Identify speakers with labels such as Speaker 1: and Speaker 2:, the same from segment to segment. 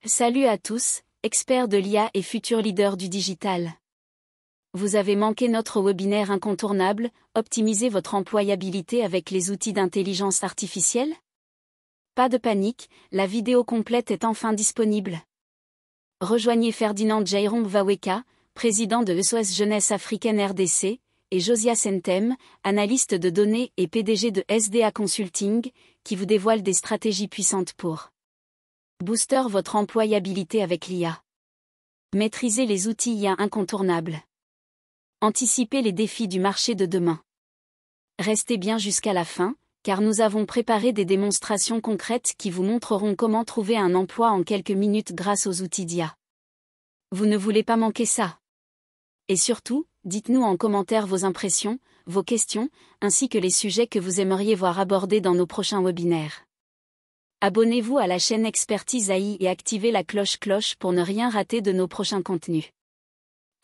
Speaker 1: Salut à tous, experts de l'IA et futurs leaders du digital. Vous avez manqué notre webinaire incontournable, optimisez votre employabilité avec les outils d'intelligence artificielle? Pas de panique, la vidéo complète est enfin disponible. Rejoignez Ferdinand Jairong Waweka, président de SOS Jeunesse Africaine RDC, et Josiah Sentem, analyste de données et PDG de SDA Consulting, qui vous dévoilent des stratégies puissantes pour booster votre employabilité avec l'IA. Maîtrisez les outils IA incontournables. Anticipez les défis du marché de demain. Restez bien jusqu'à la fin, car nous avons préparé des démonstrations concrètes qui vous montreront comment trouver un emploi en quelques minutes grâce aux outils d'IA. Vous ne voulez pas manquer ça. Et surtout, dites-nous en commentaire vos impressions, vos questions, ainsi que les sujets que vous aimeriez voir abordés dans nos prochains webinaires. Abonnez-vous à la chaîne Expertise AI et activez la cloche pour ne rien rater de nos prochains contenus.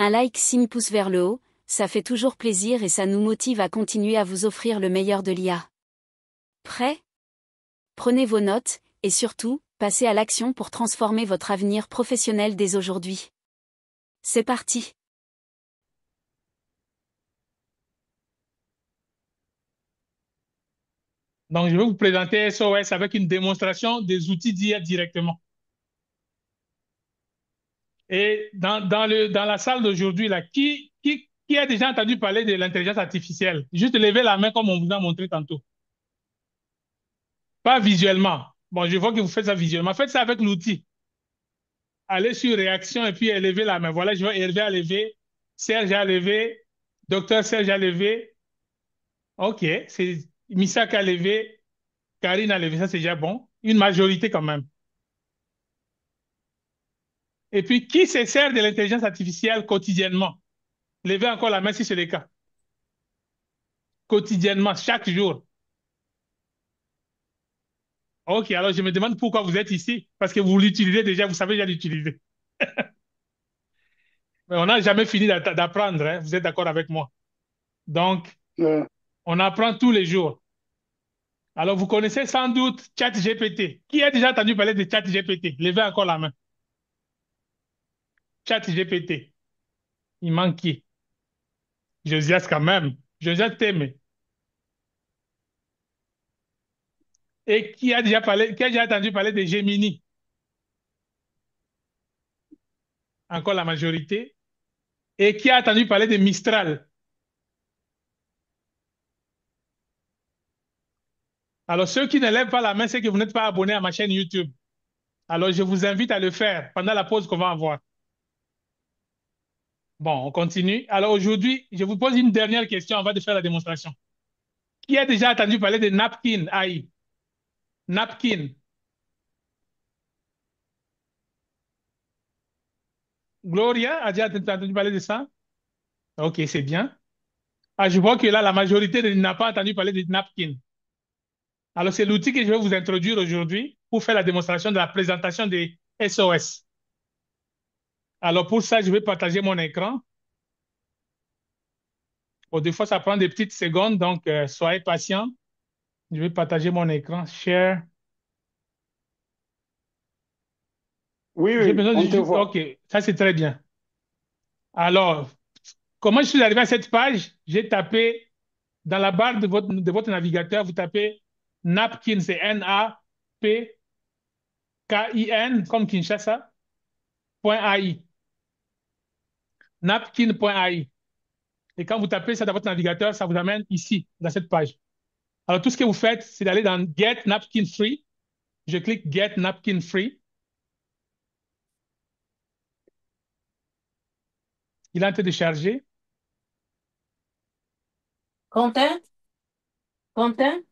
Speaker 1: Un like signe pouce vers le haut, ça fait toujours plaisir et ça nous motive à continuer à vous offrir le meilleur de l'IA. Prêt? Prenez vos notes, et surtout, passez à l'action pour transformer votre avenir professionnel dès aujourd'hui. C'est parti!
Speaker 2: Donc, je vais vous présenter SOS avec une démonstration des outils d'IA directement. Et dans la salle d'aujourd'hui, là, qui a déjà entendu parler de l'intelligence artificielle? Juste levez la main comme on vous a montré tantôt. Pas visuellement. Bon, je vois que vous faites ça visuellement. Faites ça avec l'outil. Allez sur réaction et puis levez la main. Voilà, je vois Hervé à lever, Serge à lever, docteur Serge à lever. OK, c'est Misak à lever, Karine à lever, ça c'est déjà bon. Une majorité quand même. Et puis, qui se sert de l'intelligence artificielle quotidiennement? Levez encore la main si c'est le cas. Quotidiennement, chaque jour. OK, alors je me demande pourquoi vous êtes ici. Parce que vous l'utilisez déjà, vous savez déjà l'utiliser. Mais on n'a jamais fini d'apprendre, hein. Vous êtes d'accord avec moi? Donc,
Speaker 3: Ouais.
Speaker 2: on apprend tous les jours. Alors, vous connaissez sans doute ChatGPT. Qui a déjà entendu parler de ChatGPT? Levez encore la main. ChatGPT. Il manque qui? Josias quand même. Josias t'aime. Et qui a déjà entendu parler de Gemini? Encore la majorité. Et qui a entendu parler de Mistral? Alors, ceux qui ne lèvent pas la main, c'est que vous n'êtes pas abonné à ma chaîne YouTube. Alors, je vous invite à le faire pendant la pause qu'on va avoir. Bon, on continue. Alors, aujourd'hui, je vous pose une dernière question avant de faire la démonstration. Qui a déjà entendu parler de Napkin AI? Napkin. Gloria a déjà entendu parler de ça? OK, c'est bien. Ah, je vois que là, la majorité n'a pas entendu parler de Napkin. Alors, c'est l'outil que je vais vous introduire aujourd'hui pour faire la démonstration de la présentation des SOS. Alors, pour ça, je vais partager mon écran. Bon, des fois, ça prend des petites secondes, donc soyez patients. Je vais partager mon écran. Share.
Speaker 3: Oui,
Speaker 2: J'ai
Speaker 3: oui,
Speaker 2: besoin
Speaker 3: on te
Speaker 2: de...
Speaker 3: voit.
Speaker 2: OK, ça c'est très bien. Alors, comment je suis arrivé à cette page? J'ai tapé dans la barre de votre navigateur, vous tapez Napkin, c'est Napkin, comme Kinshasa, .ai. Napkin.ai. Et quand vous tapez ça dans votre navigateur, ça vous amène ici, dans cette page. Alors, tout ce que vous faites, c'est d'aller dans Get Napkin Free. Je clique Get Napkin Free. Il est en train de charger.
Speaker 4: Content? Content?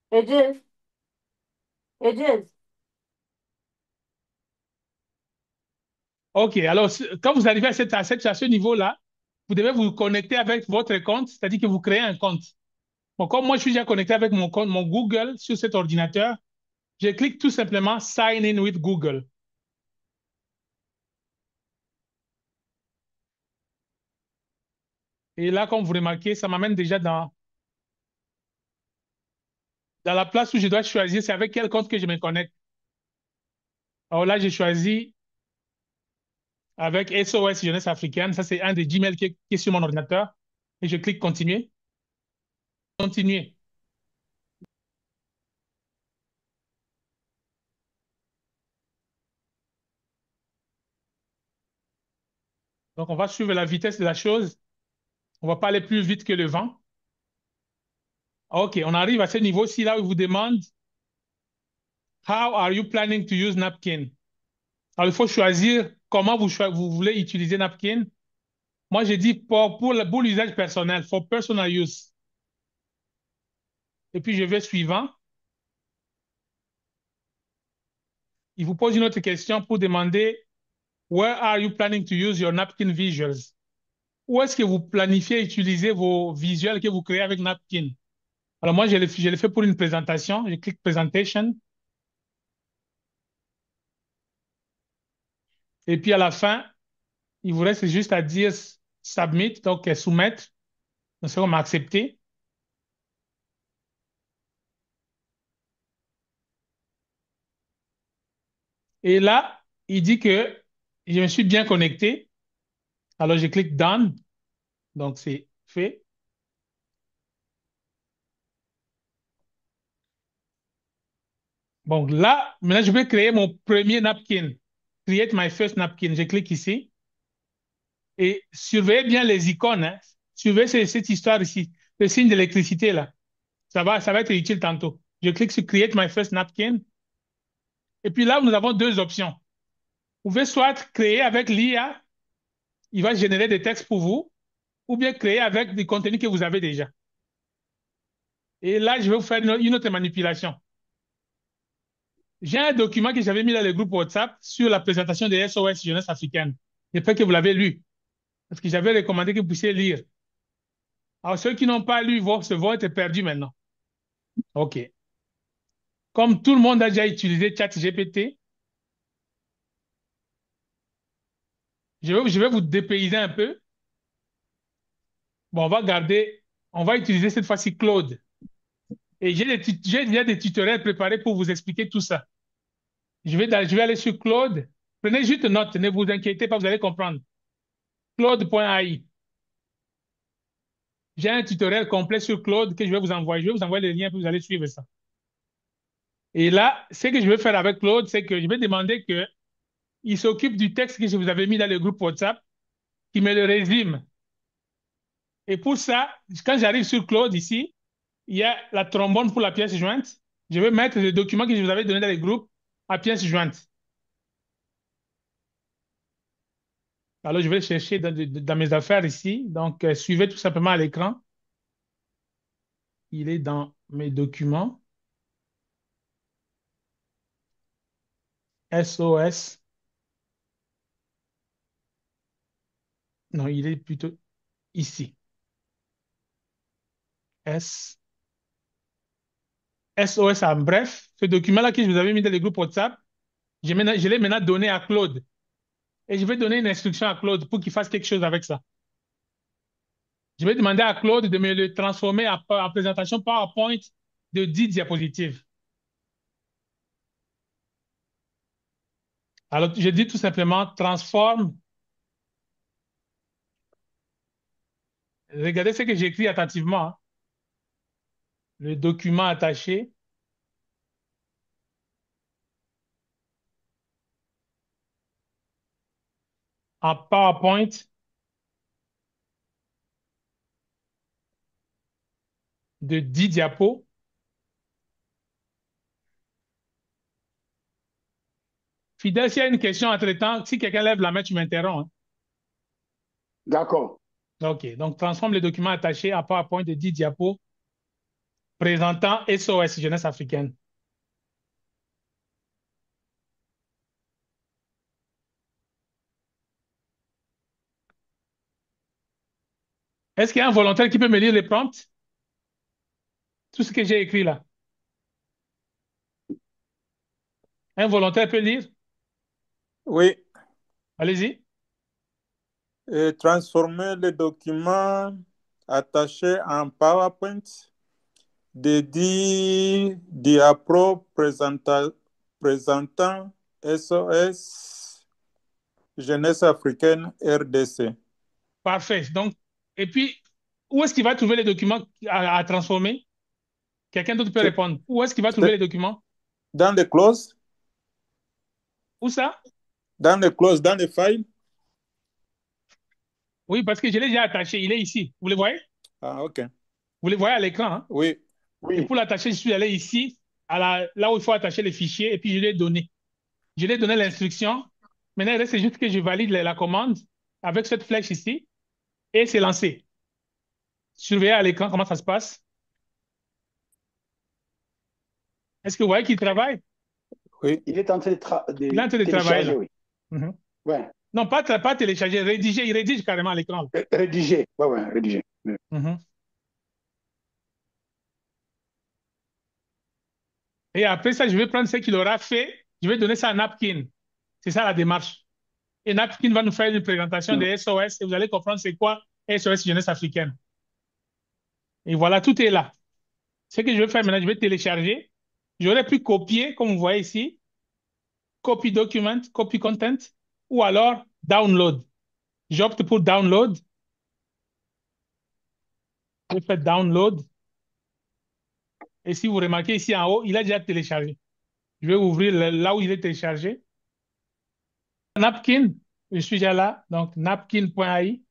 Speaker 4: It is. It is.
Speaker 2: OK. Alors, quand vous arrivez à ce niveau-là, vous devez vous connecter avec votre compte, c'est-à-dire que vous créez un compte. Bon, comme moi, je suis déjà connecté avec mon compte, mon Google sur cet ordinateur, je clique tout simplement Sign in with Google. Et là, comme vous remarquez, ça m'amène déjà dans la place où je dois choisir c'est avec quel compte que je me connecte. Alors là, j'ai choisi avec SOS Jeunesse africaine. Ça, c'est un des Gmail qui est sur mon ordinateur. Et je clique continuer. Continuer. Donc, on va suivre la vitesse de la chose. On va pas aller plus vite que le vent. OK, on arrive à ce niveau-ci là où il vous demande How are you planning to use napkin? Alors, il faut choisir comment vous voulez utiliser napkin. Moi, j'ai dit pour l'usage personnel, for personal use. Et puis, je vais suivant. Il vous pose une autre question pour demander Where are you planning to use your napkin visuals? Où est-ce que vous planifiez utiliser vos visuels que vous créez avec napkin? Alors, moi, je l'ai fait pour une présentation. Je clique Presentation. Et puis, à la fin, il vous reste juste à dire Submit, donc soumettre. Donc, c'est comme accepter. Et là, il dit que je me suis bien connecté. Alors, je clique Done. Donc, c'est fait. Bon, là, maintenant, je vais créer mon premier napkin. Create my first napkin. Je clique ici. Et surveillez bien les icônes. Hein. Surveillez cette histoire ici. Le signe d'électricité, là. Ça va être utile tantôt. Je clique sur Create my first napkin. Et puis là, nous avons deux options. Vous pouvez soit créer avec l'IA, il va générer des textes pour vous, ou bien créer avec des contenus que vous avez déjà. Et là, je vais vous faire une autre manipulation. J'ai un document que j'avais mis dans le groupe WhatsApp sur la présentation des SOS Jeunesse africaine. J'espère que vous l'avez lu, parce que j'avais recommandé que vous puissiez lire. Alors, ceux qui n'ont pas lu vont être perdus maintenant. OK. Comme tout le monde a déjà utilisé ChatGPT, je vais vous dépayser un peu. Bon, on va utiliser cette fois-ci Claude. Et j'ai déjà des tutoriels préparés pour vous expliquer tout ça. Je vais aller sur Claude. Prenez juste note, ne vous inquiétez pas, vous allez comprendre. Claude.ai. J'ai un tutoriel complet sur Claude que je vais vous envoyer. Je vais vous envoyer le lien pour vous allez suivre ça. Et là, ce que je vais faire avec Claude, c'est que je vais demander qu'il s'occupe du texte que je vous avais mis dans le groupe WhatsApp, qu'il me le résume. Et pour ça, quand j'arrive sur Claude ici, il y a la trombone pour la pièce jointe. Je vais mettre le document que je vous avais donné dans le groupe à pièce jointe. Alors, je vais le chercher dans mes affaires ici. Donc, suivez tout simplement à l'écran. Il est dans mes documents. SOS. Non, il est plutôt ici. S. SOS en bref. Ce document-là que je vous avais mis dans le groupe WhatsApp, je l'ai maintenant donné à Claude. Et je vais donner une instruction à Claude pour qu'il fasse quelque chose avec ça. Je vais demander à Claude de me le transformer en présentation PowerPoint de 10 diapositives. Alors, je dis tout simplement transforme. Regardez ce que j'écris attentivement. Hein. Le document attaché en PowerPoint de 10 diapos. Fidèle, s'il y a une question entre-temps, si quelqu'un lève la main, tu m'interromps. Hein.
Speaker 3: D'accord.
Speaker 2: OK. Donc, transforme le document attaché en PowerPoint de 10 diapos présentant SOS Jeunesse africaine. Est-ce qu'il y a un volontaire qui peut me lire les prompts? Tout ce que j'ai écrit là. Un volontaire peut lire?
Speaker 5: Oui,
Speaker 2: Allez-y.
Speaker 5: et transformer le document attaché en PowerPoint de 10 diapos présentant SOS Jeunesse africaine RDC.
Speaker 2: Parfait. Donc, et puis, où est-ce qu'il va trouver les documents à transformer? Quelqu'un d'autre peut
Speaker 5: C'est
Speaker 2: répondre. Où est-ce qu'il va trouver
Speaker 5: c'est
Speaker 2: les documents?
Speaker 5: dans les clauses,
Speaker 2: Où ça?
Speaker 5: dans les files.
Speaker 2: Oui, parce que je l'ai déjà attaché. Il est ici. Vous le voyez?
Speaker 5: Ah, ok.
Speaker 2: Vous le voyez à l'écran, hein?
Speaker 5: Oui,
Speaker 2: Et
Speaker 3: Oui.
Speaker 2: pour l'attacher, je suis allé ici, là où il faut attacher les fichiers, et puis je l'ai donné. Je lui ai donné l'instruction. Maintenant, il reste juste que je valide la commande avec cette flèche ici et c'est lancé. Surveillez à l'écran comment ça se passe. Est-ce que vous voyez qu'il travaille?
Speaker 5: oui.
Speaker 3: Il est en train
Speaker 2: Il est
Speaker 3: de
Speaker 2: en train de travailler
Speaker 3: télécharger,
Speaker 2: là.
Speaker 3: oui.
Speaker 2: Mhm.
Speaker 3: Ouais.
Speaker 2: Non, pas télécharger, rédiger. Il rédige carrément à l'écran là.
Speaker 3: Rédiger. Ouais, rédiger.
Speaker 2: Mhm. Et après ça, je vais prendre ce qu'il aura fait. Je vais donner ça à Napkin. C'est ça la démarche. Et Napkin va nous faire une présentation des SOS et vous allez comprendre c'est quoi SOS Jeunesse Africaine. Et voilà, tout est là. Ce que je vais faire maintenant, je vais télécharger. J'aurais pu copier, comme vous voyez ici, copy document, copy content, ou alors download. J'opte pour download. Je fais download. Et si vous remarquez ici en haut, il a déjà téléchargé. Je vais ouvrir là où il est téléchargé. Napkin, je suis déjà là. Donc, napkin.ai.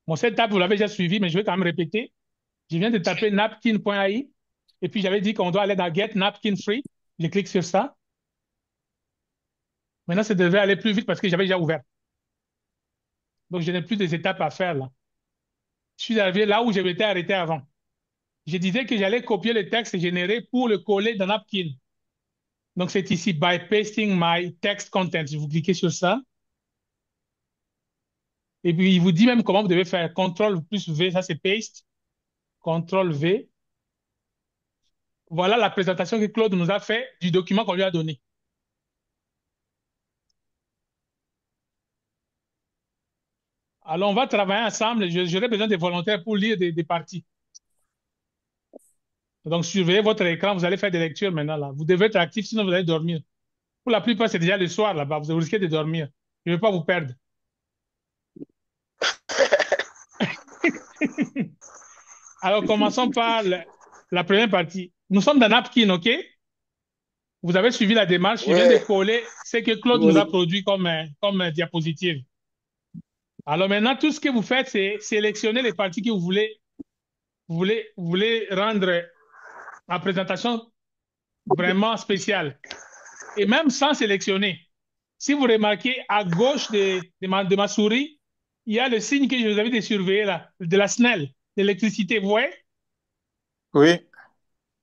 Speaker 2: Mon setup, vous l'avez déjà suivi, mais je vais quand même répéter. Je viens de taper napkin.ai. Et puis, j'avais dit qu'on doit aller dans Get Napkin Free. Je clique sur ça. Maintenant, ça devrait aller plus vite parce que j'avais déjà ouvert. Donc, je n'ai plus des étapes à faire là. Je suis arrivé là où je m'étais arrêté avant. Je disais que j'allais copier le texte généré pour le coller dans Napkin. Donc, c'est ici, by pasting my text content. Vous cliquez sur ça. Et puis, il vous dit même comment vous devez faire. CTRL plus V, ça c'est paste. CTRL V. Voilà la présentation que Claude nous a fait du document qu'on lui a donné. Alors, on va travailler ensemble. J'aurai besoin des volontaires pour lire des parties. Donc, surveillez votre écran. Vous allez faire des lectures maintenant là. Vous devez être actif, sinon vous allez dormir. Pour la plupart, c'est déjà le soir là-bas. Vous risquez de dormir. Je ne vais pas vous perdre. Alors, commençons par la première partie. Nous sommes dans Napkin, OK? Vous avez suivi la démarche. Je viens de
Speaker 3: Ouais.
Speaker 2: coller ce que Claude nous a produit comme diapositive. Alors maintenant, tout ce que vous faites, c'est sélectionner les parties que vous voulez rendre en présentation vraiment spéciale. Et même sans sélectionner, si vous remarquez à gauche de ma souris, il y a le signe que je vous avais de surveiller là, de la SNEL, de l'électricité. Vous voyez?
Speaker 5: Oui,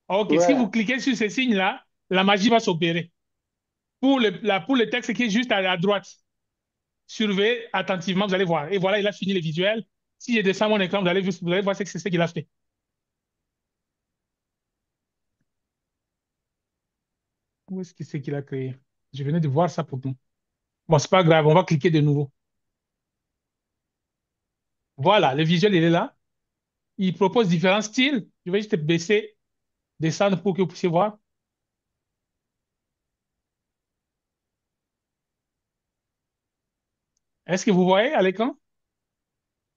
Speaker 2: OK. Si
Speaker 3: Ouais.
Speaker 2: vous cliquez sur ce signe-là, la magie va s'opérer. Pour le texte qui est juste à droite, surveillez attentivement, vous allez voir. Et voilà, il a fini les visuels. Si je descends mon écran, vous allez voir c'est ce qu'il a fait. Où est-ce que c'est qu'il a créé? Je venais de voir ça pour nous. Bon, c'est pas grave, on va cliquer de nouveau. Voilà, le visuel, il est là. Il propose différents styles. Je vais juste baisser, descendre pour que vous puissiez voir. Est-ce que vous voyez à l'écran?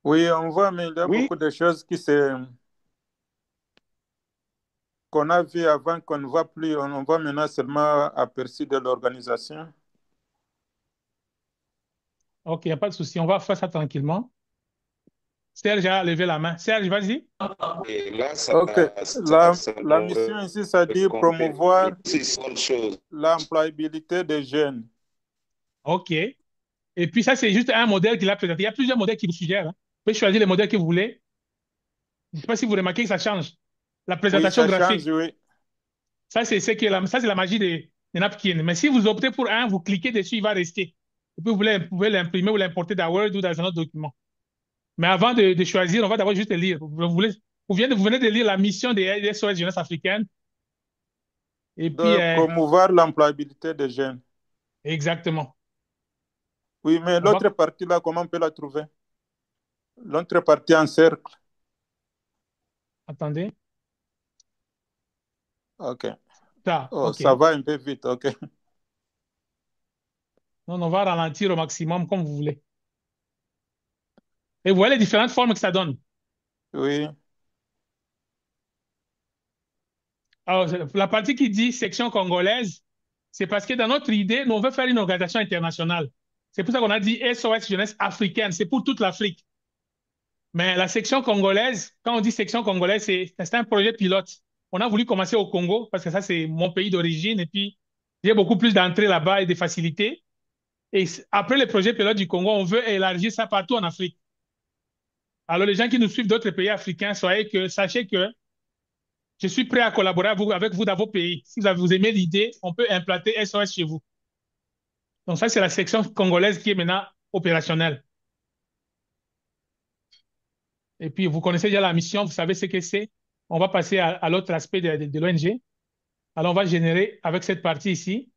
Speaker 5: oui, on voit, mais il y a
Speaker 3: Oui.
Speaker 5: beaucoup de choses qu'on a vu avant, qu'on ne voit plus. On voit maintenant seulement aperçu de l'organisation.
Speaker 2: OK, il n'y a pas de souci. On va faire ça tranquillement. Serge a levé la main. Serge, vas-y.
Speaker 6: Et là,
Speaker 5: Ok,
Speaker 6: ça
Speaker 5: la
Speaker 6: nous
Speaker 5: mission ici, ça dit promouvoir
Speaker 6: six autres choses.
Speaker 5: l'employabilité des jeunes.
Speaker 2: OK. Et puis ça, c'est juste un modèle qu'il a présenté. Il y a plusieurs modèles qu'il vous suggère, hein. Vous pouvez choisir le modèle que vous voulez. Je ne sais pas si vous remarquez que ça change. La
Speaker 5: Oui,
Speaker 2: présentation
Speaker 5: ça change,
Speaker 2: graphique,
Speaker 5: oui.
Speaker 2: ça, c'est la magie des napkins. Mais si vous optez pour un, vous cliquez dessus, il va rester. Et puis vous pouvez l'imprimer ou l'importer dans Word ou dans un autre document. Mais avant de choisir, on va d'abord juste lire. Vous venez de lire la mission des SOS Jeunesse africaine. Et puis,
Speaker 5: De promouvoir l'employabilité des jeunes.
Speaker 2: exactement.
Speaker 5: Oui, mais
Speaker 2: On va,
Speaker 5: l'autre partie là, comment on peut la trouver? L'autre partie en cercle.
Speaker 2: attendez.
Speaker 5: OK.
Speaker 2: Ça,
Speaker 5: Oh,
Speaker 2: OK.
Speaker 5: ça va un peu vite. OK.
Speaker 2: Non, on va ralentir au maximum comme vous voulez. Et vous voyez les différentes formes que ça donne.
Speaker 5: Oui.
Speaker 2: Alors, la partie qui dit section congolaise, c'est parce que dans notre idée, nous, on veut faire une organisation internationale. C'est pour ça qu'on a dit SOS Jeunesse africaine. C'est pour toute l'Afrique. Mais la section congolaise, quand on dit section congolaise, c'est un projet pilote. On a voulu commencer au Congo parce que ça, c'est mon pays d'origine. Et puis, il y a beaucoup plus d'entrées là-bas et de facilités. Et après le projet pilote du Congo, on veut élargir ça partout en Afrique. Alors, les gens qui nous suivent d'autres pays africains, sachez que je suis prêt à collaborer avec vous dans vos pays. Si vous aimez l'idée, on peut implanter SOS chez vous. Donc, ça, c'est la section congolaise qui est maintenant opérationnelle. Et puis, vous connaissez déjà la mission, vous savez ce que c'est. On va passer à l'autre aspect de l'ONG. Alors, on va générer avec cette partie ici.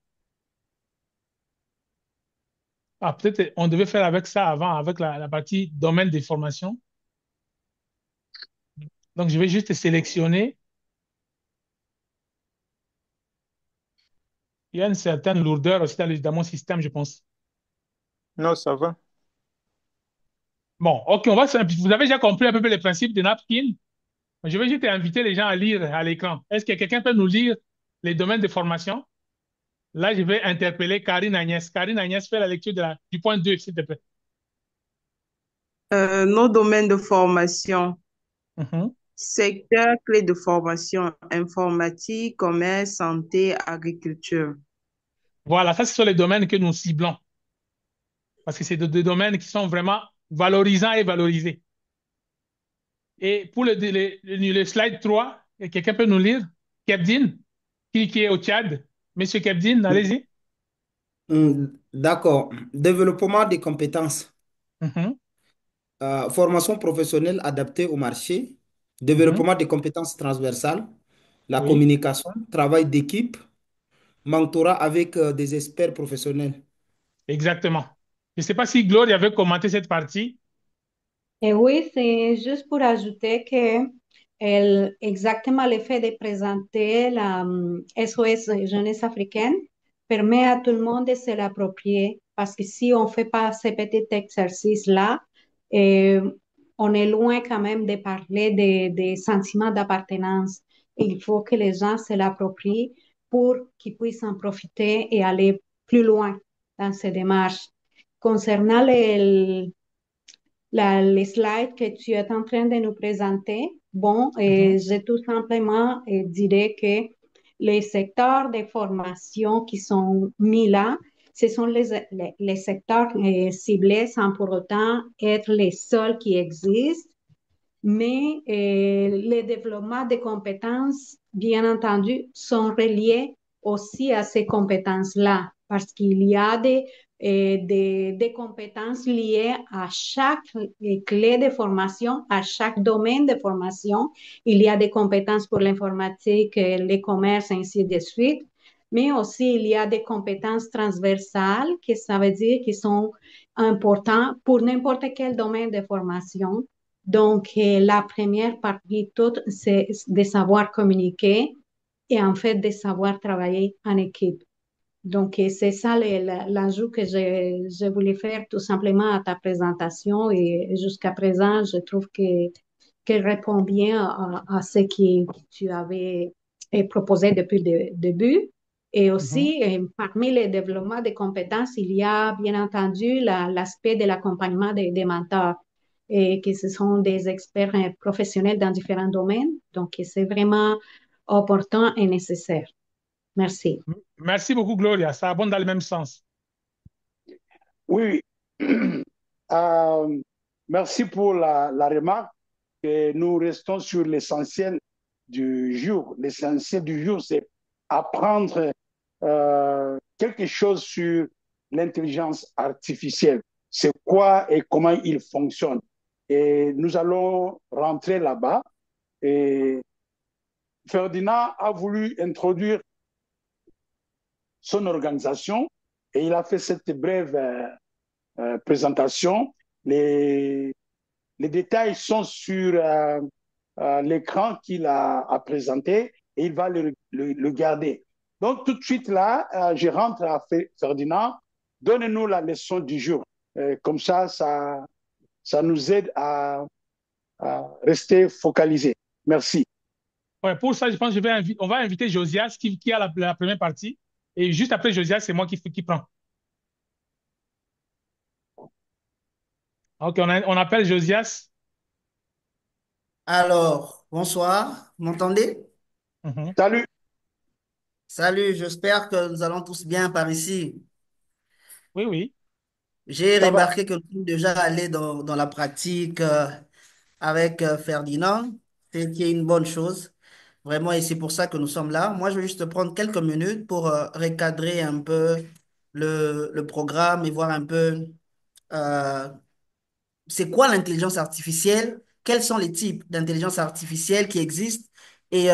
Speaker 2: Ah, peut-être on devait faire avec ça avant, avec la partie domaine des formations. Donc, je vais juste sélectionner. Il y a une certaine lourdeur aussi dans mon système, je pense.
Speaker 5: Non, ça va.
Speaker 2: Bon, OK, on va simplifier. Vous avez déjà compris un peu les principes de Napkin. Je vais juste inviter les gens à lire à l'écran. Est-ce que quelqu'un peut nous lire les domaines de formation? Là, je vais interpeller Karine Agnès. Karine Agnès, fais la lecture du point 2, s'il te plaît.
Speaker 7: Nos domaines de formation.
Speaker 2: Mhm.
Speaker 7: Secteur clé de formation, informatique, commerce, santé, agriculture.
Speaker 2: Voilà, ça, ce sont les domaines que nous ciblons. Parce que c'est des domaines qui sont vraiment valorisants et valorisés. Et pour le slide 3, quelqu'un peut nous lire? Kebdin, qui est au Tchad. Monsieur Kebdin, allez-y.
Speaker 8: D'accord. Développement des compétences.
Speaker 2: Mhm,
Speaker 8: Formation professionnelle adaptée au marché.
Speaker 2: mhm.
Speaker 8: Développement des compétences transversales. La
Speaker 2: Oui,
Speaker 8: communication. Travail d'équipe. Mentorat avec des experts professionnels.
Speaker 2: exactement. Je ne sais pas si Gloria avait commenté cette partie.
Speaker 9: Et oui, c'est juste pour ajouter que exactement le fait de présenter la SOS Jeunesse africaine permet à tout le monde de se l'approprier parce que si on ne fait pas ce petit exercice-là, euh, on est loin quand même de parler des sentiments d'appartenance. Il faut que les gens se l'approprient pour qu'ils puissent en profiter et aller plus loin dans ces démarches. Concernant les slides que tu es en train de nous présenter, bon,
Speaker 2: Mhm,
Speaker 9: je tout simplement dirais que les secteurs de formation qui sont mis là, ce sont les secteurs ciblés sans pour autant être les seuls qui existent, mais les développements des compétences, bien entendu, sont reliés aussi à ces compétences-là, parce qu'il y a des compétences liées à chaque clé de formation, à chaque domaine de formation. Il y a des compétences pour l'informatique, le commerce, ainsi de suite. Mais aussi, il y a des compétences transversales, que ça veut dire qui sont importantes pour n'importe quel domaine de formation. Donc, la première partie toute, c'est de savoir communiquer et en fait de savoir travailler en équipe. Donc, c'est ça l'ajout que je voulais faire tout simplement à ta présentation et jusqu'à présent, je trouve qu'elle répond bien à ce que tu avais proposé depuis le début. Et
Speaker 2: mhm,
Speaker 9: aussi, parmi les développements des compétences, il y a bien entendu l'aspect de l'accompagnement des mentors, et que ce sont des experts professionnels dans différents domaines. Donc, c'est vraiment opportun et nécessaire. Merci.
Speaker 2: Merci beaucoup, Gloria. Ça abonde dans le même sens.
Speaker 3: Oui, merci pour la remarque. Et nous restons sur l'essentiel du jour. L'essentiel du jour, c'est apprendre quelque chose sur l'intelligence artificielle. C'est quoi et comment il fonctionne. Et nous allons rentrer là-bas. Et Ferdinand a voulu introduire son organisation et il a fait cette brève présentation. Les détails sont sur l'écran qu'il a présenté et il va le garder. Donc, tout de suite là, je rentre à Ferdinand. Donnez-nous la leçon du jour. Comme ça nous aide à rester focalisés. Merci.
Speaker 2: Ouais, pour ça, je pense que on va inviter Josias qui a la première partie. Et juste après Josias, c'est moi qui prend. OK, on appelle Josias.
Speaker 8: Alors, bonsoir, vous m'entendez?
Speaker 2: Mhm.
Speaker 3: Salut.
Speaker 8: Salut, j'espère que nous allons tous bien par ici.
Speaker 2: Oui, oui.
Speaker 8: J'ai
Speaker 3: Ça va.
Speaker 8: remarqué que nous sommes déjà allés dans la pratique avec Ferdinand, ce qui est une bonne chose, vraiment, et c'est pour ça que nous sommes là. Moi, je vais juste prendre quelques minutes pour recadrer un peu le programme et voir un peu euh, c'est quoi l'intelligence artificielle, quels sont les types d'intelligence artificielle qui existent et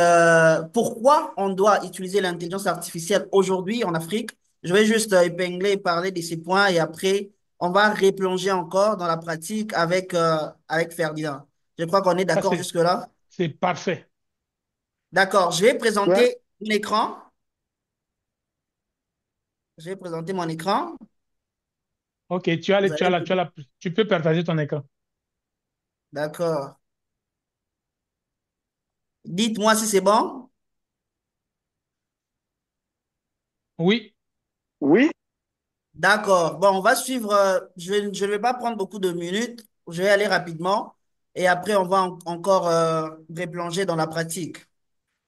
Speaker 8: pourquoi on doit utiliser l'intelligence artificielle aujourd'hui en Afrique. Je vais juste épingler et parler de ces points et après, on va replonger encore dans la pratique avec Ferdinand. Je crois qu'on est
Speaker 2: Ça,
Speaker 8: d'accord jusque-là.
Speaker 2: c'est parfait.
Speaker 8: D'accord, je vais
Speaker 3: Ouais.
Speaker 8: présenter mon écran. Je vais présenter mon écran.
Speaker 2: OK,
Speaker 8: Vous allez...
Speaker 2: tu peux partager ton écran.
Speaker 8: D'accord. Dites-moi si c'est bon.
Speaker 2: Oui,
Speaker 3: Oui.
Speaker 8: D'accord. Bon, on va suivre. Je ne vais pas prendre beaucoup de minutes. Je vais aller rapidement. Et après, on va encore replonger dans la pratique.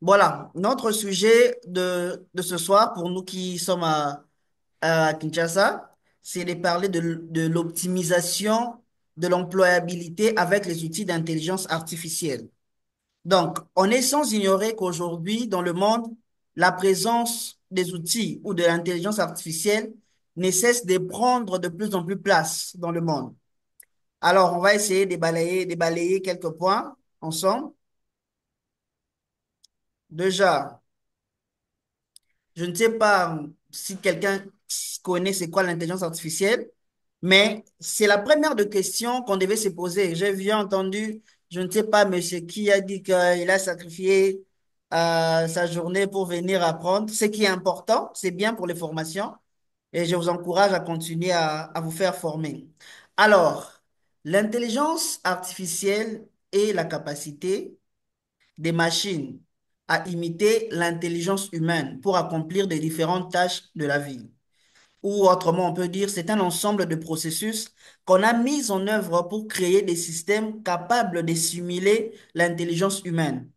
Speaker 8: Voilà. Notre sujet de ce soir, pour nous qui sommes à Kinshasa, c'est de parler de l'optimisation de l'employabilité avec les outils d'intelligence artificielle. Donc, on est sans ignorer qu'aujourd'hui, dans le monde, la présence des outils ou de l'intelligence artificielle ne cesse de prendre de plus en plus place dans le monde. Alors, on va essayer de balayer quelques points ensemble. Déjà, je ne sais pas si quelqu'un connaît c'est quoi l'intelligence artificielle, mais c'est la première de questions qu'on devait se poser. J'ai vu entendu, je ne sais pas, monsieur qui a dit qu'il a sacrifié sa journée pour venir apprendre. Ce qui est important, c'est bien pour les formations et je vous encourage à continuer à vous faire former. Alors, l'intelligence artificielle est la capacité des machines à imiter l'intelligence humaine pour accomplir des différentes tâches de la vie. Ou autrement, on peut dire, c'est un ensemble de processus qu'on a mis en œuvre pour créer des systèmes capables de simuler l'intelligence humaine.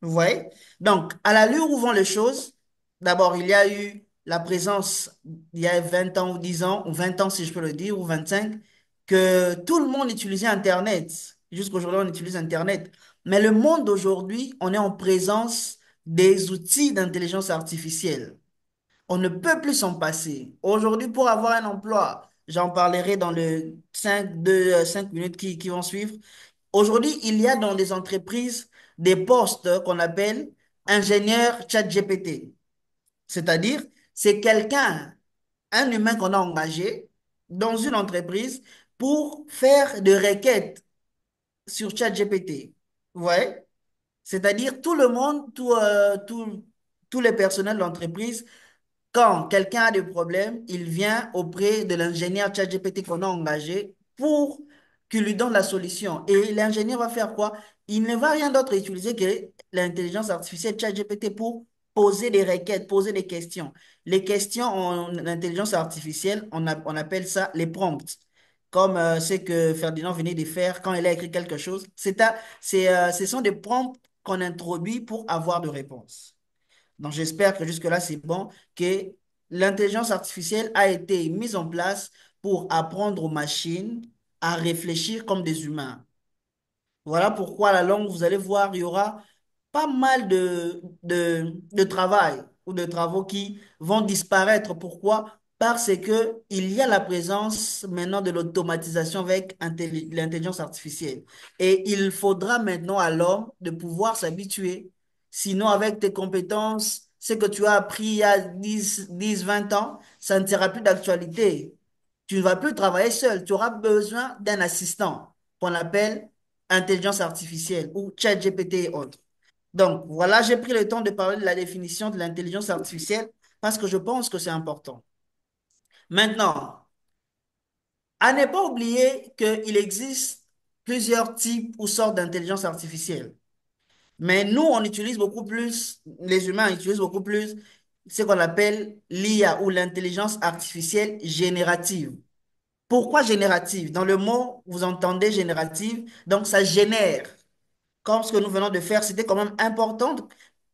Speaker 8: Vous voyez? Donc, à l'allure où vont les choses, d'abord, il y a eu la présence, il y a 20 ans ou 10 ans, ou 20 ans si je peux le dire, ou 25, que tout le monde utilisait Internet. Jusqu'aujourd'hui, on utilise Internet. Mais le monde d'aujourd'hui, on est en présence des outils d'intelligence artificielle. On ne peut plus s'en passer. Aujourd'hui, pour avoir un emploi, j'en parlerai dans le 5 minutes qui vont suivre. Aujourd'hui, il y a dans les entreprises des postes qu'on appelle ingénieur ChatGPT. C'est-à-dire, c'est quelqu'un, un humain qu'on a engagé dans une entreprise pour faire des requêtes sur ChatGPT. Vous voyez? C'est-à-dire, tout le monde, tous les personnels de l'entreprise quand quelqu'un a des problèmes, il vient auprès de l'ingénieur ChatGPT qu'on a engagé pour qu'il lui donne la solution. Et l'ingénieur va faire quoi? Il ne va rien d'autre utiliser que l'intelligence artificielle ChatGPT pour poser des requêtes, poser des questions. Les questions en intelligence artificielle, on appelle ça les prompts. Comme ce que Ferdinand venait de faire quand il a écrit quelque chose. Ce sont des prompts qu'on introduit pour avoir de réponses. Donc, j'espère que jusque-là, c'est bon, que l'intelligence artificielle a été mise en place pour apprendre aux machines à réfléchir comme des humains. Voilà pourquoi à la longue, vous allez voir, il y aura pas mal de travail ou de travaux qui vont disparaître. Pourquoi? Parce que il y a la présence maintenant de l'automatisation avec l'intelligence artificielle. Et il faudra maintenant à l'homme de pouvoir s'habituer. Sinon, avec tes compétences, ce que tu as appris il y a 20 ans, ça ne sera plus d'actualité. Tu ne vas plus travailler seul. Tu auras besoin d'un assistant qu'on appelle intelligence artificielle ou ChatGPT et autres. Donc, voilà, j'ai pris le temps de parler de la définition de l'intelligence artificielle parce que je pense que c'est important. Maintenant, à ne pas oublier qu'il existe plusieurs types ou sortes d'intelligence artificielle. Mais nous, on utilise beaucoup plus, les humains utilisent beaucoup plus ce qu'on appelle l'IA ou l'intelligence artificielle générative. Pourquoi générative? Dans le mot, vous entendez générative, donc ça génère. Comme ce que nous venons de faire, c'était quand même important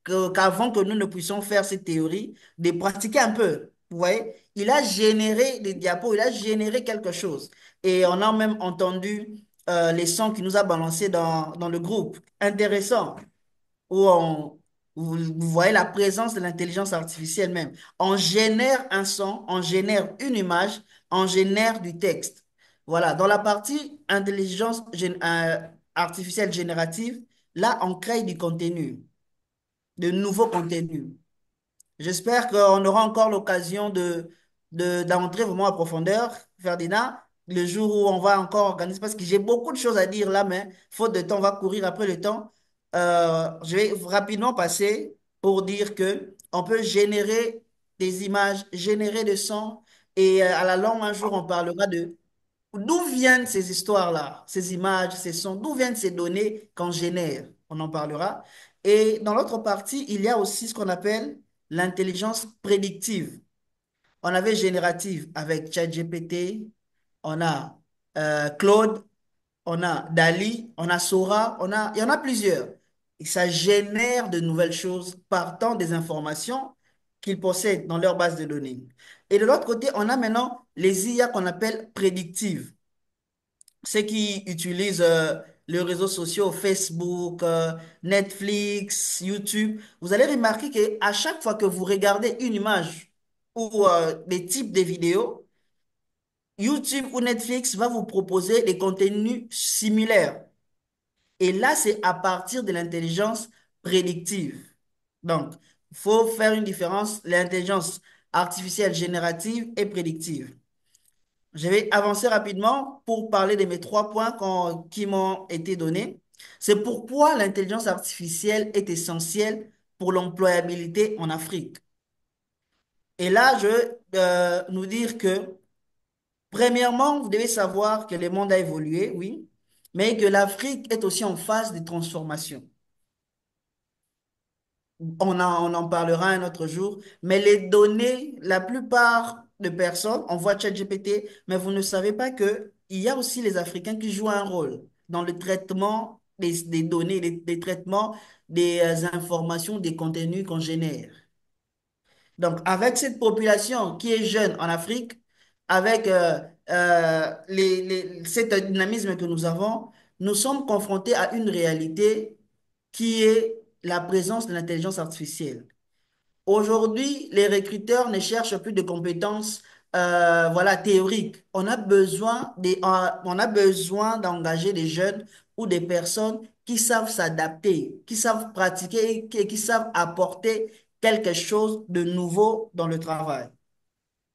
Speaker 8: qu'avant que nous ne puissions faire cette théorie, de pratiquer un peu. Vous voyez, il a généré des diapos, il a généré quelque chose. Et on a même entendu les sons qu'il nous a balancés dans le groupe. Intéressant où vous voyez la présence de l'intelligence artificielle même. On génère un son, on génère une image, on génère du texte. Voilà, dans la partie artificielle générative, là, on crée du contenu, de nouveaux contenus. J'espère qu'on aura encore l'occasion d'entrer vraiment en profondeur, Ferdinand, le jour où on va encore organiser, parce que j'ai beaucoup de choses à dire là, mais faute de temps, on va courir après le temps. Je vais rapidement passer pour dire que on peut générer des images, générer des sons, et à la longue, un jour, on parlera de d'où viennent ces histoires-là, ces images, ces sons, d'où viennent ces données qu'on génère. On en parlera. Et dans l'autre partie, il y a aussi ce qu'on appelle l'intelligence prédictive. On avait générative avec ChatGPT, on a Claude, on a Dali, on a Sora, il y en a plusieurs. Et ça génère de nouvelles choses partant des informations qu'ils possèdent dans leur base de données. Et de l'autre côté, on a maintenant les IA qu'on appelle prédictives. Ceux qui utilisent les réseaux sociaux, Facebook, Netflix, YouTube, vous allez remarquer qu'à chaque fois que vous regardez une image ou des types de vidéos, YouTube ou Netflix va vous proposer des contenus similaires. Et là, c'est à partir de l'intelligence prédictive. Donc, il faut faire une différence, l'intelligence artificielle générative et prédictive. Je vais avancer rapidement pour parler de mes 3 points qui m'ont été donnés. C'est pourquoi l'intelligence artificielle est essentielle pour l'employabilité en Afrique. Et là, je veux nous dire que, premièrement, vous devez savoir que le monde a évolué, oui, mais que l'Afrique est aussi en phase de transformation. On en parlera un autre jour, mais les données, la plupart de personnes, on voit ChatGPT, mais vous ne savez pas que il y a aussi les Africains qui jouent un rôle dans le traitement des données, des traitements des informations, des contenus qu'on génère. Donc, avec cette population qui est jeune en Afrique, avec cet dynamisme que nous avons, nous sommes confrontés à une réalité qui est la présence de l'intelligence artificielle. Aujourd'hui, les recruteurs ne cherchent plus de compétences voilà, théoriques. On a besoin d'engager des jeunes ou des personnes qui savent s'adapter, qui savent pratiquer et qui savent apporter quelque chose de nouveau dans le travail.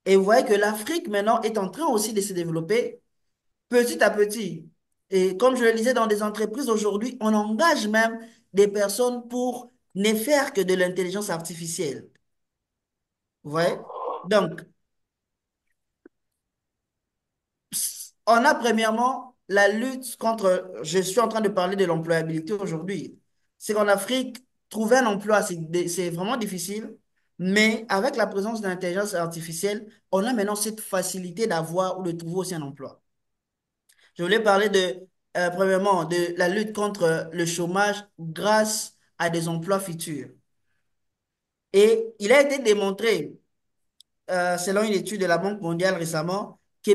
Speaker 8: Et vous voyez que l'Afrique maintenant est en train aussi de se développer petit à petit. Et comme je le disais, dans des entreprises aujourd'hui, on engage même des personnes pour ne faire que de l'intelligence artificielle. Vous voyez? Donc, on a premièrement la lutte contre, je suis en train de parler de l'employabilité aujourd'hui. C'est qu'en Afrique, trouver un emploi, c'est vraiment difficile, mais avec la présence de l'intelligence artificielle, on a maintenant cette facilité d'avoir ou de trouver aussi un emploi. Je voulais parler premièrement, de la lutte contre le chômage grâce à des emplois futurs. Et il a été démontré selon une étude de la Banque mondiale récemment, que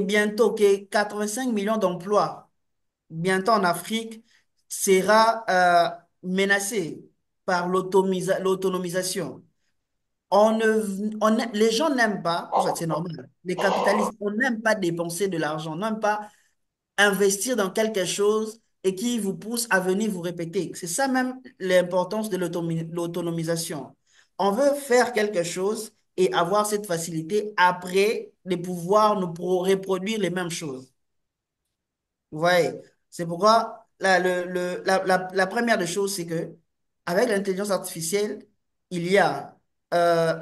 Speaker 8: 85 millions d'emplois, bientôt en Afrique, sera menacé par l'autonomisation. Les gens n'aiment pas, ça c'est normal, les capitalistes, on n'aime pas dépenser de l'argent, on n'aime pas investir dans quelque chose et qui vous pousse à venir vous répéter. C'est ça même l'importance de l'autonomisation. On veut faire quelque chose et avoir cette facilité après de pouvoir nous reproduire les mêmes choses. Vous voyez, c'est pourquoi la première des choses, c'est que avec l'intelligence artificielle, il y a euh,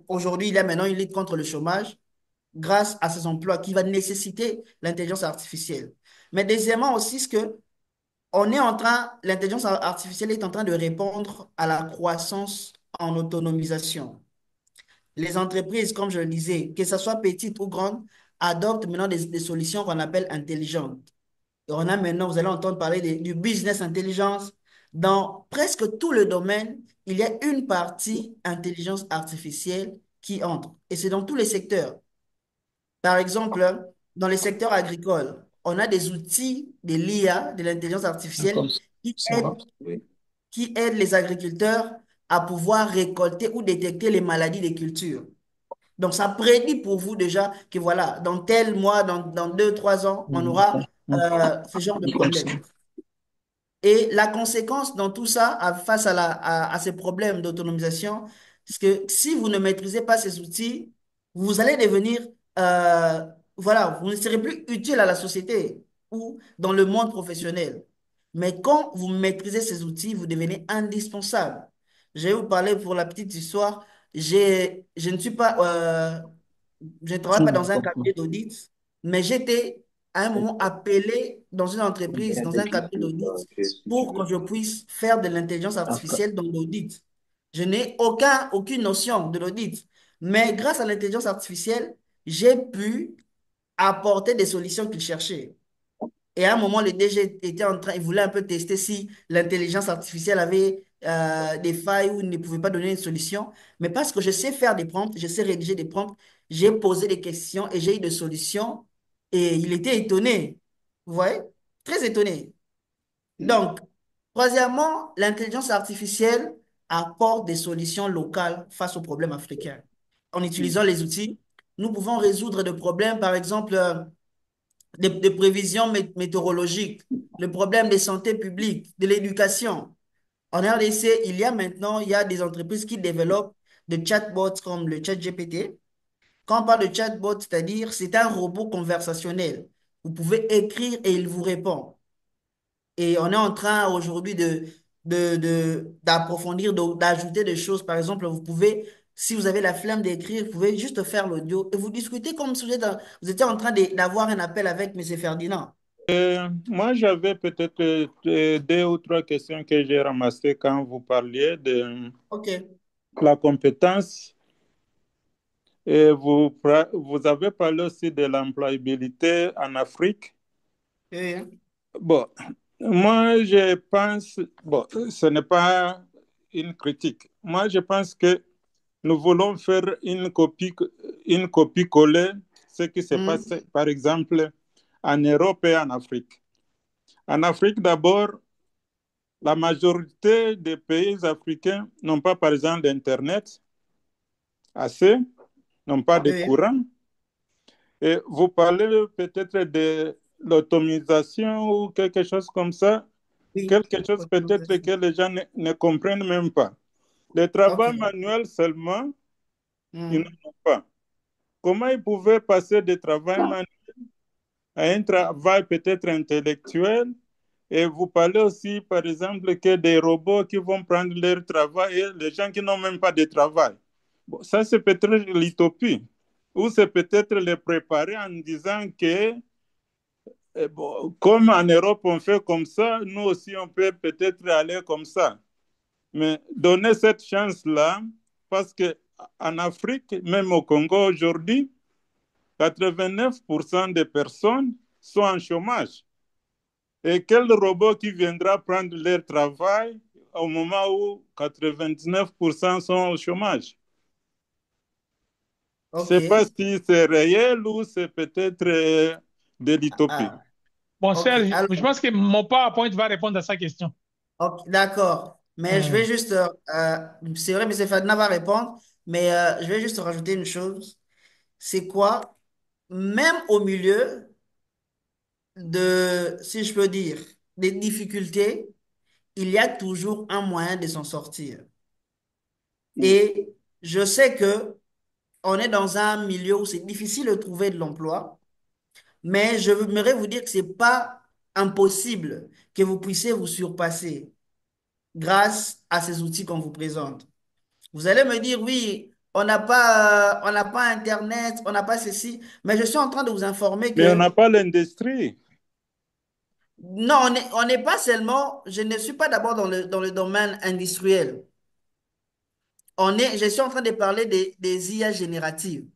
Speaker 8: aujourd'hui, il y a maintenant une lutte contre le chômage grâce à ces emplois qui va nécessiter l'intelligence artificielle. Mais deuxièmement aussi, ce que l'intelligence artificielle est en train de répondre à la croissance en autonomisation. Les entreprises, comme je le disais, que ce soit petites ou grandes, adoptent maintenant des solutions qu'on appelle intelligentes. Et on a maintenant, vous allez entendre parler du business intelligence. Dans presque tout le domaine, il y a une partie intelligence artificielle qui entre. Et c'est dans tous les secteurs. Par exemple, dans les secteurs agricoles, on a des outils de l'IA, de l'intelligence
Speaker 10: Comme
Speaker 8: artificielle, qui
Speaker 10: ça,
Speaker 8: aident,
Speaker 10: oui.
Speaker 8: qui aident les agriculteurs à pouvoir récolter ou détecter les maladies des cultures. Donc, ça prédit pour vous déjà que voilà, dans tel mois, dans 2, 3 ans, on aura ce genre de
Speaker 10: Comme ça.
Speaker 8: problème. Et la conséquence dans tout ça, face à ces problèmes d'autonomisation, c'est que si vous ne maîtrisez pas ces outils, vous allez devenir, euh, voilà, vous ne serez plus utile à la société ou dans le monde professionnel. Mais quand vous maîtrisez ces outils, vous devenez indispensable. Je vais vous parler pour la petite histoire. Je ne suis pas, je ne travaille pas dans un cabinet d'audit, mais j'étais à un moment appelé dans une entreprise, dans un cabinet d'audit, pour que je puisse faire de l'intelligence artificielle dans l'audit. Je n'ai aucune notion de l'audit, mais grâce à l'intelligence artificielle, j'ai pu apporter des solutions qu'ils cherchaient. Et à un moment, le DG était en train, il voulait un peu tester si l'intelligence artificielle avait des failles ou ne pouvait pas donner une solution. Mais parce que je sais faire des prompts, je sais rédiger des prompts, j'ai posé des questions et j'ai eu des solutions. Et il était étonné. Vous voyez? Très étonné. Donc, troisièmement, l'intelligence artificielle apporte des solutions locales face aux problèmes africains. En utilisant les outils, nous pouvons résoudre des problèmes, par exemple, des prévisions météorologiques, le problème de santé publique, de l'éducation. En RDC, il y a des entreprises qui développent des chatbots comme le ChatGPT. Quand on parle de chatbot, c'est-à-dire c'est un robot conversationnel. Vous pouvez écrire et il vous répond. Et on est en train aujourd'hui d'approfondir, d'ajouter des choses. Par exemple, vous pouvez, si vous avez la flemme d'écrire, vous pouvez juste faire l'audio et vous discutez comme si vous étiez en train d'avoir un appel avec M. Ferdinand.
Speaker 5: Moi, j'avais peut-être deux ou trois questions que j'ai ramassées quand vous parliez de
Speaker 8: OK.
Speaker 5: la compétence. Et vous avez parlé aussi de l'employabilité en Afrique.
Speaker 8: Oui.
Speaker 5: Bon, moi, je pense, bon, ce n'est pas une critique. Moi, je pense que nous voulons faire une copie-coller ce qui se passe, par exemple, en Europe et en Afrique. En Afrique, d'abord, la majorité des pays africains n'ont pas, par exemple, d'Internet assez, n'ont pas de
Speaker 8: Oui.
Speaker 5: courant. Et vous parlez peut-être de l'automatisation ou quelque chose comme ça,
Speaker 8: Oui.
Speaker 5: quelque chose peut-être que les gens ne comprennent même pas. Le travail
Speaker 8: OK.
Speaker 5: manuel seulement, ils n'en ont pas. Comment ils pouvaient passer du travail manuel à un travail peut-être intellectuel? Et vous parlez aussi, par exemple, que des robots qui vont prendre leur travail et les gens qui n'ont même pas de travail. Bon, ça, c'est peut-être l'utopie. Ou c'est peut-être les préparer en disant que, bon, comme en Europe, on fait comme ça, nous aussi, on peut peut-être aller comme ça. Mais donner cette chance-là, parce qu'en Afrique, même au Congo aujourd'hui, 89% des personnes sont en chômage. Et quel robot qui viendra prendre leur travail au moment où 99% sont au chômage? Je ne sais pas
Speaker 8: OK.
Speaker 5: si c'est réel ou c'est peut-être de l'utopie.
Speaker 2: Bon,
Speaker 8: OK.
Speaker 2: Serge,
Speaker 8: Alors,
Speaker 2: je pense que mon PowerPoint va répondre à sa question.
Speaker 8: OK, d'accord. Mais je vais
Speaker 2: Hmm.
Speaker 8: juste, c'est vrai, M. Ferdinand va répondre, mais je vais juste rajouter une chose. C'est quoi? Même au milieu si je peux dire, des difficultés, il y a toujours un moyen de s'en sortir. Et je sais que on est dans un milieu où c'est difficile de trouver de l'emploi, mais je voudrais vous dire que c'est pas impossible que vous puissiez vous surpasser. grâce à ces outils qu'on vous présente. Vous allez me dire, oui, on n'a pas Internet, on n'a pas ceci, mais je suis en train de vous informer
Speaker 5: Mais on
Speaker 8: que
Speaker 5: n'a pas l'industrie.
Speaker 8: non, on n'est pas seulement, je ne suis pas d'abord dans le domaine industriel. Je suis en train de parler des IA génératives,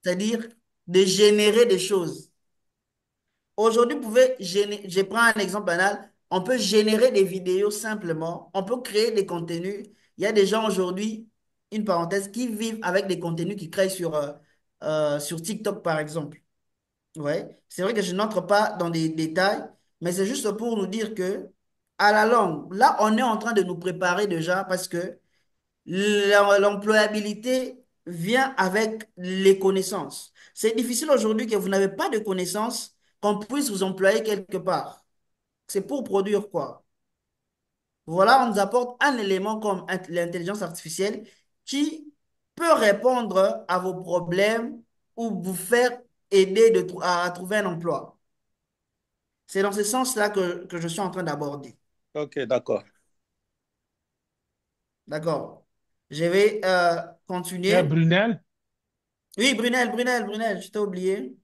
Speaker 8: c'est-à-dire de générer des choses. Aujourd'hui, je prends un exemple banal, on peut générer des vidéos simplement, on peut créer des contenus. Il y a des gens aujourd'hui, une parenthèse, qui vivent avec des contenus qu'ils créent sur TikTok, par exemple. Ouais. C'est vrai que je n'entre pas dans des détails, mais c'est juste pour nous dire que, à la longue, là, on est en train de nous préparer déjà parce que l'employabilité vient avec les connaissances. C'est difficile aujourd'hui que vous n'avez pas de connaissances, qu'on puisse vous employer quelque part. C'est pour produire quoi? Voilà, on nous apporte un élément comme l'intelligence artificielle qui peut répondre à vos problèmes ou vous faire aider à trouver un emploi. C'est dans ce sens-là que je suis en train d'aborder.
Speaker 5: Ok, d'accord.
Speaker 8: D'accord. Je vais
Speaker 2: Il y a
Speaker 8: continuer.
Speaker 2: Brunel.
Speaker 8: Oui, Brunel, je t'ai oublié.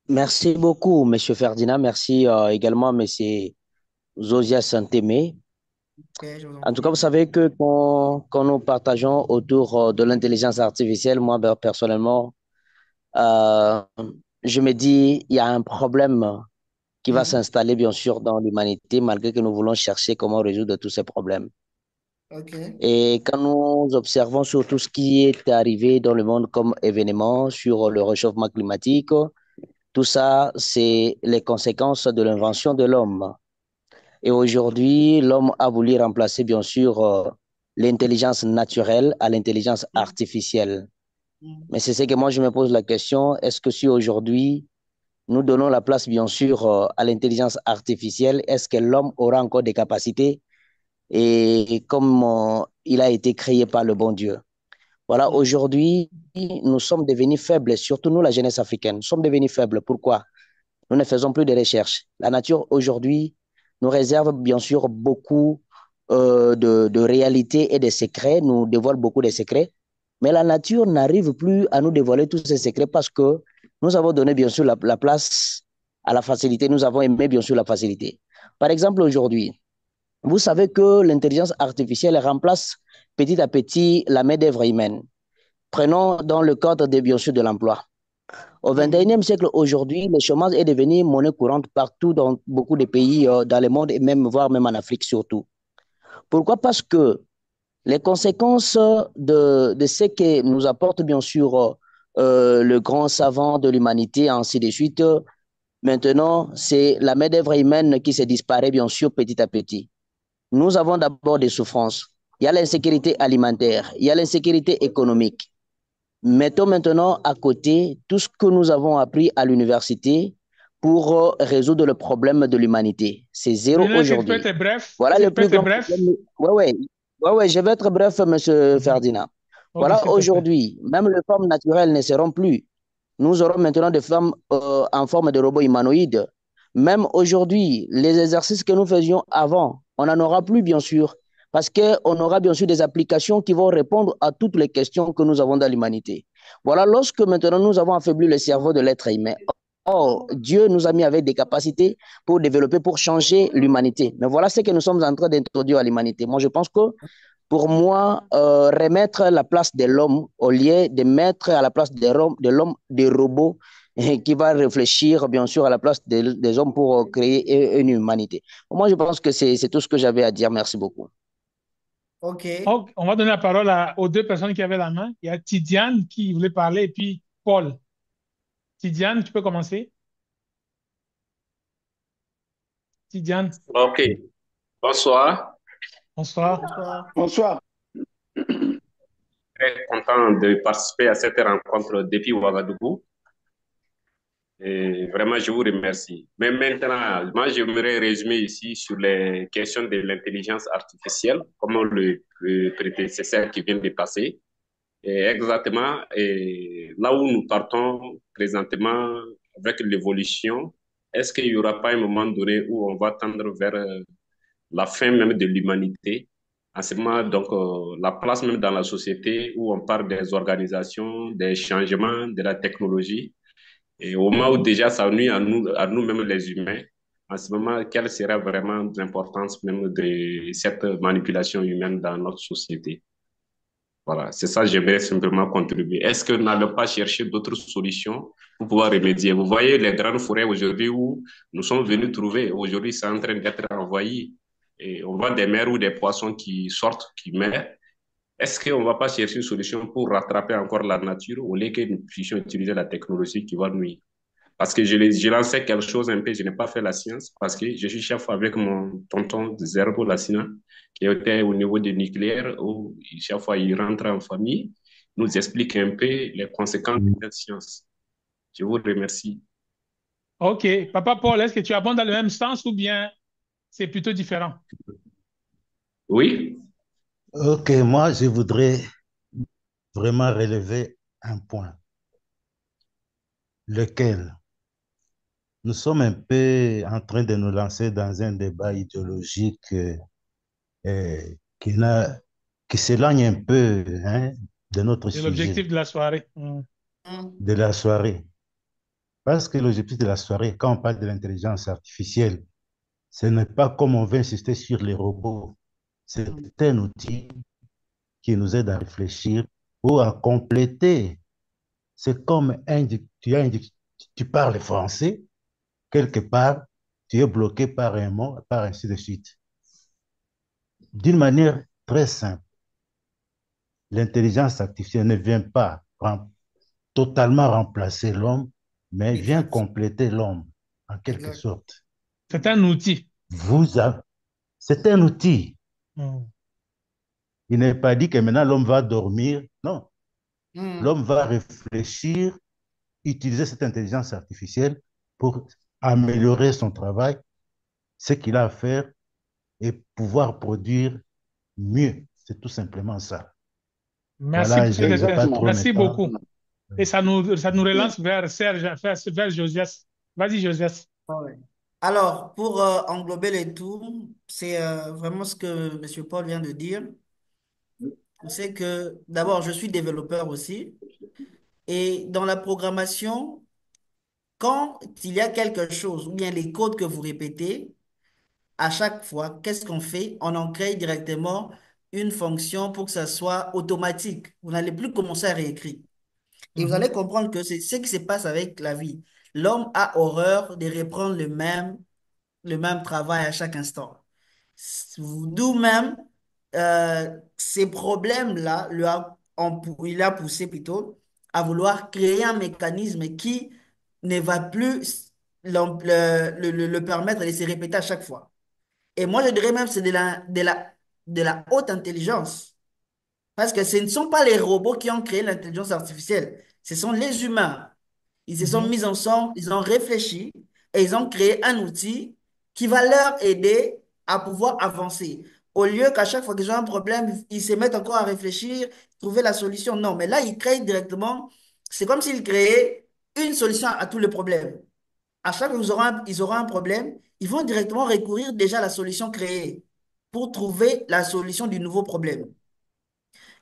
Speaker 10: Merci beaucoup, Monsieur Ferdinand. Merci également, Monsieur Zosia Santemé.
Speaker 8: Ok, je vous en
Speaker 10: En tout cas,
Speaker 8: prie.
Speaker 10: vous savez que quand nous partageons autour de l'intelligence artificielle, moi, personnellement, euh, je me dis, il y a un problème qui va
Speaker 8: Mhm.
Speaker 10: s'installer, bien sûr, dans l'humanité, malgré que nous voulons chercher comment résoudre tous ces problèmes.
Speaker 8: Ok.
Speaker 10: Et quand nous observons sur tout ce qui est arrivé dans le monde comme événement sur le réchauffement climatique, tout ça, c'est les conséquences de l'invention de l'homme. Et aujourd'hui, l'homme a voulu remplacer, bien sûr, l'intelligence naturelle à l'intelligence artificielle.
Speaker 8: Mhm.
Speaker 10: Mais c'est ce que moi, je me pose la question, est-ce que si aujourd'hui, nous donnons la place, bien sûr, à l'intelligence artificielle, est-ce que l'homme aura encore des capacités et comme il a été créé par le bon Dieu? Voilà,
Speaker 8: Mhm.
Speaker 10: aujourd'hui, nous sommes devenus faibles, surtout nous, la jeunesse africaine. Nous sommes devenus faibles. Pourquoi? Nous ne faisons plus de recherches. La nature, aujourd'hui, nous réserve bien sûr beaucoup de réalités et de secrets, nous dévoile beaucoup de secrets, mais la nature n'arrive plus à nous dévoiler tous ces secrets parce que nous avons donné bien sûr la place à la facilité, nous avons aimé bien sûr la facilité. Par exemple, aujourd'hui, vous savez que l'intelligence artificielle remplace petit à petit la main-d'œuvre humaine. Prenons dans le cadre de, bien sûr de l'emploi. Au
Speaker 8: Mhm.
Speaker 10: 21e siècle, aujourd'hui, le chômage est devenu monnaie courante partout dans beaucoup de pays dans le monde et même, voire même en Afrique surtout. Pourquoi? Parce que les conséquences de ce que nous apporte bien sûr le grand savant de l'humanité, ainsi de suite, maintenant, c'est la main-d'œuvre humaine qui se disparaît bien sûr petit à petit. Nous avons d'abord des souffrances. Il y a l'insécurité alimentaire, il y a l'insécurité économique. Mettons maintenant à côté tout ce que nous avons appris à l'université pour résoudre le problème de l'humanité. C'est zéro
Speaker 2: Brunel, si tu peux
Speaker 10: aujourd'hui.
Speaker 2: être bref,
Speaker 10: Voilà
Speaker 2: si
Speaker 10: le
Speaker 2: tu peux
Speaker 10: plus
Speaker 2: être
Speaker 10: grand
Speaker 2: bref.
Speaker 10: problème. Ouais, je vais être bref, Monsieur
Speaker 2: Mhm.
Speaker 10: Ferdinand.
Speaker 2: Ok,
Speaker 10: Voilà
Speaker 2: s'il te plaît.
Speaker 10: aujourd'hui, même les formes naturelles ne seront plus. Nous aurons maintenant des femmes en forme de robots humanoïdes. Même aujourd'hui, les exercices que nous faisions avant, on n'en aura plus, bien sûr, parce qu'on aura bien sûr des applications qui vont répondre à toutes les questions que nous avons dans l'humanité. Voilà, lorsque maintenant nous avons affaibli le cerveau de l'être humain, or, Dieu nous a mis avec des capacités pour développer, pour changer l'humanité. Mais voilà ce que nous sommes en train d'introduire à l'humanité. Moi, je pense que pour moi, remettre la place de l'homme au lieu de mettre à la place de l'homme des robots qui va réfléchir, bien sûr, à la place des hommes pour créer une humanité. Moi, je pense que c'est tout ce que j'avais à dire. Merci beaucoup.
Speaker 8: Ok.
Speaker 2: Ok, on va donner la parole aux deux personnes qui avaient la main. Il y a Tidiane qui voulait parler et puis Paul. Tidiane, tu peux commencer? Tidiane,
Speaker 6: Ok, bonsoir.
Speaker 2: bonsoir.
Speaker 8: Bonsoir.
Speaker 3: Bonsoir.
Speaker 6: Très content de participer à cette rencontre depuis Ouagadougou. Et vraiment, je vous remercie. Mais maintenant, moi, j'aimerais résumer ici sur les questions de l'intelligence artificielle, comme le prédécesseur qui vient de passer. Et exactement, et là où nous partons présentement avec l'évolution, est-ce qu'il n'y aura pas un moment donné où on va tendre vers la fin même de l'humanité. En ce moment, donc, la place même dans la société où on parle des organisations, des changements, de la technologie. Et au moment où déjà ça nuit à nous-mêmes les humains, en ce moment, quelle serait vraiment l'importance même de cette manipulation humaine dans notre société? Voilà, c'est ça, j'aimerais simplement contribuer. Est-ce que nous n'allons pas chercher d'autres solutions pour pouvoir remédier? Vous voyez les grandes forêts aujourd'hui où nous sommes venus trouver, aujourd'hui c'est en train d'être envahi et on voit des mers ou des poissons qui sortent, qui meurent. Est-ce qu'on ne va pas chercher une solution pour rattraper encore la nature au lieu que nous puissions utiliser la technologie qui va nuire? Parce que je lançais quelque chose un peu, je n'ai pas fait la science, parce que je suis chef avec mon tonton Zerbo Lassina, qui était au niveau du nucléaire, où chaque fois il rentre en famille, nous explique un peu les conséquences de cette science. Je vous remercie.
Speaker 2: OK. Papa Paul, est-ce que tu abondes dans le même sens ou bien c'est plutôt différent?
Speaker 6: Oui?
Speaker 11: Ok, moi, je voudrais vraiment relever un point, lequel nous sommes un peu en train de nous lancer dans un débat idéologique euh, qui n'a, qui s'éloigne un peu hein, de notre
Speaker 2: C'est l'objectif
Speaker 11: sujet
Speaker 2: de la soirée.
Speaker 11: de la soirée. Parce que l'objectif de la soirée, quand on parle de l'intelligence artificielle, ce n'est pas comme on veut insister sur les robots. C'est un outil qui nous aide à réfléchir ou à compléter. C'est comme tu parles français, quelque part, tu es bloqué par un mot, par ainsi de suite. D'une manière très simple, l'intelligence artificielle ne vient pas totalement remplacer l'homme, mais vient
Speaker 8: Exact.
Speaker 11: compléter l'homme, en quelque
Speaker 8: Exact.
Speaker 11: sorte.
Speaker 2: C'est un outil.
Speaker 11: C'est un outil.
Speaker 2: Mm.
Speaker 11: Il n'est pas dit que maintenant l'homme va dormir. Non,
Speaker 8: Mm.
Speaker 11: l'homme va réfléchir, utiliser cette intelligence artificielle pour améliorer son travail, ce qu'il a à faire et pouvoir produire mieux. C'est tout simplement ça.
Speaker 2: Merci
Speaker 11: Voilà,
Speaker 2: pour
Speaker 11: je
Speaker 2: cette
Speaker 11: ne vais pas
Speaker 2: expérience.
Speaker 3: Exactement.
Speaker 11: trop
Speaker 2: Merci
Speaker 11: m'étendre.
Speaker 2: beaucoup. Et ça nous relance vers Serge, vers Josias. Vas-y, Josias.
Speaker 8: Ouais. Alors, pour englober les tout, c'est vraiment ce que M. Paul vient de dire. C'est que d'abord, je suis développeur aussi. Et dans la programmation, quand il y a quelque chose, ou bien les codes que vous répétez, à chaque fois, qu'est-ce qu'on fait? On en crée directement une fonction pour que ça soit automatique. Vous n'allez plus commencer à réécrire. Et vous
Speaker 2: Mhm.
Speaker 8: allez comprendre que c'est ce qui se passe avec la vie. L'homme a horreur de reprendre le même travail à chaque instant. D'où même, ces problèmes-là, il a poussé plutôt à vouloir créer un mécanisme qui ne va plus le permettre de se répéter à chaque fois. Et moi, je dirais même que c'est de la haute intelligence. Parce que ce ne sont pas les robots qui ont créé l'intelligence artificielle, ce sont les humains. Ils se sont
Speaker 2: Mhm.
Speaker 8: mis ensemble, ils ont réfléchi et ils ont créé un outil qui va leur aider à pouvoir avancer. Au lieu qu'à chaque fois qu'ils ont un problème, ils se mettent encore à réfléchir, trouver la solution. Non, mais là, ils créent directement, c'est comme s'ils créaient une solution à tous les problèmes. À chaque fois qu'ils auront un problème, ils vont directement recourir déjà à la solution créée pour trouver la solution du nouveau problème.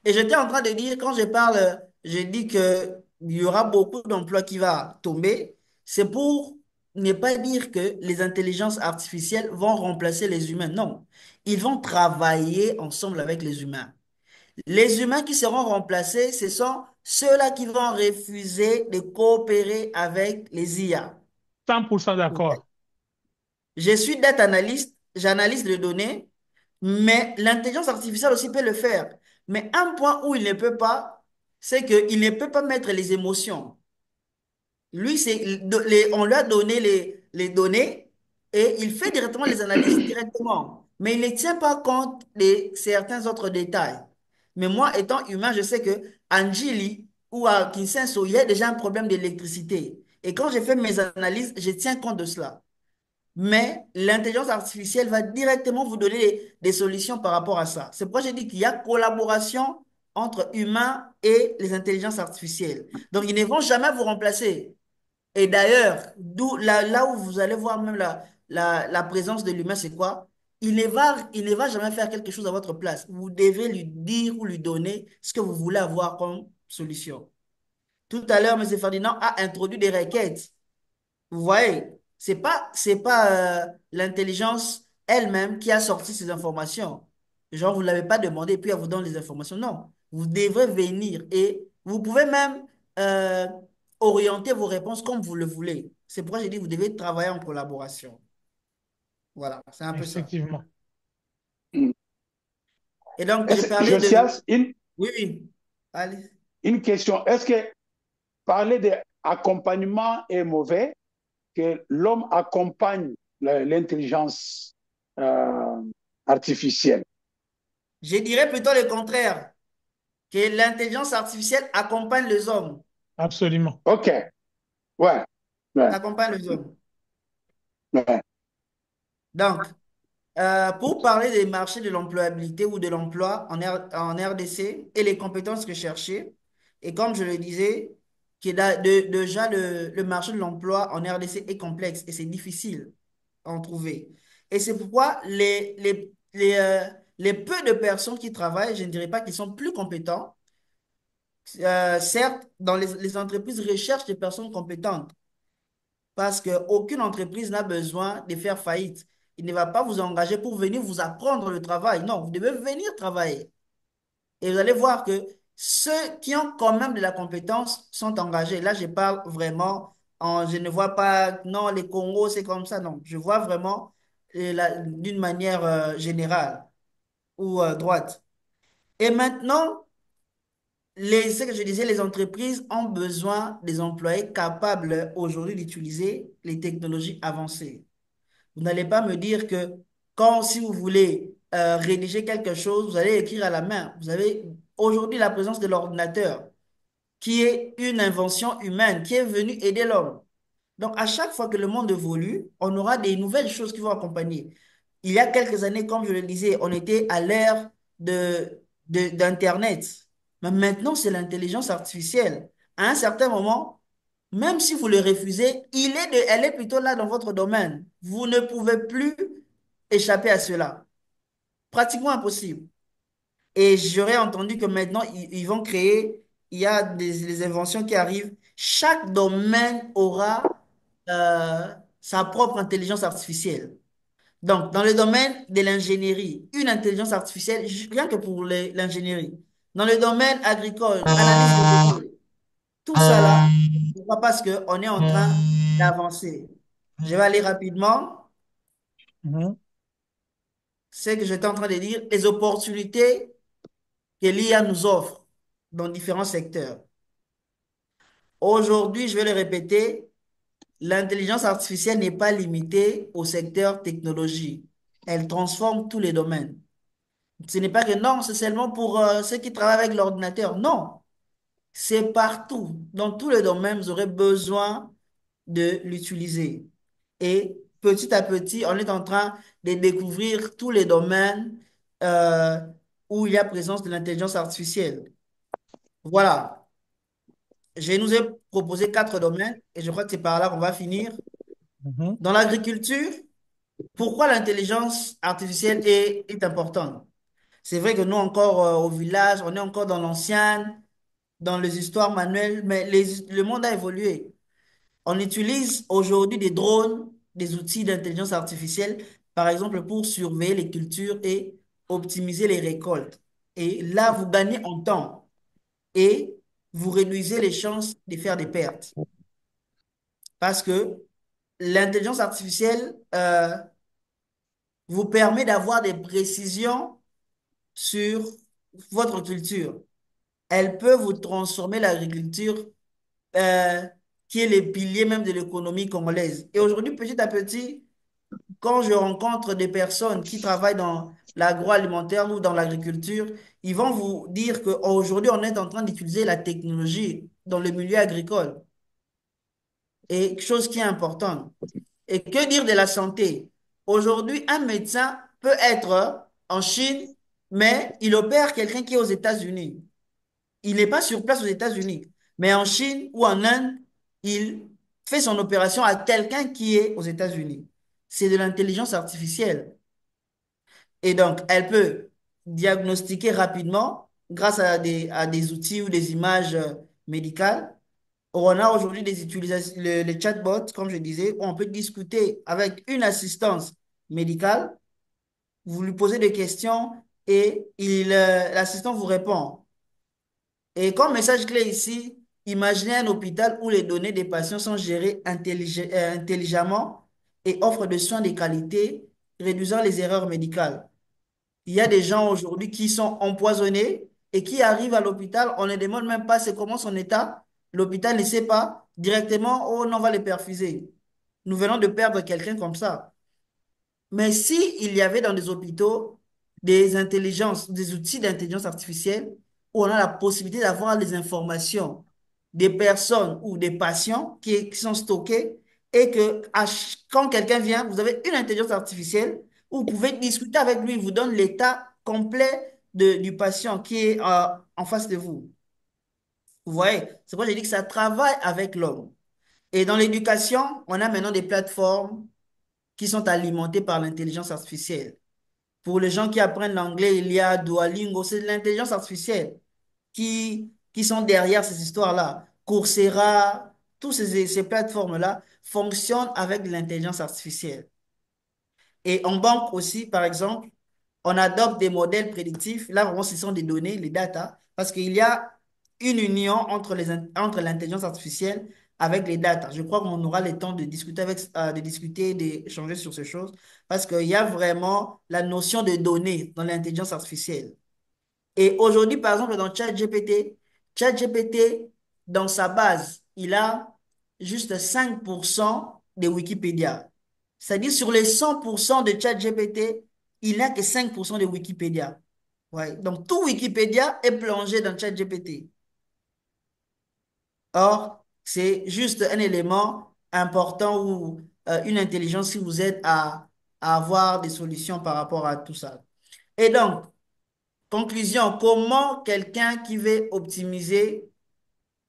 Speaker 8: Et j'étais en train de dire, quand je parle, je dis que il y aura beaucoup d'emplois qui vont tomber. C'est pour ne pas dire que les intelligences artificielles vont remplacer les humains. Non, ils vont travailler ensemble avec les humains. Les humains qui seront remplacés, ce sont ceux-là qui vont refuser de coopérer avec les IA.
Speaker 2: 100% d'accord.
Speaker 8: Je suis data analyst, j'analyse les données, mais l'intelligence artificielle aussi peut le faire. Mais un point où il ne peut pas, c'est qu'il ne peut pas mettre les émotions. Lui, on lui a donné les données et il fait directement les analyses directement. Mais il ne tient pas compte de certains autres détails. Mais moi, étant humain, je sais que Anjili ou à Kinsenso, il y a déjà un problème d'électricité. Et quand je fais mes analyses, je tiens compte de cela. Mais l'intelligence artificielle va directement vous donner des solutions par rapport à ça. C'est pourquoi j'ai dit qu'il y a collaboration entre humains et les intelligences artificielles. Donc, ils ne vont jamais vous remplacer. Et d'ailleurs, là où vous allez voir même la présence de l'humain, c'est quoi? il ne va jamais faire quelque chose à votre place. Vous devez lui dire ou lui donner ce que vous voulez avoir comme solution. Tout à l'heure, M. Ferdinand a introduit des requêtes. Vous voyez, c'est pas l'intelligence elle-même qui a sorti ces informations. Genre, vous ne l'avez pas demandé et puis elle vous donne les informations. Non, vous devrez venir et vous pouvez même euh, orienter vos réponses comme vous le voulez. C'est pourquoi j'ai dit vous devez travailler en collaboration. Voilà, c'est un peu ça.
Speaker 2: Effectivement.
Speaker 8: Et donc, j'ai parlé de...
Speaker 3: Josias,
Speaker 8: Oui, oui. Allez.
Speaker 3: une question. Est-ce que parler d'accompagnement est mauvais, que l'homme accompagne l'intelligence artificielle?
Speaker 8: Je dirais plutôt le contraire, que l'intelligence artificielle accompagne les hommes.
Speaker 2: Absolument.
Speaker 3: OK. Ouais. Ouais.
Speaker 8: Accompagne les hommes.
Speaker 3: Ouais.
Speaker 8: Donc, pour parler des marchés de l'employabilité ou de l'emploi en RDC et les compétences recherchées, et comme je le disais, déjà le marché de l'emploi en RDC est complexe et c'est difficile à en trouver. Et c'est pourquoi les peu de personnes qui travaillent, je ne dirais pas qu'ils sont plus compétents. Certes, dans les entreprises recherchent des personnes compétentes parce qu'aucune entreprise n'a besoin de faire faillite. Il ne va pas vous engager pour venir vous apprendre le travail. Non, vous devez venir travailler. Et vous allez voir que ceux qui ont quand même de la compétence sont engagés. Là, je parle vraiment, je ne vois pas, non, les Congos, c'est comme ça. Non, je vois vraiment d'une manière générale ou droite. Et maintenant, ce que je disais, les entreprises ont besoin des employés capables aujourd'hui d'utiliser les technologies avancées. Vous n'allez pas me dire que si vous voulez rédiger quelque chose, vous allez écrire à la main. Vous avez aujourd'hui la présence de l'ordinateur, qui est une invention humaine, qui est venue aider l'homme. Donc, à chaque fois que le monde évolue, on aura des nouvelles choses qui vont accompagner. Il y a quelques années, comme je le disais, on était à l'ère d'Internet. Mais maintenant, c'est l'intelligence artificielle. À un certain moment, même si vous le refusez, elle est plutôt là dans votre domaine. Vous ne pouvez plus échapper à cela. Pratiquement impossible. Et j'aurais entendu que maintenant, ils vont créer, il y a des inventions qui arrivent. Chaque domaine aura sa propre intelligence artificielle. Donc, dans le domaine de l'ingénierie, une intelligence artificielle, rien que pour l'ingénierie. Dans le domaine agricole, analyse de données, tout ça là, pourquoi? Parce qu'on est en train d'avancer. Je vais aller rapidement.
Speaker 2: Mhm.
Speaker 8: C'est que j'étais en train de dire, les opportunités que l'IA nous offre dans différents secteurs. Aujourd'hui, je vais le répéter, l'intelligence artificielle n'est pas limitée au secteur technologie. Elle transforme tous les domaines. Ce n'est pas que non, c'est seulement pour ceux qui travaillent avec l'ordinateur. Non, c'est partout. Dans tous les domaines, vous aurez besoin de l'utiliser. Et petit à petit, on est en train de découvrir tous les domaines euh, où il y a présence de l'intelligence artificielle. Voilà. Je nous ai proposé 4 domaines et je crois que c'est par là qu'on va finir.
Speaker 2: Mhm.
Speaker 8: Dans l'agriculture, pourquoi l'intelligence artificielle est importante? C'est vrai que nous, encore au village, on est encore dans l'ancienne, dans les histoires manuelles, mais le monde a évolué. On utilise aujourd'hui des drones, des outils d'intelligence artificielle, par exemple, pour surveiller les cultures et optimiser les récoltes. Et là, vous gagnez en temps et vous réduisez les chances de faire des pertes. Parce que l'intelligence artificielle vous permet d'avoir des précisions sur votre culture. Elle peut vous transformer l'agriculture, euh, qui est le pilier même de l'économie congolaise. Et aujourd'hui, petit à petit, quand je rencontre des personnes qui travaillent dans l'agroalimentaire ou dans l'agriculture, ils vont vous dire qu'aujourd'hui, on est en train d'utiliser la technologie dans le milieu agricole. Et chose qui est importante. Et que dire de la santé? Aujourd'hui, un médecin peut être en Chine, mais il opère quelqu'un qui est aux États-Unis. Il n'est pas sur place aux États-Unis, mais en Chine ou en Inde, il fait son opération à quelqu'un qui est aux États-Unis. C'est de l'intelligence artificielle. Et donc, elle peut diagnostiquer rapidement grâce à des outils ou des images médicales. On a aujourd'hui des utilisations, les chatbots, comme je disais, où on peut discuter avec une assistance médicale. Vous lui posez des questions et l'assistant vous répond. Et comme message clé ici, imaginez un hôpital où les données des patients sont gérées intelligemment et offrent des soins de qualité, réduisant les erreurs médicales. Il y a des gens aujourd'hui qui sont empoisonnés et qui arrivent à l'hôpital, on ne demande même pas c'est comment son état. L'hôpital ne sait pas directement, oh non, on va les perfuser. Nous venons de perdre quelqu'un comme ça. Mais si il y avait dans des hôpitaux des intelligences, des outils d'intelligence artificielle où on a la possibilité d'avoir les informations des personnes ou des patients qui sont stockés et que quand quelqu'un vient, vous avez une intelligence artificielle où vous pouvez discuter avec lui, il vous donne l'état complet du patient qui est en face de vous. Vous voyez, c'est pourquoi j'ai dit que ça travaille avec l'homme. Et dans l'éducation, on a maintenant des plateformes qui sont alimentées par l'intelligence artificielle. Pour les gens qui apprennent l'anglais, il y a Duolingo, c'est de l'intelligence artificielle qui sont derrière ces histoires-là. Coursera, toutes ces plateformes-là fonctionnent avec de l'intelligence artificielle. Et en banque aussi, par exemple, on adopte des modèles prédictifs. Là, vraiment, ce sont des données, les data, parce qu'il y a une union entre l'intelligence artificielle avec les data. Je crois qu'on aura le temps de discuter de discuter, d'échanger sur ces choses, parce qu'il y a vraiment la notion de données dans l'intelligence artificielle. Et aujourd'hui, par exemple, dans ChatGPT, dans sa base, il a juste 5% de Wikipédia. C'est-à-dire, sur les 100% de ChatGPT, il n'a que 5% de Wikipédia. Ouais. Donc, tout Wikipédia est plongé dans ChatGPT. Or, c'est juste un élément important ou une intelligence qui vous aide à avoir des solutions par rapport à tout ça. Et donc, conclusion, comment quelqu'un qui veut optimiser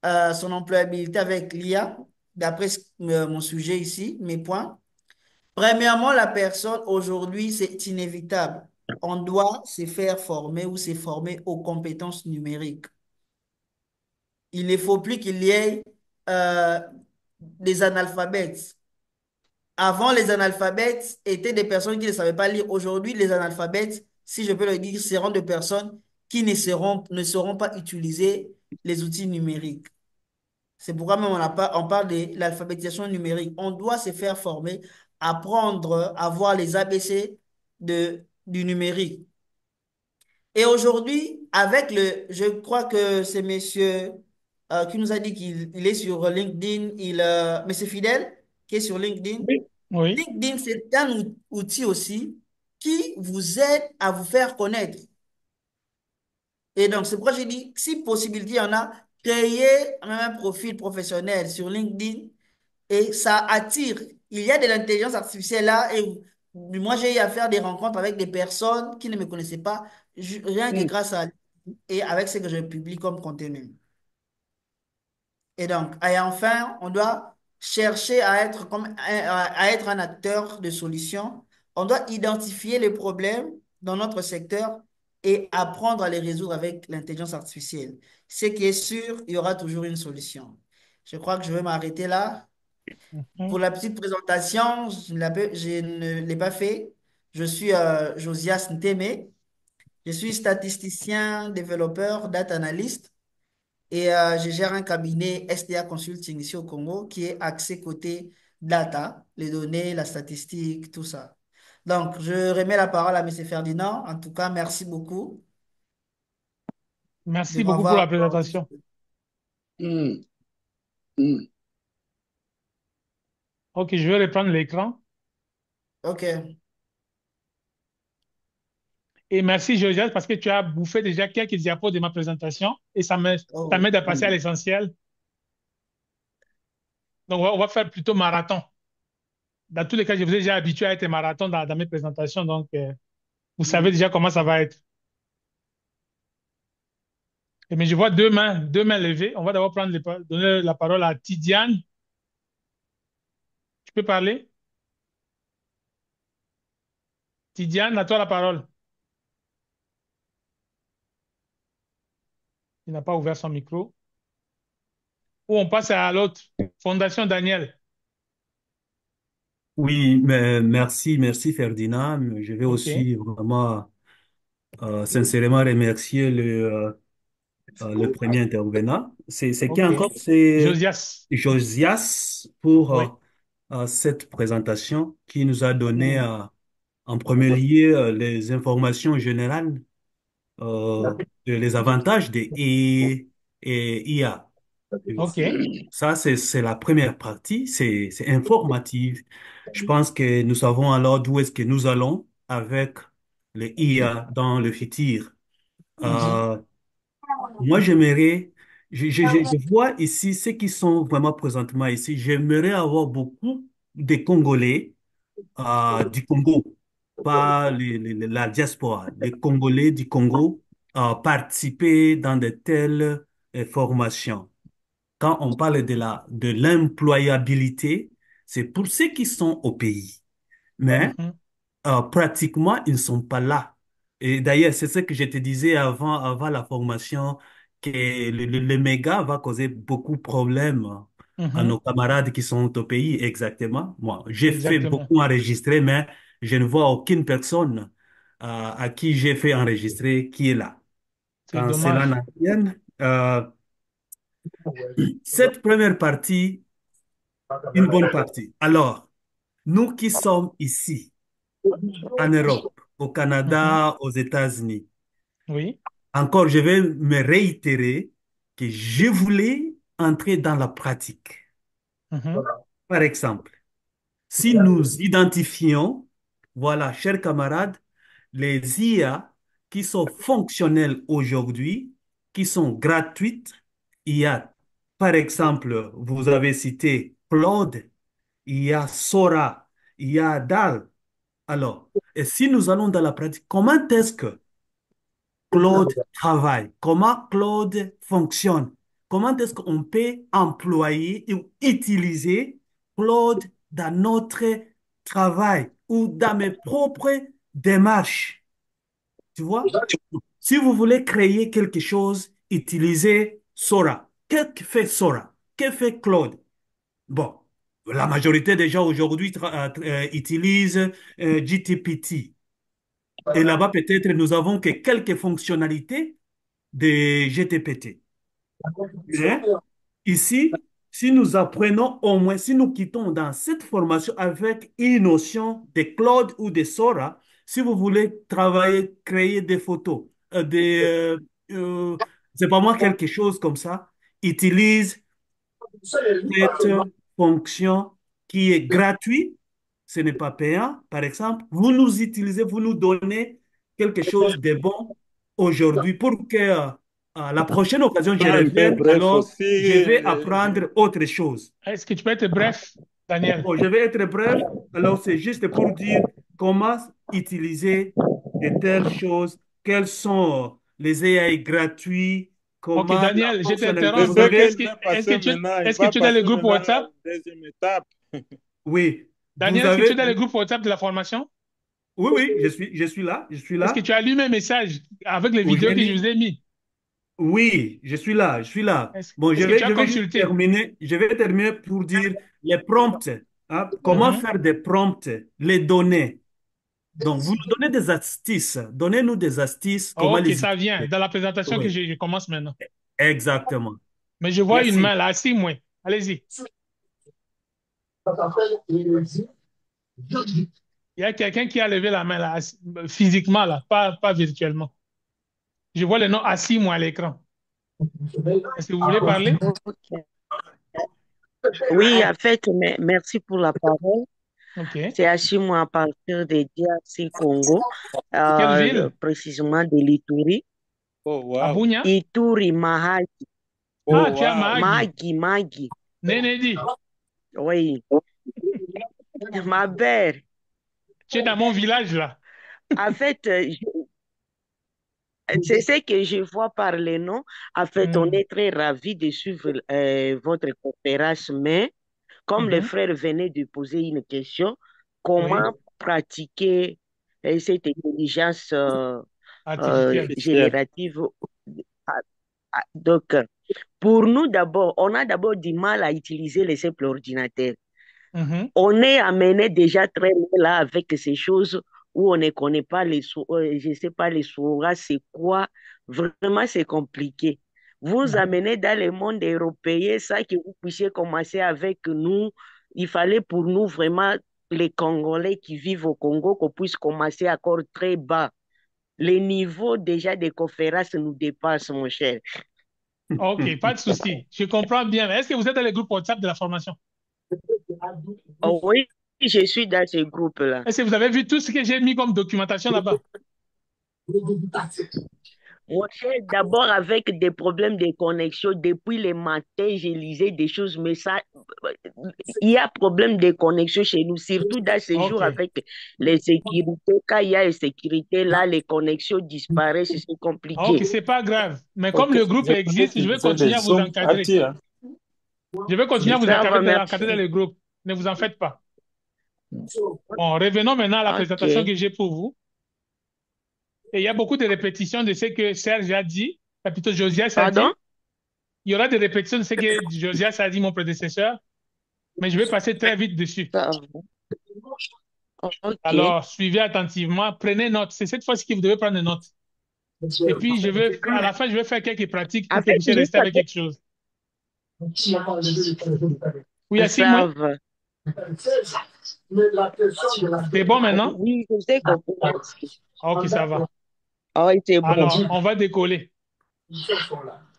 Speaker 8: son employabilité avec l'IA, d'après mon sujet ici, mes points. Premièrement, la personne aujourd'hui, c'est inévitable. On doit se faire former ou se former aux compétences numériques. Il ne faut plus qu'il y ait euh, des analphabètes. Avant, les analphabètes étaient des personnes qui ne savaient pas lire. Aujourd'hui, les analphabètes, si je peux le dire, seront des personnes qui ne sauront pas utiliser les outils numériques. C'est pourquoi même on parle de l'alphabétisation numérique. On doit se faire former, apprendre à voir les ABC du numérique. Et aujourd'hui, je crois que c'est monsieur qui nous a dit qu'il est sur LinkedIn, monsieur Fidèle, qui est sur LinkedIn.
Speaker 2: Oui. Oui.
Speaker 8: LinkedIn, c'est un outil aussi qui vous aide à vous faire connaître. Et donc, c'est pourquoi j'ai dit, si possibilité il y en a, créer même un profil professionnel sur LinkedIn et ça attire. Il y a de l'intelligence artificielle là et moi, j'ai eu à faire des rencontres avec des personnes qui ne me connaissaient pas, rien que
Speaker 3: Mm.
Speaker 8: grâce à et avec ce que je publie comme contenu. Et donc, et enfin, on doit chercher à être, à être un acteur de solution. On doit identifier les problèmes dans notre secteur et apprendre à les résoudre avec l'intelligence artificielle. Ce qui est sûr, il y aura toujours une solution. Je crois que je vais m'arrêter là. Pour
Speaker 2: Mhm.
Speaker 8: la petite présentation, je ne l'ai pas fait. Je suis Josias Nteme. Je suis statisticien, développeur, data analyst. Et je gère un cabinet SDA Consulting ici au Congo qui est axé côté data, les données, la statistique, tout ça. Donc, je remets la parole à M. Ferdinand. En tout cas, merci beaucoup de
Speaker 2: Merci beaucoup pour
Speaker 8: m'avoir
Speaker 2: la
Speaker 8: accordé.
Speaker 2: présentation.
Speaker 3: Mm. Mm.
Speaker 2: Ok, je vais reprendre l'écran.
Speaker 8: OK.
Speaker 2: Et merci, Josias, parce que tu as bouffé déjà quelques diapos de ma présentation et ça
Speaker 8: Oh,
Speaker 2: m'aide à passer à
Speaker 3: Mm.
Speaker 2: l'essentiel. Donc, on va faire plutôt marathon. Dans tous les cas, je vous ai déjà habitué à être marathon dans mes présentations, donc vous savez déjà comment ça va être. Mais je vois deux mains levées. On va d'abord donner la parole à Tidiane. Tu peux parler? Tidiane, à toi la parole. Il n'a pas ouvert son micro. Ou on passe à l'autre. Fondation Daniel.
Speaker 12: Oui, mais merci Ferdinand. Je vais
Speaker 2: OK.
Speaker 12: aussi vraiment sincèrement remercier le premier intervenant. C'est qui
Speaker 2: OK.
Speaker 12: encore? C'est
Speaker 2: Josias.
Speaker 12: Josias pour
Speaker 2: Oui.
Speaker 12: cette présentation qui nous a donné en premier lieu les informations générales, les avantages des et IA.
Speaker 2: OK.
Speaker 12: Ça, c'est la première partie, c'est informative. Je pense que nous savons alors d'où est-ce que nous allons avec les IA dans le futur.
Speaker 2: Mhm.
Speaker 12: Euh, Moi, je vois ici ceux qui sont vraiment présentement ici, j'aimerais avoir beaucoup de Congolais du Congo, pas la diaspora, les Congolais du Congo participer dans de telles formations. Quand on parle de l'employabilité, c'est pour ceux qui sont au pays. Mais
Speaker 2: Mhm.
Speaker 12: pratiquement, ils ne sont pas là. Et d'ailleurs, c'est ce que je te disais avant la formation, que le méga va causer beaucoup de problèmes à
Speaker 2: Mhm.
Speaker 12: nos camarades qui sont au pays, exactement. Moi, j'ai fait
Speaker 2: Exactement.
Speaker 12: beaucoup enregistrer, mais je ne vois aucune personne à qui j'ai fait enregistrer qui est là.
Speaker 2: C'est
Speaker 12: Quand cela
Speaker 2: dommage.
Speaker 12: n'advienne, cette première partie, une bonne partie. Alors, nous qui sommes ici, en Europe, au
Speaker 2: Mhm.
Speaker 12: Canada, aux États-Unis,
Speaker 2: Oui.
Speaker 12: encore, je vais me réitérer que je voulais entrer dans la pratique.
Speaker 2: Mhm.
Speaker 12: Par exemple, si nous identifions, voilà, chers camarades, les IA qui sont fonctionnelles aujourd'hui, qui sont gratuites, il y a, par exemple, vous avez cité Claude, il y a Sora, il y a DAL. Alors, et si nous allons dans la pratique, comment est-ce que Claude travaille? Comment Claude fonctionne? Comment est-ce qu'on peut employer ou utiliser Claude dans notre travail ou dans mes propres démarches? Tu vois? Si vous voulez créer quelque chose, utilisez Sora. Qu'est-ce que fait Sora? Que fait Claude? Bon, la majorité des gens aujourd'hui utilisent GTPT. Et là-bas, peut-être, nous avons que quelques fonctionnalités de GTPT. Mais ici, si nous apprenons au moins, si nous quittons dans cette formation avec une notion de Claude ou de Sora, si vous voulez travailler, créer des photos, c'est pas moi quelque chose comme ça, utilise cette fonction qui est gratuite, ce n'est pas payant, par exemple, vous nous utilisez, vous nous donnez quelque chose de bon aujourd'hui pour que à la prochaine occasion je
Speaker 5: Un peu
Speaker 12: revienne,
Speaker 5: bref
Speaker 12: alors
Speaker 5: aussi.
Speaker 12: je vais apprendre autre chose.
Speaker 2: Est-ce que tu peux être bref, Daniel?
Speaker 12: Bon, je vais être bref, alors c'est juste pour dire comment utiliser de telles choses, quels sont les AI gratuits,
Speaker 2: OK,
Speaker 12: comment la
Speaker 2: Daniel, je
Speaker 12: fonctionnalité.
Speaker 5: C'est
Speaker 2: t'interromps.
Speaker 12: Vous
Speaker 5: ce
Speaker 12: avez,
Speaker 5: qu'il va passer maintenant. Il
Speaker 2: Est-ce que
Speaker 5: va
Speaker 2: tu es dans le
Speaker 5: passer
Speaker 2: groupe
Speaker 5: maintenant à
Speaker 2: WhatsApp?
Speaker 5: la deuxième étape.
Speaker 12: oui, vous
Speaker 2: Daniel, est-ce que tu
Speaker 12: avez,
Speaker 2: es dans le groupe WhatsApp de la formation?
Speaker 12: oui, oui, je suis là, je suis
Speaker 2: Est-ce que
Speaker 12: là.
Speaker 2: tu as lu mes messages avec les
Speaker 12: Oui,
Speaker 2: vidéos que je vous ai mis?
Speaker 12: oui, je suis là, je suis là. Bon,
Speaker 2: Est-ce que tu as
Speaker 12: je vais juste
Speaker 2: consulté?
Speaker 12: terminer, je vais terminer pour dire les prompts, hein, comment
Speaker 2: Mhm.
Speaker 12: faire des prompts, les données. Donc, vous nous donnez des astuces, donnez-nous des astuces, comment
Speaker 2: OK,
Speaker 12: les
Speaker 2: ça vient
Speaker 12: utiliser.
Speaker 2: dans la présentation que
Speaker 12: Oui,
Speaker 2: je commence maintenant.
Speaker 12: exactement.
Speaker 2: Mais je vois une
Speaker 12: Merci.
Speaker 2: main là, assis-moi. Allez-y. Il y a quelqu'un qui a levé la main là, physiquement là, pas virtuellement. Je vois le nom assis-moi à l'écran. Est-ce que vous voulez parler?
Speaker 13: Ok. Oui, en fait, merci pour la parole.
Speaker 2: OK.
Speaker 13: C'est Achimou à partir de DRC Congo,
Speaker 2: Quelle ville?
Speaker 13: précisément de l'Ituri.
Speaker 5: Oh, wow.
Speaker 2: Abunia?
Speaker 13: Ituri, Mahagi.
Speaker 2: Ah,
Speaker 5: Oh,
Speaker 2: tu as
Speaker 5: wow.
Speaker 2: Mahagi.
Speaker 13: Mahagi.
Speaker 2: Nénédi.
Speaker 13: Oui, ma belle.
Speaker 2: Tu es dans mon village là.
Speaker 13: En fait, c'est ce que je vois par les noms. En fait, on
Speaker 2: Hmm.
Speaker 13: est très ravis de suivre votre conférence, mais comme le
Speaker 2: Mhm.
Speaker 13: frère venait de poser une question,
Speaker 2: Oui.
Speaker 13: comment pratiquer cette intelligence
Speaker 2: Artificielle.
Speaker 5: Artificiel.
Speaker 13: générative Donc, pour nous d'abord, on a d'abord du mal à utiliser les simples ordinateurs.
Speaker 2: Mhm.
Speaker 13: On est amené déjà très loin là avec ces choses où on ne connaît pas je sais pas, les sourages, c'est quoi. Vraiment, c'est compliqué. Vous amenez dans le monde européen, ça que vous puissiez commencer avec nous. Il fallait pour nous vraiment, les Congolais qui vivent au Congo, qu'on puisse commencer encore très bas. Les niveaux déjà des conférences nous dépassent, mon cher.
Speaker 2: OK, pas de souci. Je comprends bien. Est-ce que vous êtes dans le groupe WhatsApp de la formation?
Speaker 13: Oh oui, je suis dans ce groupe-là.
Speaker 2: Est-ce que vous avez vu tout ce que j'ai mis comme documentation là-bas?
Speaker 13: Moi, d'abord avec des problèmes de connexion, depuis le matin, je lisais des choses, mais ça, il y a problème de connexion chez nous, surtout dans ces jours
Speaker 2: OK.
Speaker 13: avec les sécurités. Quand il y a une sécurité, là, les connexions disparaissent, c'est
Speaker 2: OK,
Speaker 13: compliqué.
Speaker 2: c'est pas grave. Mais comme
Speaker 5: Ok,
Speaker 2: le groupe
Speaker 5: j'aimerais
Speaker 2: existe, je vais
Speaker 5: utiliser
Speaker 2: continuer
Speaker 5: les
Speaker 2: à vous
Speaker 5: Zoom
Speaker 2: encadrer.
Speaker 5: Atia.
Speaker 2: Je vais continuer à vous
Speaker 13: Ça va,
Speaker 2: encadrer dans
Speaker 13: merci.
Speaker 2: le groupe. Ne vous en faites pas. Bon, revenons maintenant à la présentation
Speaker 13: Ok.
Speaker 2: que j'ai pour vous. Et il y a beaucoup de répétitions de ce que Serge a dit, plutôt Josias a
Speaker 13: Pardon?
Speaker 2: dit. Il y aura des répétitions de ce que Josias a dit, mon prédécesseur, mais je vais passer très vite dessus.
Speaker 13: Ça va. Ok.
Speaker 2: Alors, suivez attentivement, prenez note. C'est cette fois-ci que vous devez prendre des notes. Et puis, à la fin, je vais faire quelques pratiques pour
Speaker 13: En
Speaker 2: que vous
Speaker 13: fait,
Speaker 2: puissiez
Speaker 13: juste
Speaker 2: rester avec quelque chose. Oui, Assis,
Speaker 13: ça
Speaker 2: moi?
Speaker 13: va.
Speaker 2: C'est bon maintenant?
Speaker 13: Oui, je sais compris, merci.
Speaker 2: OK, ça va.
Speaker 13: Ah oui, c'est bon.
Speaker 2: Alors, on va décoller.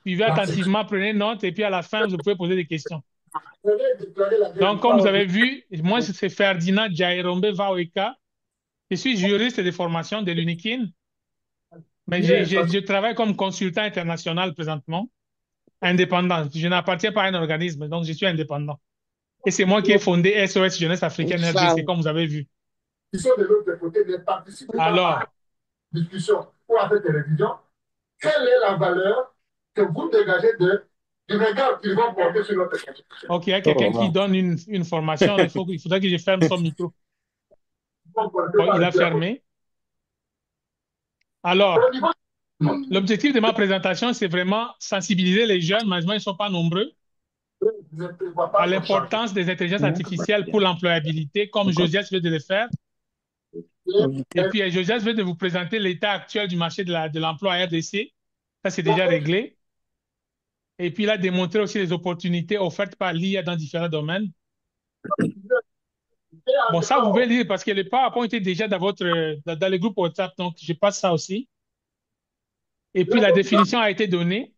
Speaker 2: Suivez attentivement, prenez note, et puis à la fin, vous pouvez poser des questions. Donc, comme vous avez vu, moi, c'est Ferdinand Jairombe Vaoeka. Je suis juriste de formation de l'UNIKIN, mais je travaille comme consultant international présentement, indépendant. Je n'appartiens pas à un organisme, donc je suis indépendant. Et c'est moi qui ai fondé SOS Jeunesse Africaine
Speaker 13: Ça va.
Speaker 2: RDC, comme vous avez vu. Alors,
Speaker 14: quelle est la valeur que vous dégagez du regard qu'ils vont porter sur notre question?
Speaker 2: OK, il y a quelqu'un qui donne une formation. Il faudrait que je ferme son micro. Bon, il a fermé. Alors, l'objectif de ma présentation, c'est vraiment sensibiliser les jeunes, malheureusement, ils ne sont pas nombreux, à l'importance des intelligences artificielles pour l'employabilité, comme Josias vient de le faire. Et puis, Josias vient de vous présenter l'état actuel du marché de l'emploi à RDC. Ça, c'est déjà réglé. Et puis, il a démontré aussi les opportunités offertes par l'IA dans différents domaines. Bon, ça, vous pouvez lire parce que le PowerPoint était déjà dans le groupe WhatsApp, donc je passe ça aussi. Et puis, la définition a été donnée.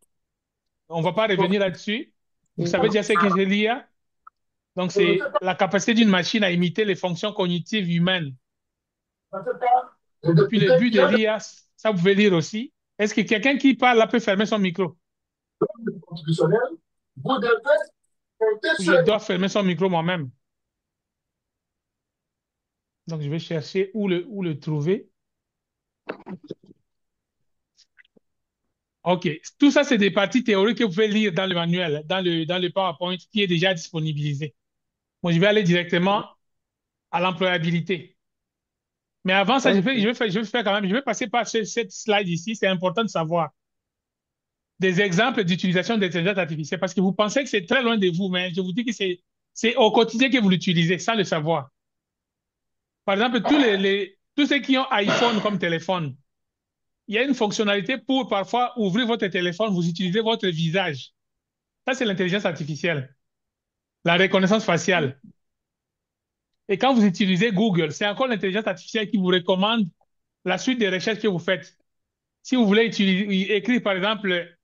Speaker 2: On ne va pas revenir là-dessus. Vous savez déjà ce que c'est l'IA? Donc, c'est la capacité d'une machine à imiter les fonctions cognitives humaines. Et puis, le but de l'IA, ça, vous pouvez lire aussi. Est-ce que quelqu'un qui parle là peut fermer son micro? Je dois fermer son micro moi-même. Donc, je vais chercher où le trouver. OK. Tout ça, c'est des parties théoriques que vous pouvez lire dans le manuel, dans le PowerPoint qui est déjà disponibilisé. Moi, je vais aller directement à l'employabilité. Mais avant ça, je vais faire quand même, je vais passer par cette slide ici. C'est important de savoir des exemples d'utilisation d'intelligence artificielle parce que vous pensez que c'est très loin de vous, mais je vous dis que c'est au quotidien que vous l'utilisez sans le savoir. Par exemple, tous ceux qui ont iPhone comme téléphone, il y a une fonctionnalité pour parfois ouvrir votre téléphone, vous utilisez votre visage. Ça, c'est l'intelligence artificielle, la reconnaissance faciale. Et quand vous utilisez Google, c'est encore l'intelligence artificielle qui vous recommande la suite des recherches que vous faites. Si vous voulez écrire, par exemple,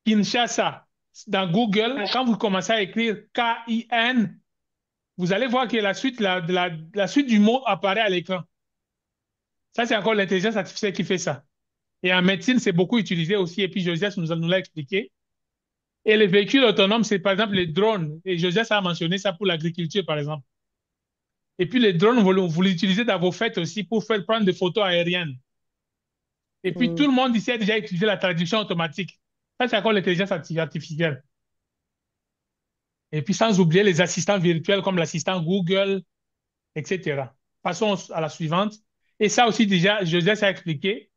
Speaker 2: Kinshasa dans Google, quand vous commencez à écrire K-I-N, vous allez voir que la suite du mot apparaît à l'écran. Ça, c'est encore l'intelligence artificielle qui fait ça. Et en médecine, c'est beaucoup utilisé aussi. Et puis, Josias nous l'a expliqué. Et les véhicules autonomes, c'est par exemple les drones. Et Josias a mentionné ça pour l'agriculture, par exemple. Et puis, les drones, vous l'utilisez dans vos fêtes aussi pour prendre des photos aériennes. Et puis, tout le monde ici a déjà utilisé la traduction automatique. Ça, c'est encore l'intelligence artificielle. Et puis, sans oublier les assistants virtuels comme l'assistant Google, etc. Passons à la suivante. Et ça aussi, déjà, Joseph a expliqué.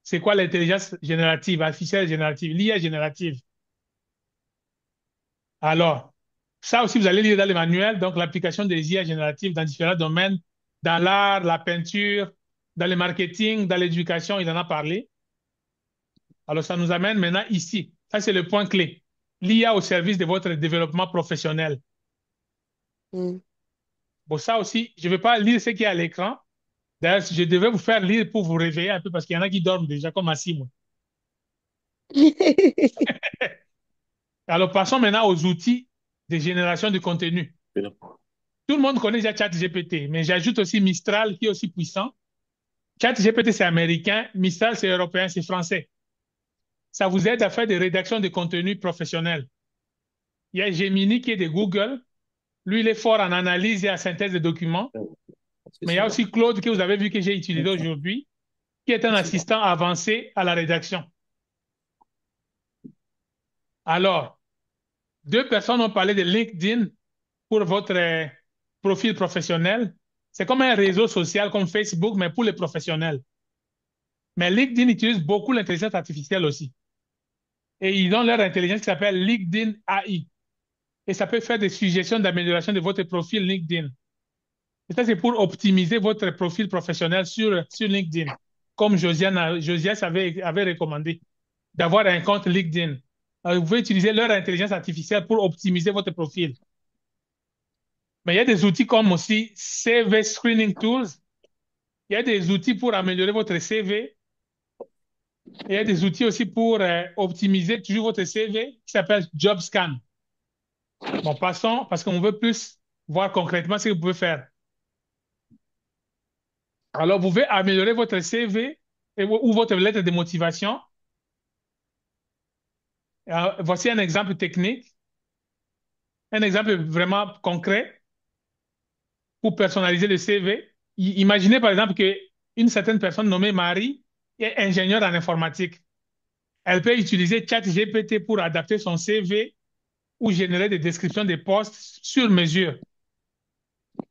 Speaker 2: c'est quoi l'intelligence générative, artificielle générative, l'IA générative. Alors, ça aussi, vous allez lire dans les manuels, donc l'application des IA génératives dans différents domaines, dans l'art, la peinture, dans le marketing, dans l'éducation, il en a parlé. Alors, ça nous amène maintenant ici. Ça, c'est le point clé. L'IA au service de votre développement professionnel. Bon, ça aussi, je ne vais pas lire ce qui est à l'écran. D'ailleurs, je devais vous faire lire pour vous réveiller un peu parce qu'il y en a qui dorment déjà, comme assis, moi. Alors, passons maintenant aux outils de génération de contenu. Tout le monde connaît déjà ChatGPT, mais j'ajoute aussi Mistral qui est aussi puissant. ChatGPT, c'est américain. Mistral, c'est européen, c'est français. Ça vous aide à faire des rédactions de contenu professionnels. Il y a Gemini qui est de Google. Lui, il est fort en analyse et en synthèse de documents. Mais il y a aussi Claude que vous avez vu que j'ai utilisé aujourd'hui, qui est un assistant avancé à la rédaction. Alors, deux personnes ont parlé de LinkedIn pour votre profil professionnel. C'est comme un réseau social comme Facebook, mais pour les professionnels. Mais LinkedIn utilise beaucoup l'intelligence artificielle aussi. Et ils ont leur intelligence qui s'appelle LinkedIn AI. Et ça peut faire des suggestions d'amélioration de votre profil LinkedIn. Et ça, c'est pour optimiser votre profil professionnel sur LinkedIn, comme Josias avait recommandé, d'avoir un compte LinkedIn. Alors, vous pouvez utiliser leur intelligence artificielle pour optimiser votre profil. Mais il y a des outils comme aussi CV Screening Tools. Il y a des outils pour améliorer votre CV. Il y a des outils aussi pour optimiser toujours votre CV qui s'appelle JobScan. Bon, passons parce qu'on veut plus voir concrètement ce que vous pouvez faire. Alors, vous pouvez améliorer votre CV ou votre lettre de motivation. Voici un exemple technique, un exemple vraiment concret pour personnaliser le CV. Imaginez par exemple qu'une certaine personne nommée Marie est ingénieure en informatique. Elle peut utiliser ChatGPT pour adapter son CV ou générer des descriptions de postes sur mesure.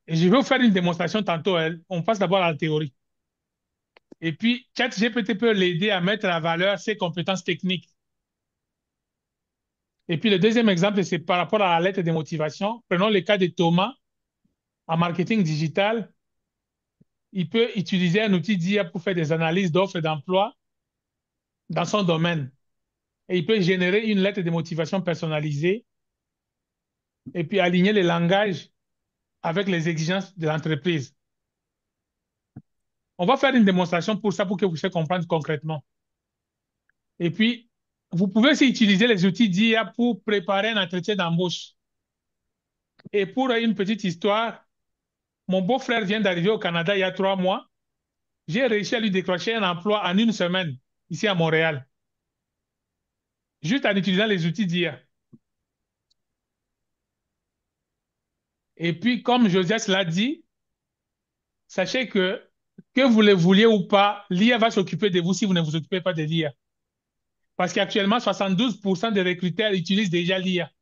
Speaker 2: Et je vais vous faire une démonstration tantôt. On passe d'abord à la théorie. Et puis, ChatGPT peut l'aider à mettre à valeur ses compétences techniques. Et puis, le deuxième exemple, c'est par rapport à la lettre de motivation. Prenons le cas de Thomas en marketing digital. Il peut utiliser un outil d'IA pour faire des analyses d'offres d'emploi dans son domaine. Et il peut générer une lettre de motivation personnalisée et puis aligner les langages avec les exigences de l'entreprise. On va faire une démonstration pour ça, pour que vous puissiez comprendre concrètement. Et puis, vous pouvez aussi utiliser les outils d'IA pour préparer un entretien d'embauche. Et pour une petite histoire, mon beau-frère vient d'arriver au Canada il y a 3 mois. J'ai réussi à lui décrocher un emploi en 1 semaine, ici à Montréal, juste en utilisant les outils d'IA. Et puis, comme Josias l'a dit, sachez que vous le vouliez ou pas, l'IA va s'occuper de vous si vous ne vous occupez pas de l'IA. Parce qu'actuellement, 72% des recruteurs utilisent déjà l'IA.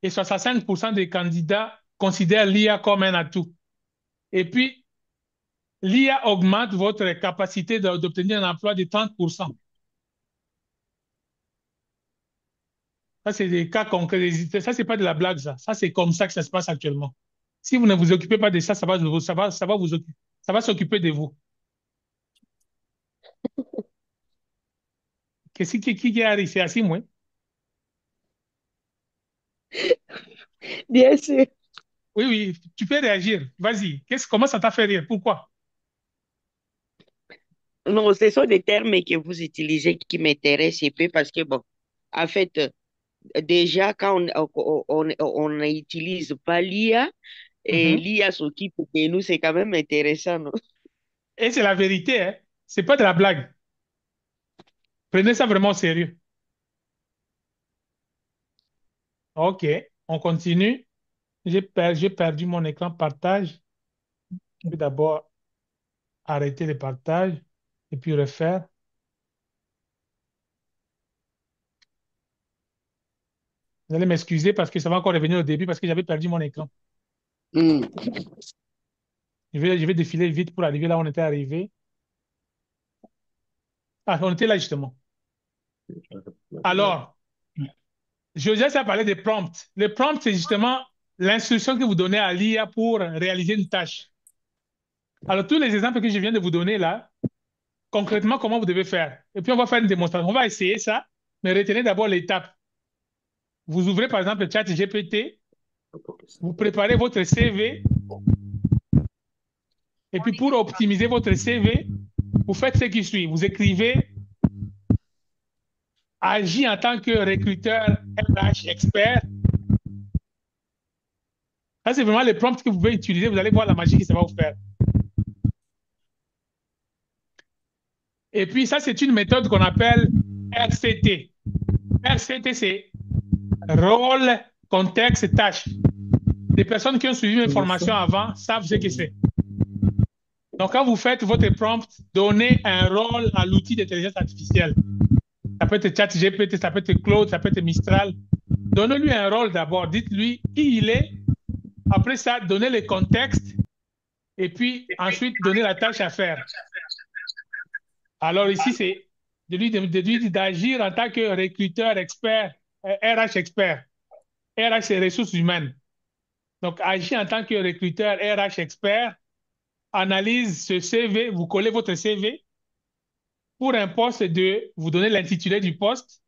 Speaker 2: Et 65% des candidats considèrent l'IA comme un atout. Et puis, l'IA augmente votre capacité d'obtenir un emploi de 30%. Ça, c'est des cas concrets. Ça, c'est pas de la blague, ça. Ça, c'est comme ça que ça se passe actuellement. Si vous ne vous occupez pas de ça, ça va s'occuper de vous. Qui arrive? C'est assis, moi.
Speaker 13: Bien sûr.
Speaker 2: Oui, oui, tu peux réagir. Vas-y. Comment ça t'a fait rire? Pourquoi?
Speaker 13: Non, ce sont des termes que vous utilisez qui m'intéressent un peu parce que, bon, en fait, déjà, quand on n'utilise pas l'IA et
Speaker 2: Mhm.
Speaker 13: l'IA s'occupe de nous, c'est quand même intéressant, non?
Speaker 2: Et c'est la vérité, hein? C'est pas de la blague. Prenez ça vraiment au sérieux. OK, on continue. J'ai perdu mon écran partage. Je vais d'abord arrêter le partage et puis refaire. Vous allez m'excuser parce que ça va encore revenir au début parce que j'avais perdu mon écran. Je vais défiler vite pour arriver là où on était arrivé. Ah, on était là justement. Alors, Joseph a parlé des prompts. Les prompts, c'est justement l'instruction que vous donnez à l'IA pour réaliser une tâche. Alors, tous les exemples que je viens de vous donner là, concrètement, comment vous devez faire. Et puis, on va faire une démonstration. On va essayer ça, mais retenez d'abord l'étape. Vous ouvrez par exemple le chat GPT, vous préparez votre CV, et puis pour optimiser votre CV, vous faites ce qui suit. Vous écrivez agis en tant que recruteur RH expert. Ça, c'est vraiment les prompts que vous pouvez utiliser. Vous allez voir la magie que ça va vous faire. Et puis, ça, c'est une méthode qu'on appelle RCT. RCT, c'est rôle, contexte, tâche. Les personnes qui ont suivi mes formations avant savent ce que c'est. Donc, quand vous faites votre prompt, donnez un rôle à l'outil d'intelligence artificielle. Ça peut être ChatGPT, ça peut être Claude, ça peut être Mistral. Donnez-lui un rôle d'abord. Dites-lui qui il est. Après ça, donnez le contexte. Et puis, ensuite, donnez la tâche à faire. Alors ici, c'est de lui d'agir en tant que recruteur expert, RH expert. RH, c'est ressources humaines. Donc, agir en tant que recruteur RH expert, analyse ce CV, vous collez votre CV pour un poste vous donnez l'intitulé du poste.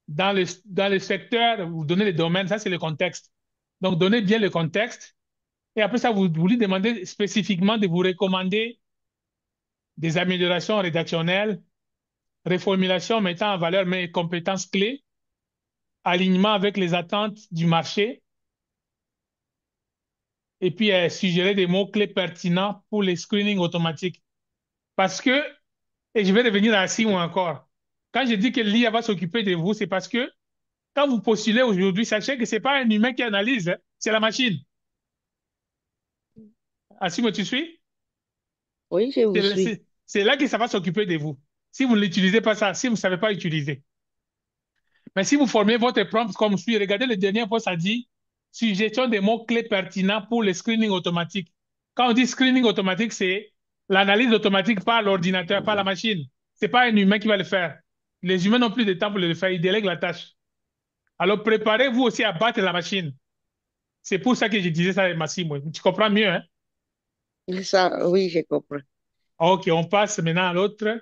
Speaker 2: Dans le secteur, vous donnez le domaine, ça c'est le contexte. Donc, donnez bien le contexte. Et après ça, vous lui demandez spécifiquement de vous recommander des améliorations rédactionnelles, reformulation mettant en valeur mes compétences clés, alignement avec les attentes du marché, et puis suggérer des mots-clés pertinents pour les screenings automatiques. Parce que, et je vais revenir à Simon encore, quand je dis que l'IA va s'occuper de vous, c'est parce que quand vous postulez aujourd'hui, sachez que ce n'est pas un humain qui analyse, hein, c'est la machine. Ah, Simon, tu suis?
Speaker 13: Oui, je vous suis.
Speaker 2: C'est là que ça va s'occuper de vous. Si vous n'utilisez pas ça, si vous ne savez pas utiliser. Mais si vous formez votre prompt comme suit, regardez le dernier post, ça dit suggestion des mots-clés pertinents pour le screening automatique. Quand on dit screening automatique, c'est l'analyse automatique par l'ordinateur, par la machine. Ce n'est pas un humain qui va le faire. Les humains n'ont plus de temps pour le faire, ils délèguent la tâche. Alors préparez-vous aussi à battre la machine. C'est pour ça que je disais ça, Massimo. Tu comprends mieux, hein?
Speaker 13: Ça, oui, je comprends.
Speaker 2: OK, on passe maintenant à l'autre.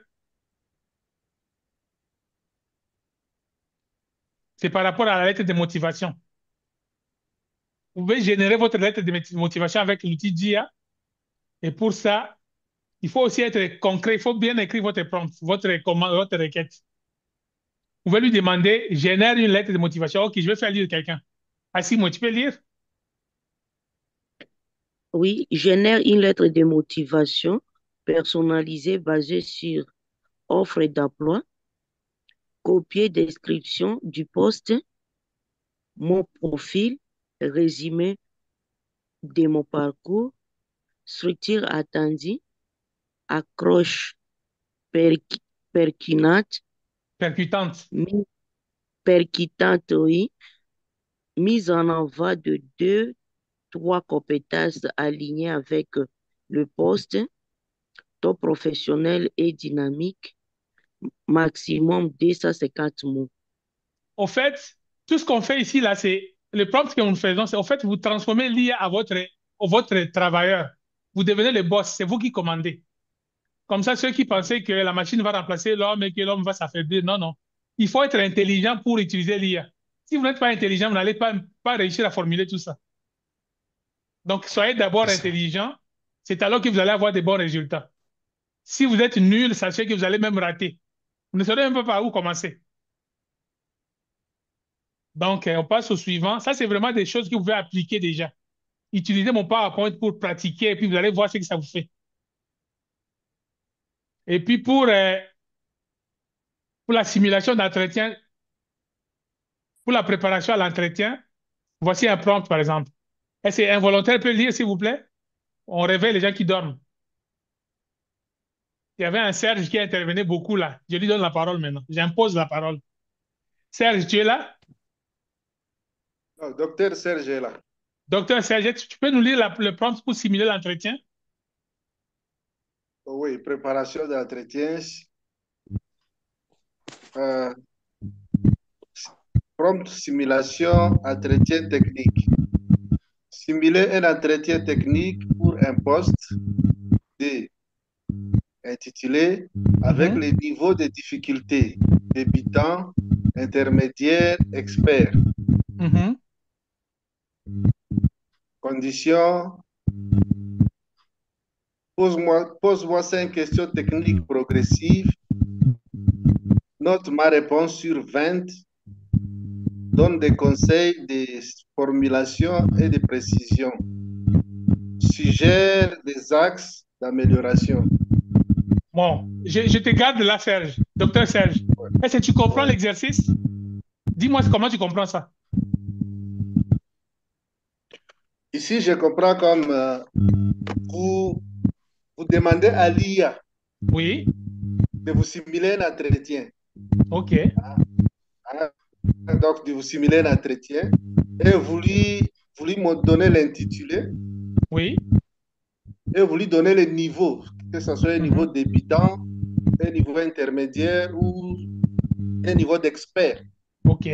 Speaker 2: C'est par rapport à la lettre de motivation. Vous pouvez générer votre lettre de motivation avec l'outil DIA. Et pour ça, il faut aussi être concret. Il faut bien écrire votre prompt, votre commande, votre requête. Vous pouvez lui demander, génère une lettre de motivation. OK, je vais faire lire quelqu'un. Assimo, tu peux lire?
Speaker 13: Oui, génère une lettre de motivation personnalisée basée sur offre d'emploi, copier description du poste, mon profil, résumé de mon parcours, structure attendue, accroche pertinente,
Speaker 2: Percutante.
Speaker 13: Percutante, oui, mise en avant de 2, 3 compétences alignées avec le poste, ton professionnel et dynamique, maximum 250 mots.
Speaker 2: Au fait, tout ce qu'on fait ici, là, c'est le prompt que nous faisons, c'est au fait, vous transformez l'IA à votre travailleur. Vous devenez le boss, c'est vous qui commandez. Comme ça, ceux qui pensaient que la machine va remplacer l'homme et que l'homme va s'affaiblir, non, non. Il faut être intelligent pour utiliser l'IA. Si vous n'êtes pas intelligent, vous n'allez pas réussir à formuler tout ça. Donc, soyez d'abord intelligent. C'est alors que vous allez avoir des bons résultats. Si vous êtes nul, sachez que vous allez même rater. Vous ne saurez même pas par où commencer. Donc, on passe au suivant. Ça, c'est vraiment des choses que vous pouvez appliquer déjà. Utilisez mon PowerPoint pour pratiquer et puis vous allez voir ce que ça vous fait. Et puis, pour la simulation d'entretien, pour la préparation à l'entretien, voici un prompt, par exemple. Est-ce qu'un volontaire peut lire, s'il vous plaît? On réveille les gens qui dorment. Il y avait un Serge qui intervenait beaucoup là. Je lui donne la parole maintenant. J'impose la parole. Serge, tu es là?
Speaker 15: Non, docteur Serge est là.
Speaker 2: Docteur Serge, tu peux nous lire le prompt pour simuler l'entretien?
Speaker 15: Oui, préparation de l'entretien. Euh, prompt simulation, entretien technique. Simuler un entretien technique pour un poste D intitulé avec les niveaux de difficulté débutant, intermédiaire, expert. Condition, pose-moi 5 questions techniques progressives. Note ma réponse sur 20. Donne des conseils de formulation et de précision. Suggère des axes d'amélioration.
Speaker 2: Bon, je te garde là, Serge. Docteur Serge, est-ce que tu comprends l'exercice? Dis-moi comment tu comprends ça.
Speaker 15: Ici, je comprends comme vous demandez à l'IA de vous simuler un entretien.
Speaker 2: OK.
Speaker 15: Donc, de vous simuler un entretien et vous lui donner l'intitulé.
Speaker 2: Oui.
Speaker 15: Et vous lui donnez les niveaux, que ce soit un niveau débutant, un niveau intermédiaire ou un niveau d'expert.
Speaker 2: OK.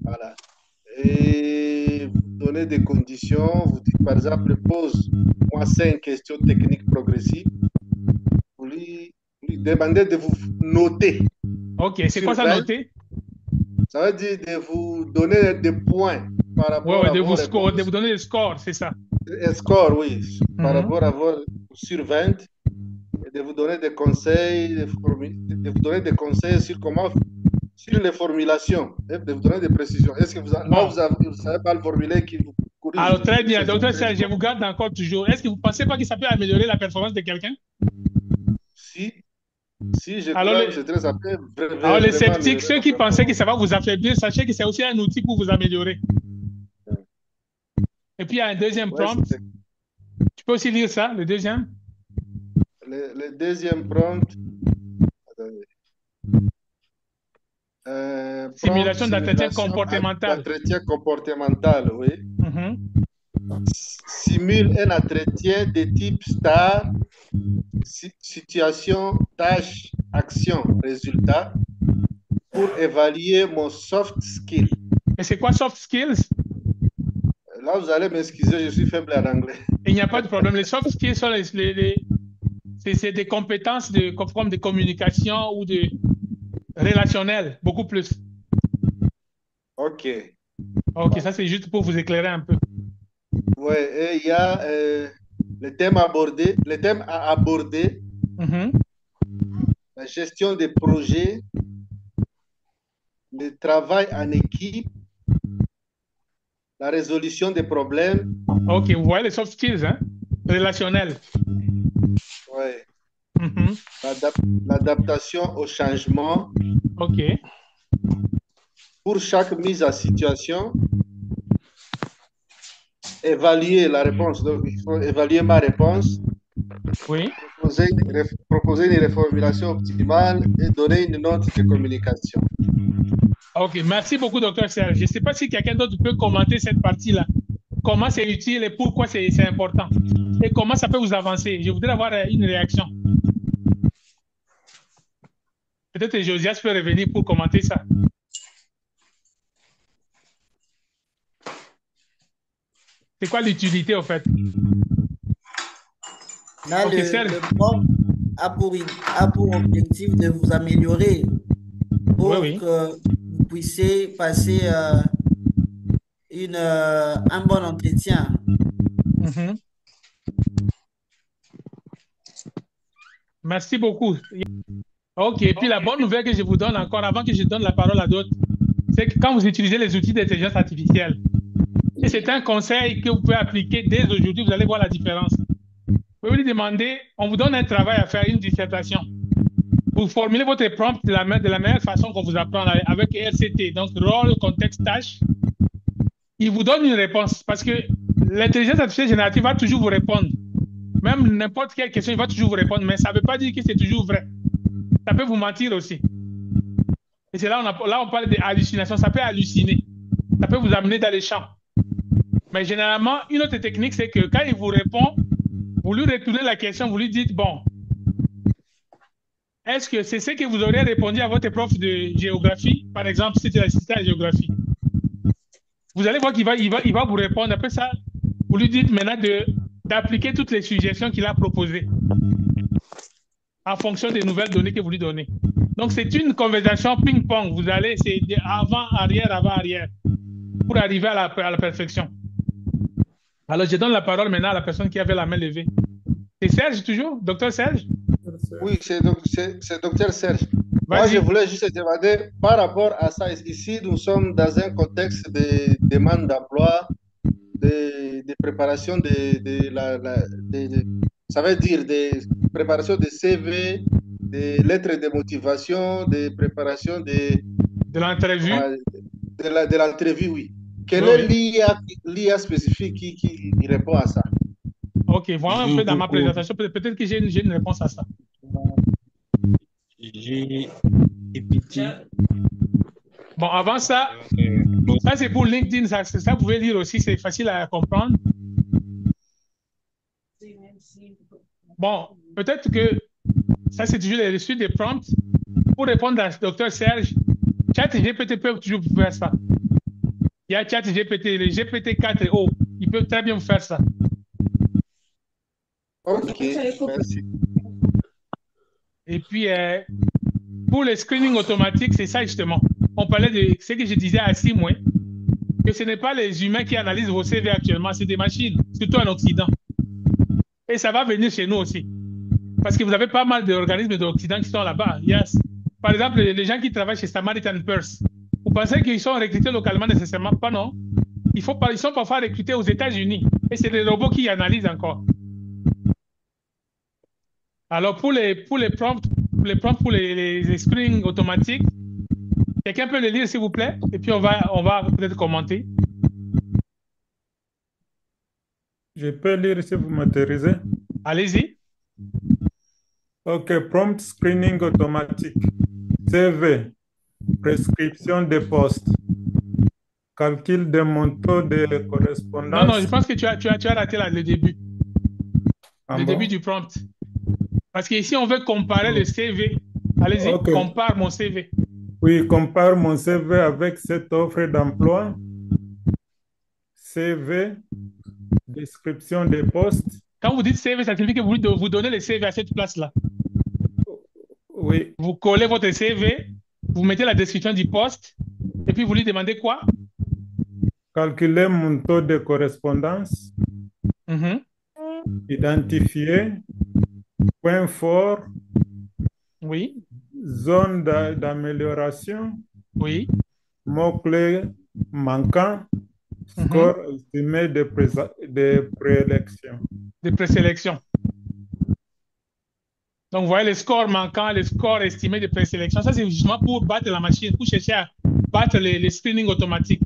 Speaker 15: Voilà. Et vous donnez des conditions. Vous dites, par exemple, pose-moi 5 questions techniques progressives. Vous lui demandez de vous noter.
Speaker 2: OK. C'est quoi ça, noter?
Speaker 15: Ça veut dire de vous donner des points par rapport à
Speaker 2: de vous donner des scores, c'est ça?
Speaker 15: Un score, oui, par rapport à vos sur 20, et de vous donner des conseils, de vous donner des conseils sur sur les formulations, et de vous donner des précisions. Est-ce que vous savez pas le formuler qui vous corrige?
Speaker 2: Alors, très bien. Docteur Serge, je vous garde encore toujours. Est-ce que vous ne pensez pas que ça peut améliorer la performance de quelqu'un?
Speaker 15: Si, je crois que c'est très appelé.
Speaker 2: Alors, les sceptiques, ceux qui pensaient que ça va vous affaiblir, sachez que c'est aussi un outil pour vous améliorer. Et puis, il y a un deuxième prompt. Tu peux aussi lire ça, le deuxième?
Speaker 15: Le deuxième prompt.
Speaker 2: Simulation d'entretien comportemental.
Speaker 15: D'entretien comportemental, oui. Simule un entretien de type STAR, situation, tâche, action, résultat, pour évaluer mon soft skill.
Speaker 2: Et c'est quoi soft skills?
Speaker 15: Là, vous allez m'excuser, je suis faible en anglais.
Speaker 2: Il n'y a pas de problème. Les soft skills sont c'est des compétences comme de communication ou de relationnelles, beaucoup plus.
Speaker 15: OK.
Speaker 2: OK, ça c'est juste pour vous éclairer un peu.
Speaker 15: Oui, et il y a le thème à aborder, la gestion des projets, le travail en équipe, la résolution des problèmes.
Speaker 2: OK, vous voyez les soft skills, hein? Relationnels.
Speaker 15: Oui. L'adaptation au changement.
Speaker 2: OK.
Speaker 15: Pour chaque mise en situation, évaluer la réponse. Donc, il faut évaluer ma réponse.
Speaker 2: Oui.
Speaker 15: Proposer une reformulation optimale et donner une note de communication.
Speaker 2: OK, merci beaucoup, docteur Serge. Je ne sais pas si quelqu'un d'autre peut commenter cette partie-là. Comment c'est utile et pourquoi c'est important. Et comment ça peut vous avancer. Je voudrais avoir une réaction. Peut-être que Josias peut revenir pour commenter ça. C'est quoi l'utilité, au fait?
Speaker 8: Là, le prompt a pour objectif de vous améliorer pour que vous puissiez passer un bon entretien.
Speaker 2: Merci beaucoup. OK, et puis la bonne nouvelle que je vous donne encore, avant que je donne la parole à d'autres, c'est que quand vous utilisez les outils d'intelligence artificielle, et c'est un conseil que vous pouvez appliquer dès aujourd'hui, vous allez voir la différence. Vous pouvez lui demander, on vous donne un travail à faire, une dissertation. Vous formulez votre prompt de la meilleure façon qu'on vous apprend avec RCT, donc rôle, contexte, tâche. Il vous donne une réponse parce que l'intelligence artificielle générative va toujours vous répondre. Même n'importe quelle question, il va toujours vous répondre, mais ça ne veut pas dire que c'est toujours vrai. Ça peut vous mentir aussi. Et c'est là on parle d'hallucination, ça peut halluciner. Ça peut vous amener dans les champs. Mais généralement, une autre technique, c'est que quand il vous répond, vous lui retournez la question, vous lui dites, bon, est-ce que c'est ce que vous auriez répondu à votre prof de géographie, par exemple, si c'était l'assistant à la géographie? Vous allez voir qu'il va vous répondre. Après ça, vous lui dites maintenant d'appliquer toutes les suggestions qu'il a proposées en fonction des nouvelles données que vous lui donnez. Donc, c'est une conversation ping-pong. Vous allez, c'est avant, arrière, pour arriver à la perfection. Alors, je donne la parole maintenant à la personne qui avait la main levée. C'est Serge toujours? Docteur Serge?
Speaker 15: Oui, c'est docteur Serge. Moi, je voulais juste demander par rapport à ça. Ici, nous sommes dans un contexte de demande d'emploi, de préparation ça veut dire de préparation de CV, de lettres de motivation, de préparation de
Speaker 2: l'entrevue.
Speaker 15: De l'entrevue, oui. Quel est l'IA spécifique qui répond à ça?
Speaker 2: Ok, voilà un peu dans ma présentation. Peut-être que j'ai une réponse à ça. Bon, avant ça, ça c'est pour LinkedIn. Ça, vous pouvez lire aussi, c'est facile à comprendre. Bon, peut-être que ça c'est toujours les suites des prompts. Pour répondre à Dr Serge, ChatGPT peut toujours faire ça. Il y a ChatGPT, les GPT-4o, ils peuvent très bien vous faire ça.
Speaker 15: Ok, merci.
Speaker 2: Et puis, pour le screening automatique, c'est ça justement. On parlait de ce que je disais à Simon, que ce n'est pas les humains qui analysent vos CV actuellement, c'est des machines, surtout en Occident. Et ça va venir chez nous aussi. Parce que vous avez pas mal d'organismes d'Occident qui sont là-bas. Par exemple, les gens qui travaillent chez Samaritan Purse. Vous pensez qu'ils sont recrutés localement nécessairement? Pas non. Ils sont parfois recrutés aux États-Unis. Et c'est des robots qui analysent encore. Alors, pour les prompts, pour les screenings automatiques, quelqu'un peut les lire, s'il vous plaît? Et puis, on va peut-être commenter.
Speaker 5: Je peux lire si vous m'autorisez.
Speaker 2: Allez-y.
Speaker 5: OK, prompt screening automatique. CV, prescription de postes, calcul des montants de correspondance.
Speaker 2: Non, je pense que tu as raté le début. Le début du prompt. Parce qu'ici, on veut comparer le CV. Allez-y, compare mon CV.
Speaker 5: Oui, compare mon CV avec cette offre d'emploi. CV, description des postes.
Speaker 2: Quand vous dites CV, ça signifie que vous donnez le CV à cette place-là.
Speaker 5: Oui.
Speaker 2: Vous collez votre CV, vous mettez la description du poste, et puis vous lui demandez quoi?
Speaker 5: Calculer mon taux de correspondance. Identifier. Point fort.
Speaker 2: Oui.
Speaker 5: Zone d'amélioration.
Speaker 2: Oui.
Speaker 5: Mots-clés manquants. Score estimé de présélection.
Speaker 2: De présélection. Donc, vous voyez les scores manquants, les scores estimés de présélection. Ça, c'est justement pour battre la machine, pour chercher à battre les screenings automatiques.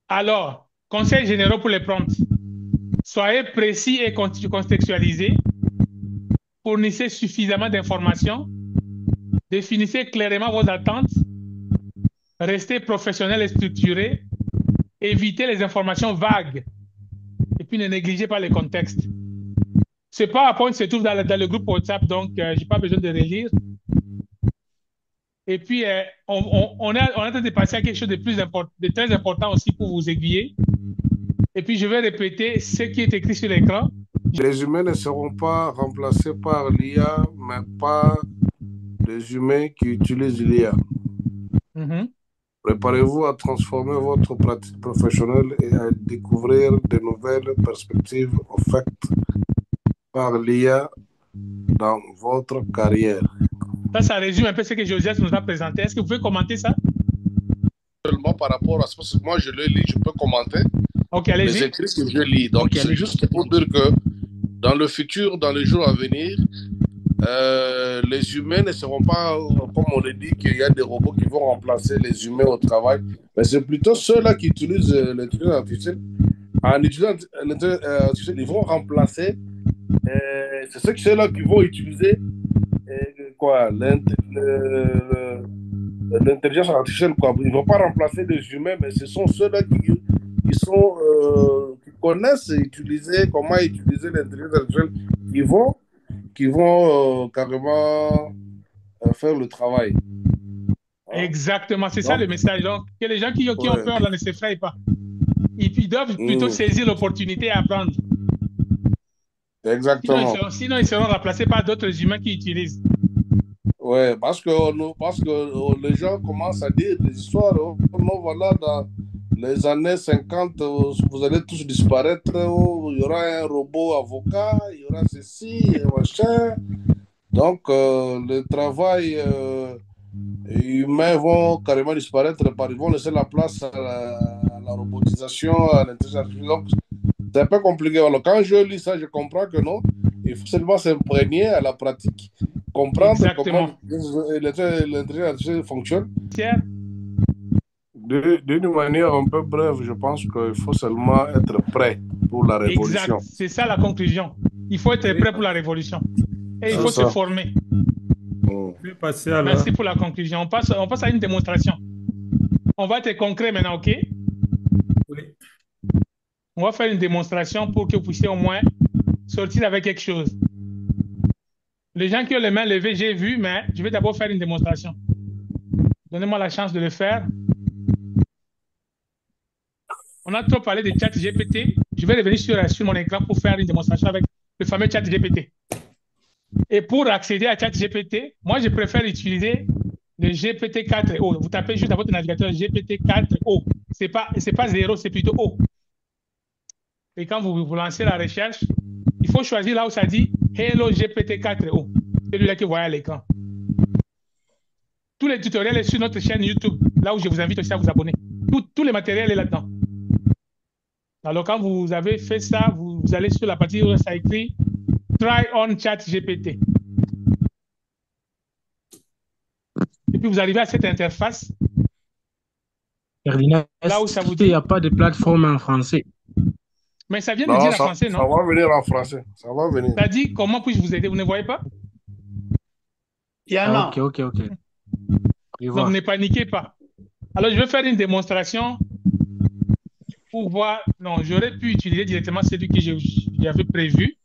Speaker 2: Alors, conseils généraux pour les prompts. Soyez précis et contextualisés. Fournissez suffisamment d'informations. Définissez clairement vos attentes. Restez professionnel et structuré. Évitez les informations vagues. Et puis, ne négligez pas les contextes. Ce PowerPoint se trouve dans le groupe WhatsApp, donc je n'ai pas besoin de relire. Et puis, on est en train de passer à quelque chose de très important aussi pour vous aiguiller. Et puis, je vais répéter ce qui est écrit sur l'écran.
Speaker 16: Les humains ne seront pas remplacés par l'IA, mais par les humains qui utilisent l'IA. Préparez-vous à transformer votre pratique professionnelle et à découvrir de nouvelles perspectives offertes par l'IA dans votre carrière.
Speaker 2: Ça résume un peu ce que Josias nous a présenté. Est-ce que vous pouvez commenter ça?
Speaker 16: Seulement par rapport à ça, parce que moi je le lis, je peux commenter.
Speaker 2: Ok, allez-y.
Speaker 16: Les écrits que je lis. Donc c'est juste pour dire que dans le futur, dans les jours à venir, les humains ne seront pas, comme on le dit, qu'il y a des robots qui vont remplacer les humains au travail, mais c'est plutôt ceux-là qui utilisent l'intelligence artificielle. En utilisant l'intelligence artificielle, ils vont remplacer, c'est ceux-là qui vont utiliser l'intelligence artificielle. Ils ne vont pas remplacer les humains, mais ce sont ceux-là qui connaissent comment utiliser l'intelligence artificielle, qui vont qui vont carrément faire le travail. Hein?
Speaker 2: Exactement, c'est ça
Speaker 16: Donc,
Speaker 2: le message. Donc, que les gens qui ont
Speaker 16: ouais.
Speaker 2: peur là ne s'effraient pas. Ils doivent plutôt saisir l'opportunité et apprendre.
Speaker 16: Exactement.
Speaker 2: Sinon, ils seront remplacés par d'autres humains qui utilisent.
Speaker 16: Ouais, parce que les gens commencent à dire des histoires. Oh, non, voilà, dans les années 50, vous allez tous disparaître. Oh, il y aura un robot avocat, il y aura ceci, machin. Donc, le travail humain vont carrément disparaître. Ils vont laisser la place à la robotisation, à l'intelligence artificielle. Donc, c'est un peu compliqué. Alors, quand je lis ça, je comprends que non. Il faut seulement s'imprégner à la pratique, comprendre
Speaker 2: Exactement.
Speaker 16: comment l'intelligence artificielle fonctionne.
Speaker 2: Pierre?
Speaker 16: D'une manière un peu brève, je pense qu'il faut seulement être prêt pour la révolution.
Speaker 2: Exact, c'est ça la conclusion. Il faut être prêt pour la révolution. Et il faut se former. Merci pour la conclusion. On passe à une démonstration. On va être concret maintenant, OK?
Speaker 12: Oui.
Speaker 2: On va faire une démonstration pour que vous puissiez au moins sortir avec quelque chose. Les gens qui ont les mains levées, j'ai vu, mais je vais d'abord faire une démonstration. Donnez-moi la chance de le faire. On a trop parlé de ChatGPT. Je vais revenir sur mon écran pour faire une démonstration avec le fameux ChatGPT. Et pour accéder à ChatGPT, moi, je préfère utiliser le GPT-4o. Vous tapez juste dans votre navigateur GPT-4o. C'est pas 0, c'est plutôt O. Et quand vous lancez la recherche, il faut choisir là où ça dit Hello GPT-4o. Celui-là que vous voyez à l'écran. Tous les tutoriels sont sur notre chaîne YouTube, là où je vous invite aussi à vous abonner. Tout le matériel est là-dedans. Alors, quand vous avez fait ça, vous allez sur la partie où ça écrit Try on ChatGPT. Et puis, vous arrivez à cette interface.
Speaker 17: Ferdinand,
Speaker 2: Là où ça vous dit.
Speaker 17: il n'y a pas de plateforme en français.
Speaker 2: Mais ça vient de dire en français, non?
Speaker 16: Ça va venir en français. Ça va venir.
Speaker 2: Ça dit comment puis-je vous aider? Vous ne voyez pas?
Speaker 3: Il y en a.
Speaker 17: Ok.
Speaker 2: Donc, ne paniquez pas. Alors, je vais faire une démonstration pour voir. Non, j'aurais pu utiliser directement celui que j'avais prévu.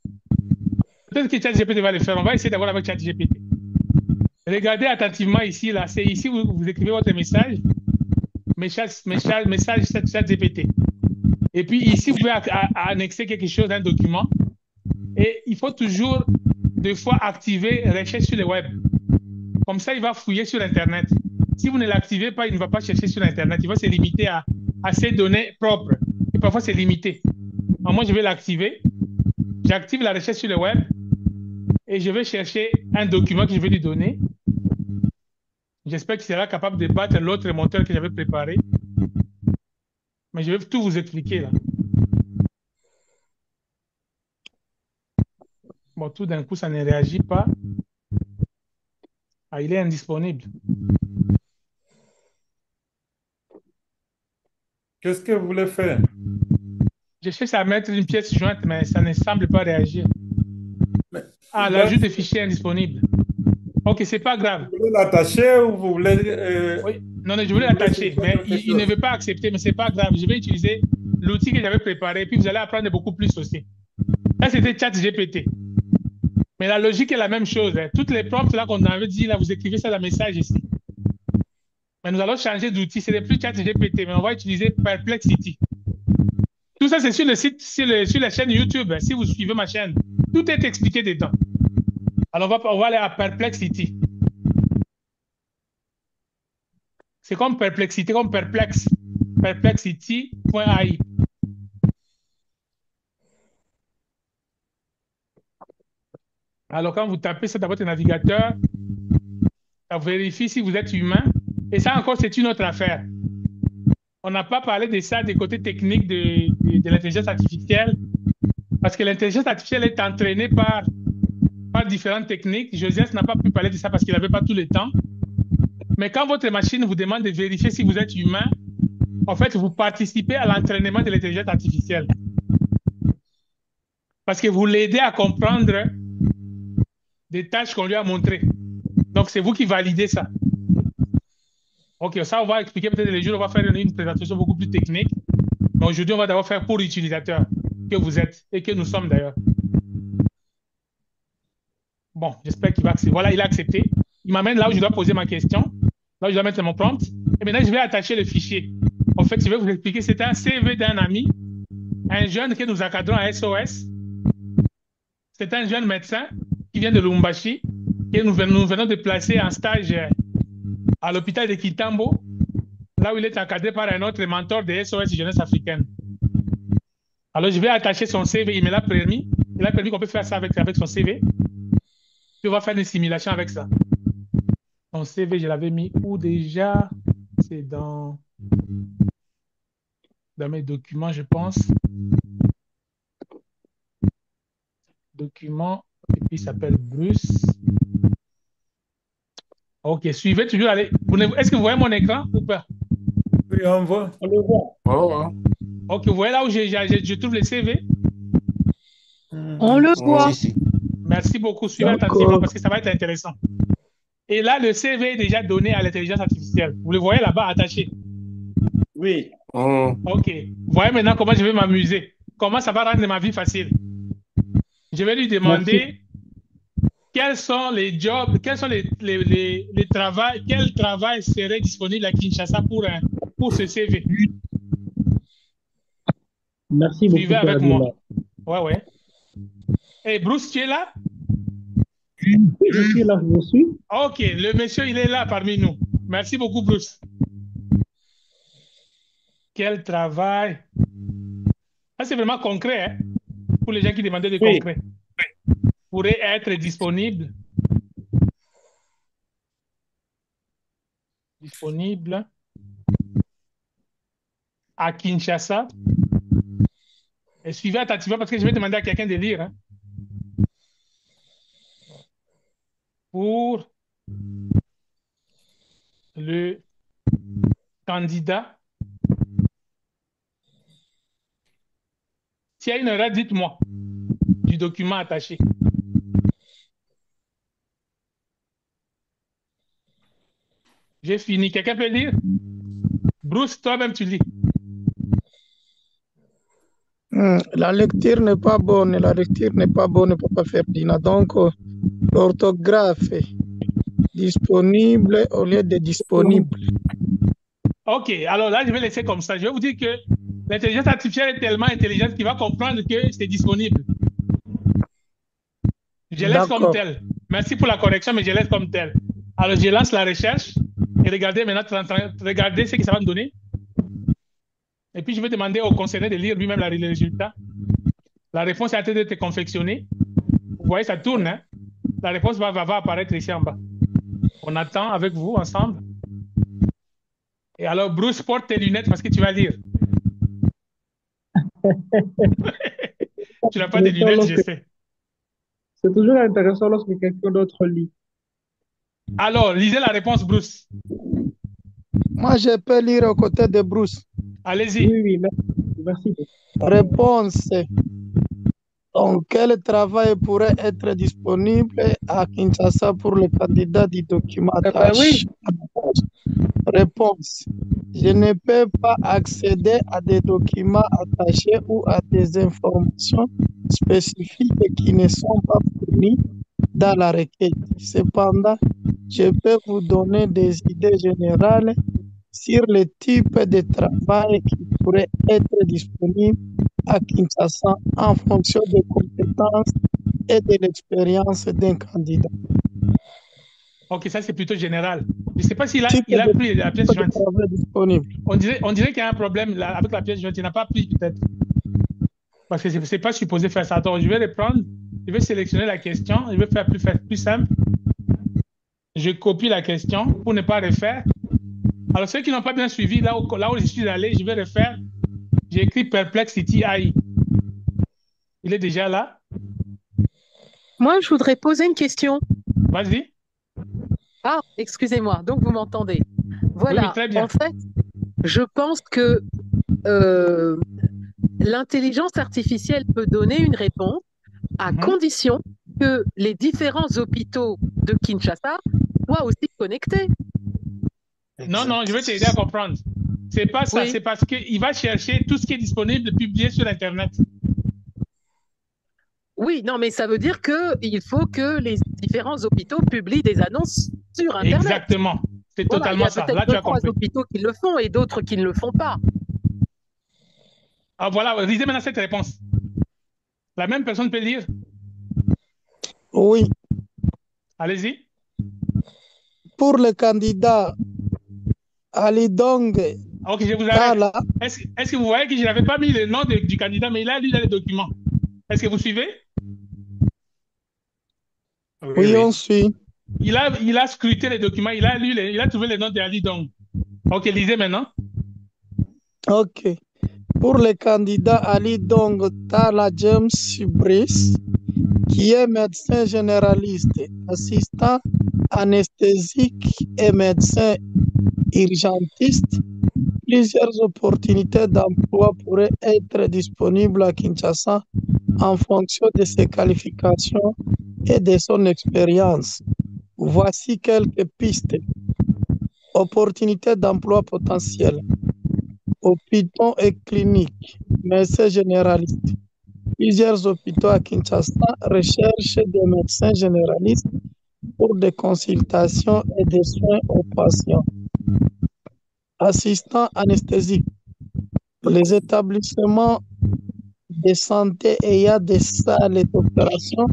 Speaker 2: Peut-être que ChatGPT va le faire. On va essayer d'avoir avec ChatGPT. Regardez attentivement ici. Là. C'est ici où vous écrivez votre message. Message ChatGPT. Et puis ici, vous pouvez annexer quelque chose, un document. Et il faut toujours, deux fois, activer recherche sur le web. Comme ça, il va fouiller sur Internet. Si vous ne l'activez pas, il ne va pas chercher sur Internet. Il va se limiter à ses données propres. Et parfois, c'est limité. Alors, moi, je vais l'activer. J'active la recherche sur le web. Et je vais chercher un document que je vais lui donner. J'espère qu'il sera capable de battre l'autre moteur que j'avais préparé. Mais je vais tout vous expliquer là. Bon, tout d'un coup, ça ne réagit pas. Ah, il est indisponible.
Speaker 5: Qu'est-ce que vous voulez faire?
Speaker 2: Je cherche à mettre une pièce jointe, mais ça ne semble pas réagir. Ah, l'ajout de fichier indisponible. Ok, c'est pas grave.
Speaker 5: Vous voulez l'attacher ou vous voulez...
Speaker 2: Oui. Non, je voulais l'attacher, mais il ne veut pas accepter, mais c'est pas grave. Je vais utiliser l'outil que j'avais préparé, puis vous allez apprendre beaucoup plus aussi. Là, c'était ChatGPT. Mais la logique est la même chose. Hein. Toutes les prompts là qu'on avait dit, là, vous écrivez ça dans le message ici. Mais nous allons changer d'outil. Ce n'est plus ChatGPT, mais on va utiliser Perplexity. Tout ça, c'est sur le site, sur la chaîne YouTube. Hein. Si vous suivez ma chaîne, tout est expliqué dedans. Alors, on va aller à Perplexity. C'est comme Perplexity, comme Perplex. Perplexity.ai. Alors, quand vous tapez ça dans votre navigateur, ça vérifie si vous êtes humain. Et ça encore, c'est une autre affaire. On n'a pas parlé de ça des côtés techniques de l'intelligence artificielle, parce que l'intelligence artificielle est entraînée par différentes techniques. Joseph n'a pas pu parler de ça parce qu'il n'avait pas tout le temps. Mais quand votre machine vous demande de vérifier si vous êtes humain, en fait, vous participez à l'entraînement de l'intelligence artificielle. Parce que vous l'aidez à comprendre des tâches qu'on lui a montrées. Donc, c'est vous qui validez ça. Ok, ça, on va expliquer peut-être les jours, on va faire une présentation beaucoup plus technique. Mais aujourd'hui, on va d'abord faire pour l'utilisateur que vous êtes et que nous sommes d'ailleurs. Bon, j'espère qu'il va accepter. Voilà, il a accepté. Il m'amène là où je dois poser ma question, là où je dois mettre mon prompt. Et maintenant, je vais attacher le fichier. En fait, je vais vous expliquer. C'est un CV d'un ami, un jeune que nous encadrons à SOS. C'est un jeune médecin qui vient de Lumbashi, que nous venons de placer en stage à l'hôpital de Kitambo, là où il est encadré par un autre mentor de SOS Jeunesse africaine. Alors, je vais attacher son CV. Il me l'a permis. Il a permis qu'on peut faire ça avec son CV. Puis on va faire une simulation avec ça. Son CV, je l'avais mis où déjà? C'est dans mes documents, je pense. Documents. Et puis, il s'appelle Bruce. OK, suivez toujours. Allez. Est-ce que vous voyez mon écran ou pas?
Speaker 12: Oui, on voit.
Speaker 2: On le voit.
Speaker 16: Oh,
Speaker 2: OK, vous voyez là où je trouve le CV?
Speaker 18: On le voit.
Speaker 2: Merci beaucoup. Suivez attentivement parce que ça va être intéressant. Et là, le CV est déjà donné à l'intelligence artificielle. Vous le voyez là-bas attaché?
Speaker 3: Oui.
Speaker 2: OK. Vous voyez maintenant comment je vais m'amuser. Comment ça va rendre ma vie facile. Je vais lui demander quels sont les jobs, quels sont les travails, quel travail serait disponible à Kinshasa pour ce CV.
Speaker 17: Merci beaucoup.
Speaker 2: Suivez avec moi. Ouais. Et Bruce, tu es là?
Speaker 17: Je suis là, je vous suis.
Speaker 2: OK, le monsieur, il est là parmi nous. Merci beaucoup, Bruce. Quel travail. Ça, c'est vraiment concret, hein, pour les gens qui demandaient des concrets. Pourrait être disponible à Kinshasa. Et suivez attentivement parce que je vais demander à quelqu'un de lire. Hein. Pour le candidat. S'il y a une erreur, dites-moi du document attaché. J'ai fini. Quelqu'un peut lire? Bruce, toi-même, tu lis.
Speaker 19: La lecture n'est pas bonne. La lecture n'est pas bonne, Papa Ferdinand. Donc, l'orthographe est disponible au lieu de disponible.
Speaker 2: OK. Alors là, je vais laisser comme ça. Je vais vous dire que l'intelligence artificielle est tellement intelligente qu'il va comprendre que c'est disponible. Je laisse comme tel. Merci pour la correction, mais je laisse comme tel. Alors, je lance la recherche et regardez maintenant, regardez ce que ça va me donner. Et puis, je vais demander au concerné de lire lui-même les résultats. La réponse est en train d'être confectionnée. Vous voyez, ça tourne. Hein? La réponse va apparaître ici en bas. On attend avec vous ensemble. Et alors, Bruce, porte tes lunettes parce que tu vas lire. Tu n'as pas de lunettes, je sais.
Speaker 17: C'est toujours intéressant lorsque quelqu'un d'autre lit.
Speaker 2: Alors, lisez la réponse, Bruce.
Speaker 19: Moi, je peux lire aux côtés de Bruce.
Speaker 2: Allez-y.
Speaker 17: Oui, merci.
Speaker 19: Réponse. Donc, quel travail pourrait être disponible à Kinshasa pour le candidat du document attaché? Réponse. Je ne peux pas accéder à des documents attachés ou à des informations spécifiques qui ne sont pas fournies dans la requête. Cependant, je peux vous donner des idées générales sur le type de travail qui pourrait être disponible à Kinshasa en fonction des compétences et de l'expérience d'un candidat.
Speaker 2: OK, ça c'est plutôt général. Je ne sais pas s'il a pris la pièce jointe. On dirait qu'il y a un problème là, avec la pièce jointe. Il n'a pas pris peut-être. Parce que ce n'est pas supposé faire ça. Donc, je vais reprendre. Je vais sélectionner la question. Je vais faire plus simple. Je copie la question pour ne pas refaire. Alors, ceux qui n'ont pas bien suivi, là où je suis allé, je vais refaire. J'ai écrit Perplexity AI. Il est déjà là.
Speaker 18: Moi, je voudrais poser une question.
Speaker 2: Vas-y.
Speaker 18: Ah, excusez-moi. Donc, vous m'entendez. Voilà.
Speaker 2: Oui, très bien.
Speaker 18: En fait, je pense que l'intelligence artificielle peut donner une réponse à condition que les différents hôpitaux de Kinshasa soient aussi connectés.
Speaker 2: Non, je vais t'aider à comprendre. C'est pas ça, c'est parce qu'il va chercher tout ce qui est disponible, publié sur Internet.
Speaker 18: Oui, non, mais ça veut dire qu'il faut que les différents hôpitaux publient des annonces sur Internet.
Speaker 2: Exactement. C'est
Speaker 18: Voilà, il y
Speaker 2: totalement
Speaker 18: a
Speaker 2: ça.
Speaker 18: peut-être
Speaker 2: Là, tu
Speaker 18: deux,
Speaker 2: as
Speaker 18: trois
Speaker 2: compris.
Speaker 18: hôpitaux qui le font et d'autres qui ne le font pas.
Speaker 2: Ah, voilà, lisez maintenant cette réponse. La même personne peut lire.
Speaker 19: Oui,
Speaker 2: Allez-y.
Speaker 19: pour le candidat Ali Dong
Speaker 2: Ok, je vous arrête.
Speaker 19: Tala,
Speaker 2: Est-ce que vous voyez que je n'avais pas mis le nom du candidat, mais il a lu dans les documents. Est-ce que vous suivez?
Speaker 19: oui, on suit.
Speaker 2: Il a scruté les documents, il a lu, il a trouvé le nom de Ali Dong. Ok, lisez maintenant.
Speaker 19: Ok. Pour le candidat Ali Dong Tala James Brice, qui est médecin généraliste, assistant anesthésique et médecin urgentiste, plusieurs opportunités d'emploi pourraient être disponibles à Kinshasa en fonction de ses qualifications et de son expérience. Voici quelques pistes. Opportunités d'emploi potentielles. Hôpitaux et cliniques, médecins généralistes. Plusieurs hôpitaux à Kinshasa recherchent des médecins généralistes pour des consultations et des soins aux patients. Assistants anesthésiques. Les établissements de santé ayant des salles d'opération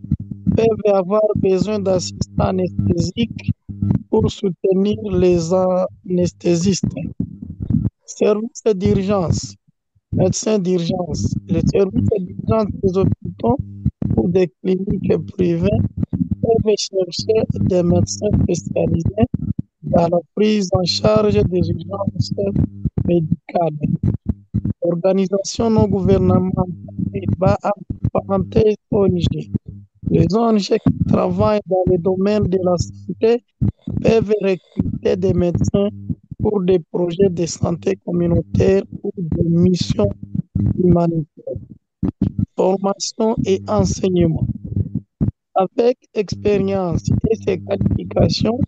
Speaker 19: peuvent avoir besoin d'assistants anesthésiques pour soutenir les anesthésistes. Services d'urgence, médecins d'urgence. Les services d'urgence des hôpitaux ou des cliniques privées peuvent chercher des médecins spécialisés dans la prise en charge des urgences médicales. Organisations non gouvernementales et parenthèse ONG. Les ONG qui travaillent dans le domaine de la santé peuvent recruter des médecins pour des projets de santé communautaire ou des missions humanitaires. Formation et enseignement. Avec expérience et ses qualifications,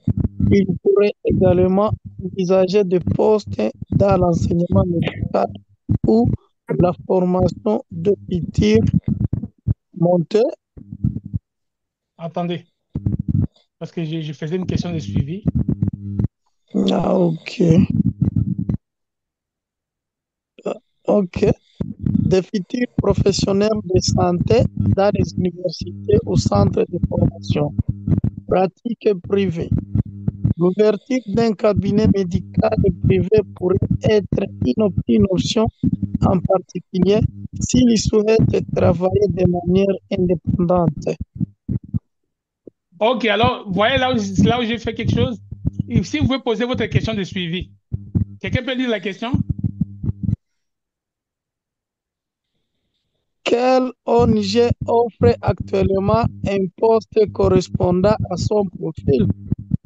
Speaker 19: il pourrait également envisager des postes dans l'enseignement médical ou la formation de petits monteurs.
Speaker 2: Attendez, parce que je faisais une question de suivi.
Speaker 19: Ah, ok. Ok. Des futurs professionnels de santé dans les universités ou centres de formation. Pratique privée. L'ouverture d'un cabinet médical privé pourrait être une option, en particulier s'il souhaite travailler de manière indépendante.
Speaker 2: Ok, alors, voyez là où j'ai fait quelque chose. Et si vous pouvez poser votre question de suivi. Quelqu'un peut lire la question?
Speaker 19: Quelle ONG offre actuellement un poste correspondant à son profil?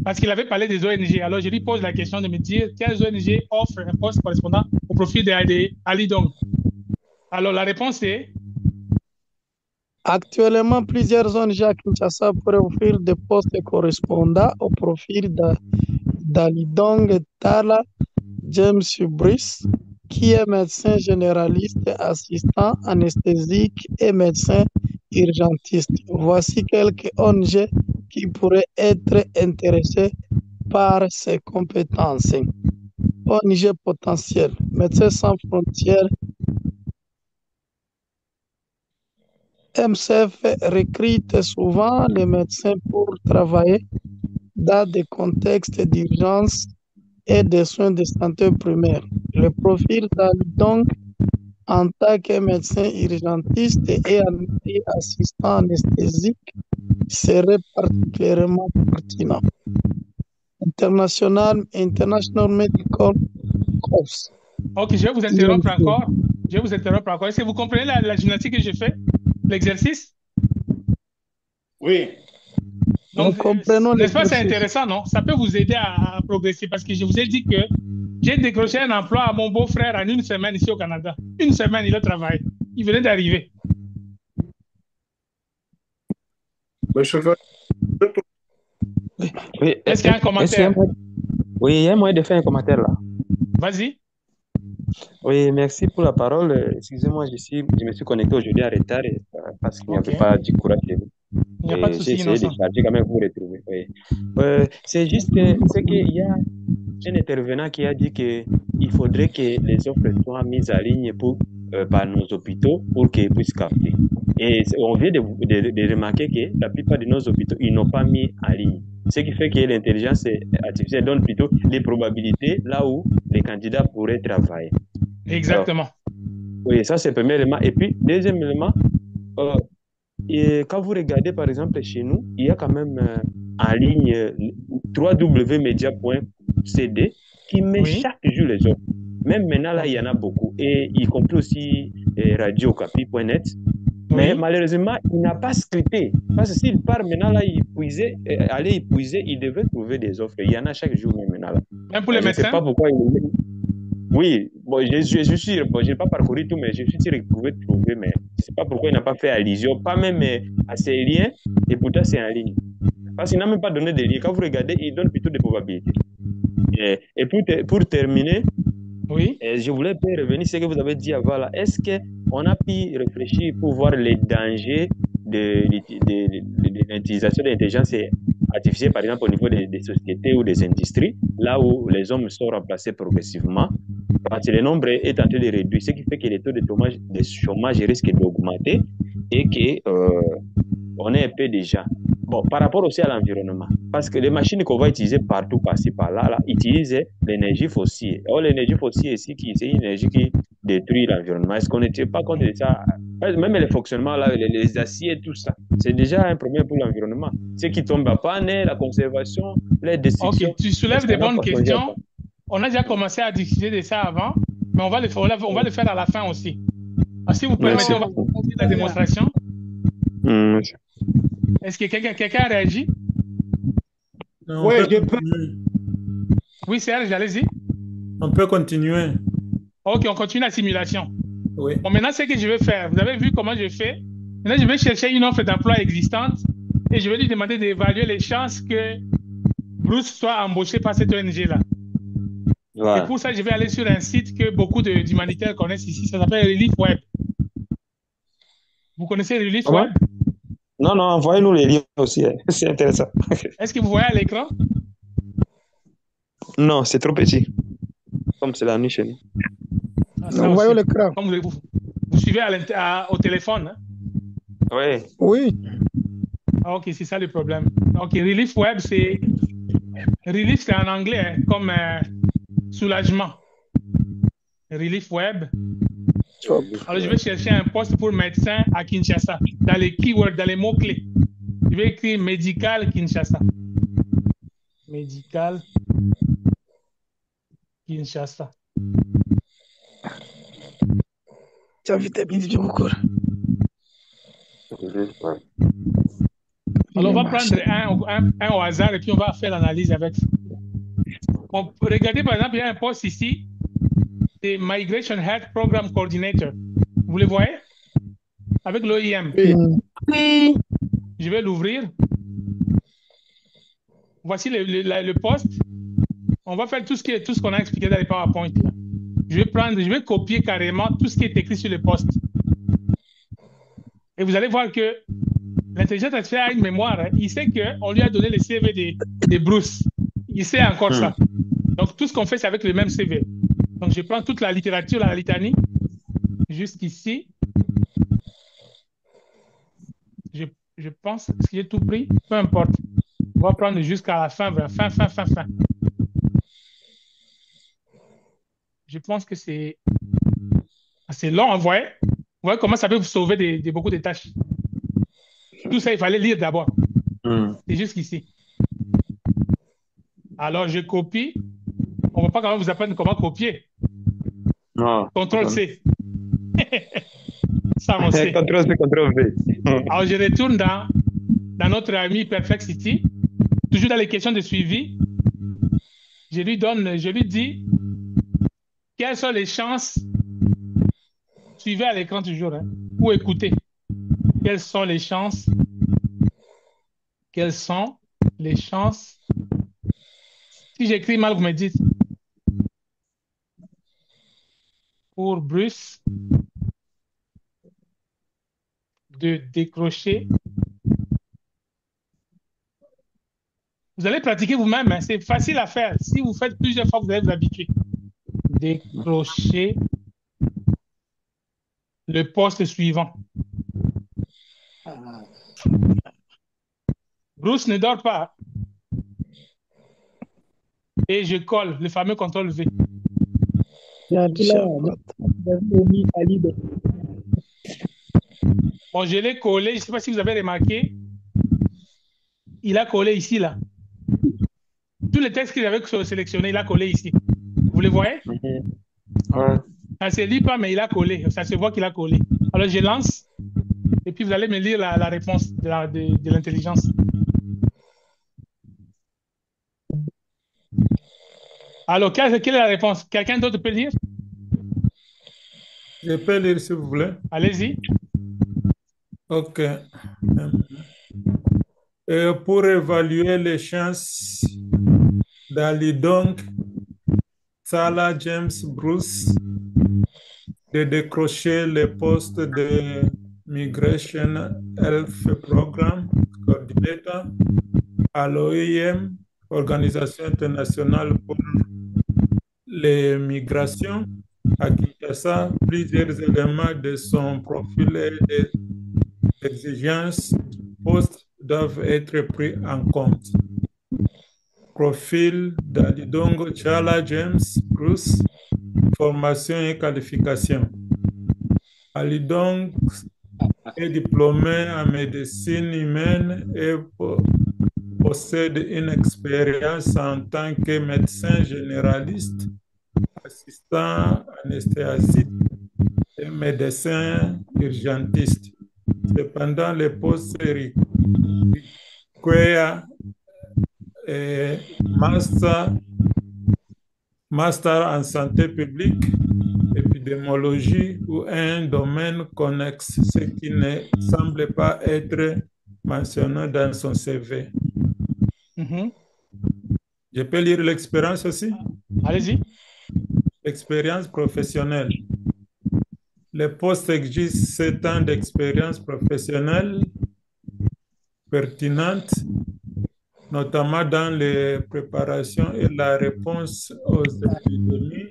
Speaker 2: Parce qu'il avait parlé des ONG. Alors, je lui pose la question de me dire quelles ONG offrent un poste correspondant au profil de Ali Dong. Alors, la réponse est...
Speaker 19: Actuellement, plusieurs ONG à Kinshasa pourraient offrir des postes correspondants au profil d'Ali Dong Tala James Brice, qui est médecin généraliste, assistant anesthésique et médecin urgentiste. Voici quelques ONG qui pourraient être intéressées par ces compétences. ONG potentielles, Médecins sans frontières, MCF recrute souvent les médecins pour travailler dans des contextes d'urgence et de soins de santé primaires. Le profil d'Ali Dong en tant que médecin urgentiste et assistant anesthésique serait particulièrement pertinent. International Medical Corps.
Speaker 2: Ok, je vais vous interrompre encore. Est-ce que vous comprenez la gymnastique que j'ai fait? L'exercice?
Speaker 3: Oui.
Speaker 2: Donc, n'est-ce pas, c'est intéressant, non? Ça peut vous aider à progresser parce que je vous ai dit que j'ai décroché un emploi à mon beau-frère en une semaine ici au Canada. Une semaine, il a travaillé. Il venait d'arriver.
Speaker 20: Oui,
Speaker 2: est-ce qu'il y a un commentaire?
Speaker 20: Oui, il y a moyen de faire un commentaire là.
Speaker 2: Vas-y.
Speaker 20: Oui, merci pour la parole. Excusez-moi, je me suis connecté aujourd'hui en retard et parce qu'il n'y
Speaker 2: Ok.
Speaker 20: avait pas du courage chez nous.
Speaker 2: Il n'y a pas de
Speaker 20: Et j'ai
Speaker 2: souci,
Speaker 20: essayé de
Speaker 2: Innocent.
Speaker 20: charger quand même pour retrouver. Oui. C'est juste que c'est qu'il y a un intervenant qui a dit que il faudrait que les offres soient mises en ligne par nos hôpitaux pour qu'ils puissent capter. Et on vient de remarquer que la plupart de nos hôpitaux, ils n'ont pas mis en ligne. Ce qui fait que l'intelligence artificielle donne plutôt les probabilités là où les candidats pourraient travailler.
Speaker 2: Exactement.
Speaker 20: Alors, oui, ça c'est le premier élément. Et puis, deuxième élément, et quand vous regardez par exemple chez nous, il y a quand même en ligne www.media.cd qui met chaque jour les offres. Même maintenant, là, il y en a beaucoup. Et y compris aussi radiocapi.net. Mais malheureusement, il n'a pas scripté. Parce que s'il part maintenant, là, aller épuiser, il devrait trouver des offres. Il y en a chaque jour même maintenant. Là.
Speaker 2: Même pour les
Speaker 20: je ne sais
Speaker 2: médecins?
Speaker 20: pas pourquoi il... Oui, bon, je suis sûr, bon, je n'ai pas parcouru tout, mais je suis sûr qu'il pouvait trouver, mais je ne sais pas pourquoi il n'a pas fait allusion, pas même à ses liens, et pourtant c'est en ligne. Parce qu'il n'a même pas donné de liens. Quand vous regardez, il donne plutôt des probabilités. Et pour terminer, je voulais revenir sur ce que vous avez dit avant là. Est-ce qu'on a pu réfléchir pour voir les dangers de l'utilisation de l'intelligence artificielle, par exemple au niveau des sociétés ou des industries, là où les hommes sont remplacés progressivement, parce que le nombre est en train de réduire, ce qui fait que les taux de chômage risquent d'augmenter et qu'on est un peu déjà. Bon, par rapport aussi à l'environnement, parce que les machines qu'on va utiliser partout, par-ci, par-là, utilisent l'énergie fossile. Or, l'énergie fossile ici, c'est une énergie qui détruit l'environnement. Est-ce qu'on ne tient pas compte de ça? Même le fonctionnement, là, les aciers et tout ça, c'est déjà un problème pour l'environnement. Ce qui tombe à panne, la conservation, les destructions.
Speaker 2: Ok, tu soulèves des bonnes questions. On a déjà commencé à discuter de ça avant, mais on va le faire à la fin aussi. Alors, si vous permettez, on va faire la démonstration. Est-ce que quelqu'un a réagi?
Speaker 12: Oui, je peux.
Speaker 2: Oui, Serge, allez-y.
Speaker 12: On peut continuer.
Speaker 2: Ok, on continue la simulation.
Speaker 12: Oui.
Speaker 2: Bon, maintenant, ce que je vais faire, vous avez vu comment je fais. Maintenant, je vais chercher une offre d'emploi existante et je vais lui demander d'évaluer les chances que Bruce soit embauché par cette ONG-là. Ouais. Et pour ça, je vais aller sur un site que beaucoup d'humanitaires connaissent ici. Ça s'appelle Relief Web. Vous connaissez Relief Web?
Speaker 20: Non, envoyez-nous les liens aussi. C'est intéressant.
Speaker 2: Est-ce que vous voyez à l'écran?
Speaker 20: Non, c'est trop petit. Comme c'est la nuit chez nous.
Speaker 2: Ah, voyons l'écran. Comme vous suivez au téléphone. Hein?
Speaker 19: Oui.
Speaker 2: Ah, ok, c'est ça le problème. Ok, Relief Web, c'est... Relief, c'est en anglais, hein, comme soulagement. Relief Web. Alors, je vais chercher un poste pour médecin à Kinshasa, dans les keywords, dans les mots-clés. Je vais écrire médical Kinshasa. Médical Kinshasa. Alors, on va prendre un au hasard et puis on va faire l'analyse avec. Regardez, par exemple, il y a un poste ici. C'est Migration Health Program Coordinator. Vous le voyez? Avec l'OIM.
Speaker 19: Oui.
Speaker 2: Je vais l'ouvrir. Voici le poste. On va faire tout ce qu'on a expliqué dans les PowerPoint. Là. Je vais copier carrément tout ce qui est écrit sur le poste. Et vous allez voir que l'intelligence artificielle a une mémoire. Hein. Il sait qu'on lui a donné le CV de Bruce. Il sait encore ça. Donc, tout ce qu'on fait, c'est avec le même CV. Donc, je prends toute la littérature, la litanie, jusqu'ici. Je pense que j'ai tout pris, peu importe. On va prendre jusqu'à la fin. Je pense que c'est assez long, vous voyez? Vous voyez comment ça peut vous sauver beaucoup de tâches. Tout ça, il fallait lire d'abord. C'est jusqu'ici. Alors, je copie. On ne va pas quand même vous apprendre comment copier. Non. CTRL-C. Ça, on sait.
Speaker 20: CTRL-C, CTRL-V.
Speaker 2: Alors, je retourne dans notre ami Perplexity. Toujours dans les questions de suivi. Je lui dis quelles sont les chances. Suivez à l'écran toujours, hein, ou écoutez. Quelles sont les chances? Quelles sont les chances? Si j'écris mal, vous me dites. Pour Bruce de décrocher. Vous allez pratiquer vous-même, hein. C'est facile à faire. Si vous faites plusieurs fois, vous allez vous habituer. Décrocher le poste suivant. Bruce ne dort pas. Et je colle le fameux CTRL V. Bon, je l'ai collé. Je ne sais pas si vous avez remarqué. Il a collé ici, là. Tous les textes qu'il avait sélectionnés, il a collé ici. Vous les voyez?
Speaker 20: Ouais.
Speaker 2: Ça ne se lit pas, mais il a collé. Ça se voit qu'il a collé. Alors, je lance. Et puis, vous allez me lire la réponse de l'intelligence. Alors, quelle est la réponse? Quelqu'un d'autre peut lire?
Speaker 5: Je peux lire, s'il vous plaît.
Speaker 2: Allez-y.
Speaker 5: OK. Et pour évaluer les chances d'Alidong Salah James Bruce de décrocher le poste de Migration Health Program Coordinator à l'OIM, Organisation internationale pour les migrations, à Kinshasa, plusieurs éléments de son profil et des exigences poste doivent être pris en compte. Profil d'Alidong Chala James Bruce, formation et qualification. Alidong est diplômé en médecine humaine et possède une expérience en tant que médecin généraliste, assistant anesthésiste et médecin urgentiste. Cependant, les postes requièrent master en santé publique, épidémiologie ou un domaine connexe, ce qui ne semble pas être mentionné dans son CV. Je peux lire l'expérience aussi?
Speaker 2: Allez-y.
Speaker 5: Expérience professionnelle. Le poste exige 7 ans d'expérience professionnelle pertinente, notamment dans les préparations et la réponse aux épidémies,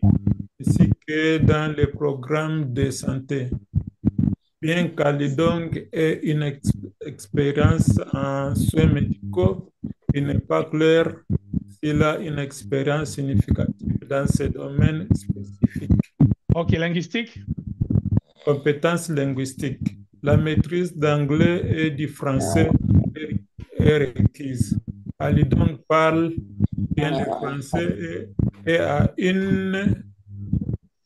Speaker 5: ainsi que dans les programmes de santé. Bien qu'Alidong ait une expérience en soins médicaux, il n'est pas clair s'il a une expérience significative dans ces domaines spécifiques.
Speaker 2: OK, linguistique.
Speaker 5: Compétences linguistiques. La maîtrise d'anglais et du français est requise. Alidong parle bien le français et a une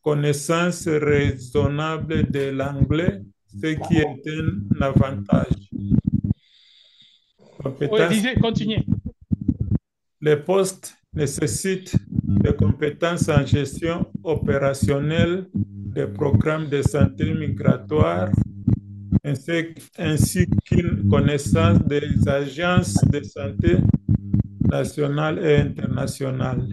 Speaker 5: connaissance raisonnable de l'anglais, ce qui est un avantage.
Speaker 2: Continuez.
Speaker 5: Les postes nécessitent des compétences en gestion opérationnelle des programmes de santé migratoire, ainsi qu'une connaissance des agences de santé nationales et internationales.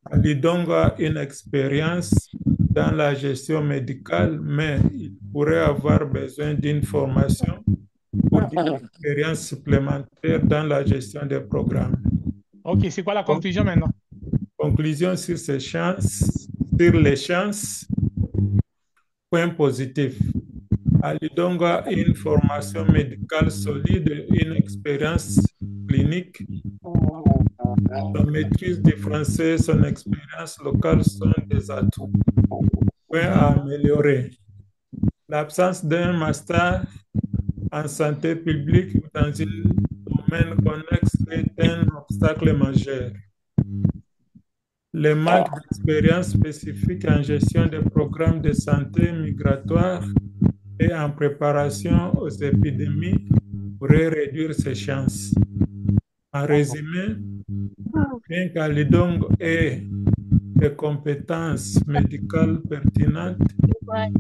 Speaker 5: Alidong a une expérience dans la gestion médicale, mais il pourrait avoir besoin d'une formation ou d'une expérience supplémentaire dans la gestion des programmes.
Speaker 2: OK, c'est quoi la conclusion maintenant?
Speaker 5: Conclusion sur les chances. Point positif. Alidong a une formation médicale solide et une expérience clinique. Sa maîtrise du français et son expérience locale sont des atouts. Point à améliorer. L'absence d'un master en santé publique ou dans un domaine connexe est un obstacle majeur. Le manque d'expérience spécifique en gestion des programmes de santé migratoire et en préparation aux épidémies pourrait réduire ses chances. En résumé, bien qu'Alidong ait des compétences médicales pertinentes,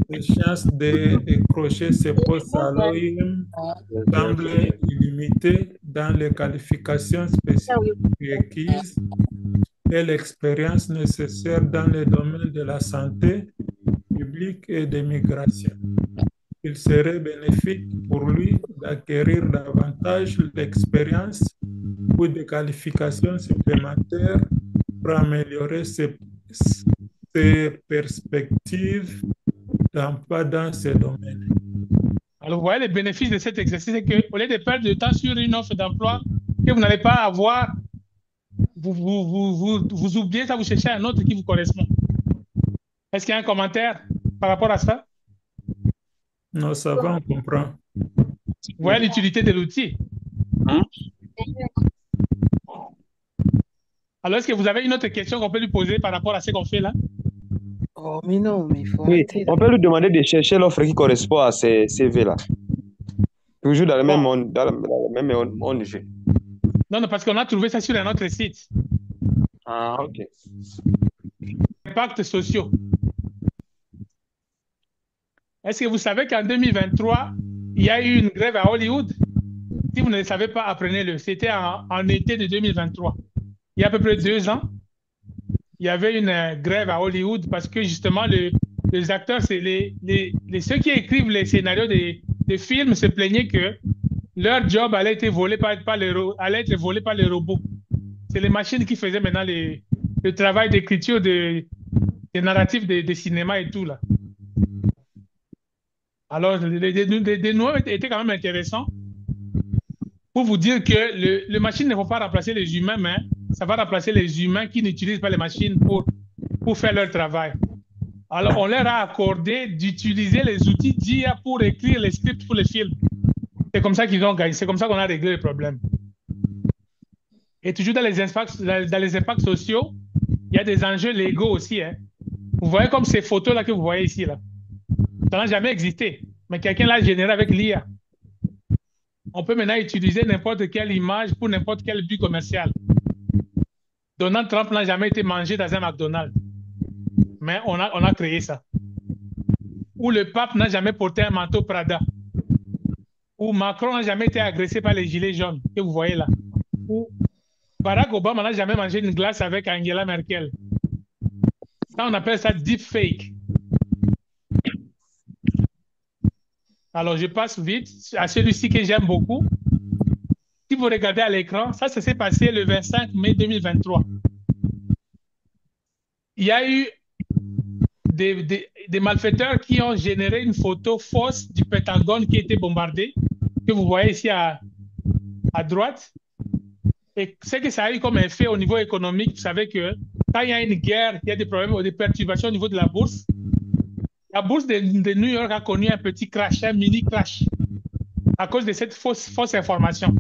Speaker 5: les chances de décrocher ces postes à l'OIM semblent illimitées dans les qualifications spécifiques requises et l'expérience nécessaire dans les domaines de la santé publique et des migrations. Il serait bénéfique pour lui d'acquérir davantage d'expérience ou de qualifications supplémentaires pour améliorer ses perspectives d'emploi dans ce domaine.
Speaker 2: Alors, vous voyez les bénéfices de cet exercice, c'est qu'au lieu de perdre du temps sur une offre d'emploi que vous n'allez pas avoir, vous oubliez ça, vous cherchez un autre qui vous correspond. Est-ce qu'il y a un commentaire par rapport à ça?
Speaker 5: Non, ça va, on comprend.
Speaker 2: Vous voyez l'utilité de l'outil. Alors, est-ce que vous avez une autre question qu'on peut lui poser par rapport à ce qu'on fait là?
Speaker 18: Oh, mais non, mais il faut
Speaker 20: Oui,
Speaker 18: arrêter.
Speaker 20: on peut lui demander de chercher l'offre qui correspond à ces CV-là. Toujours dans le même ONG.
Speaker 2: Non, parce qu'on a trouvé ça sur un autre site.
Speaker 20: Ah, ok.
Speaker 2: Impacts sociaux. Est-ce que vous savez qu'en 2023, il y a eu une grève à Hollywood? Si vous ne le savez pas, apprenez-le. C'était en été de 2023. Il y a à peu près 2 ans, il y avait une grève à Hollywood parce que justement, les acteurs, c'est ceux qui écrivent les scénarios des films se plaignaient que leur job allait être volé par les robots. C'est les machines qui faisaient maintenant le travail d'écriture des narratifs des cinémas et tout là. Alors, les noms étaient quand même intéressants pour vous dire que les machines ne vont pas remplacer les humains, mais ça va remplacer les humains qui n'utilisent pas les machines pour faire leur travail. Alors, on leur a accordé d'utiliser les outils d'IA pour écrire les scripts pour les films. C'est comme ça qu'ils ont gagné. C'est comme ça qu'on a réglé le problème. Et toujours dans les impacts sociaux, il y a des enjeux légaux aussi. Hein. Vous voyez comme ces photos-là que vous voyez ici. Là. Ça n'a jamais existé. Mais quelqu'un l'a généré avec l'IA. On peut maintenant utiliser n'importe quelle image pour n'importe quel but commercial. Donald Trump n'a jamais été mangé dans un McDonald's. Mais on a créé ça. Ou le pape n'a jamais porté un manteau Prada. Ou Macron n'a jamais été agressé par les gilets jaunes que vous voyez là. Ou Barack Obama n'a jamais mangé une glace avec Angela Merkel. Ça, on appelle ça deepfake. Alors, je passe vite à celui-ci que j'aime beaucoup. Si vous regardez à l'écran, ça s'est passé le 25 mai 2023. Il y a eu des malfaiteurs qui ont généré une photo fausse du Pentagone qui était bombardé, que vous voyez ici à droite. Et ce que ça a eu comme effet au niveau économique, vous savez que quand il y a une guerre, il y a des problèmes, des perturbations au niveau de la bourse. La bourse de New York a connu un petit crash, un mini crash, à cause de cette fausse information.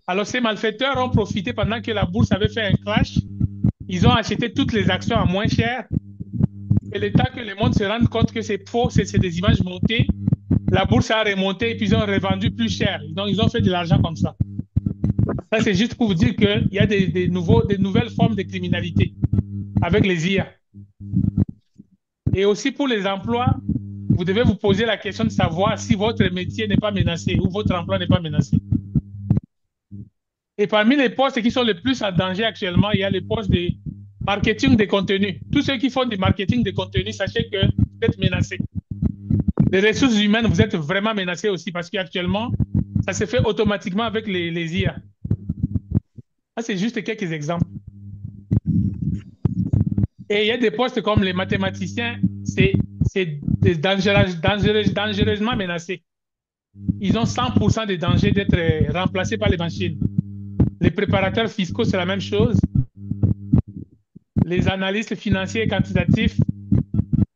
Speaker 2: Alors, ces malfaiteurs ont profité pendant que la bourse avait fait un crash. Ils ont acheté toutes les actions à moins cher. Et le temps que le monde se rende compte que c'est faux, c'est des images montées, la bourse a remonté et puis ils ont revendu plus cher. Donc, ils ont fait de l'argent comme ça. Ça, c'est juste pour vous dire qu'il y a des nouvelles formes de criminalité avec les IA. Et aussi pour les emplois, vous devez vous poser la question de savoir si votre métier n'est pas menacé ou votre emploi n'est pas menacé. Et parmi les postes qui sont les plus en danger actuellement, il y a les postes de marketing de contenu. Tous ceux qui font du marketing de contenu, sachez que vous êtes menacés. Les ressources humaines, vous êtes vraiment menacés aussi parce qu'actuellement, ça se fait automatiquement avec les IA. Ça, c'est juste quelques exemples. Et il y a des postes comme les mathématiciens, c'est dangereusement menacé. Ils ont 100% de danger d'être remplacés par les machines. Les préparateurs fiscaux, c'est la même chose. Les analystes financiers et quantitatifs.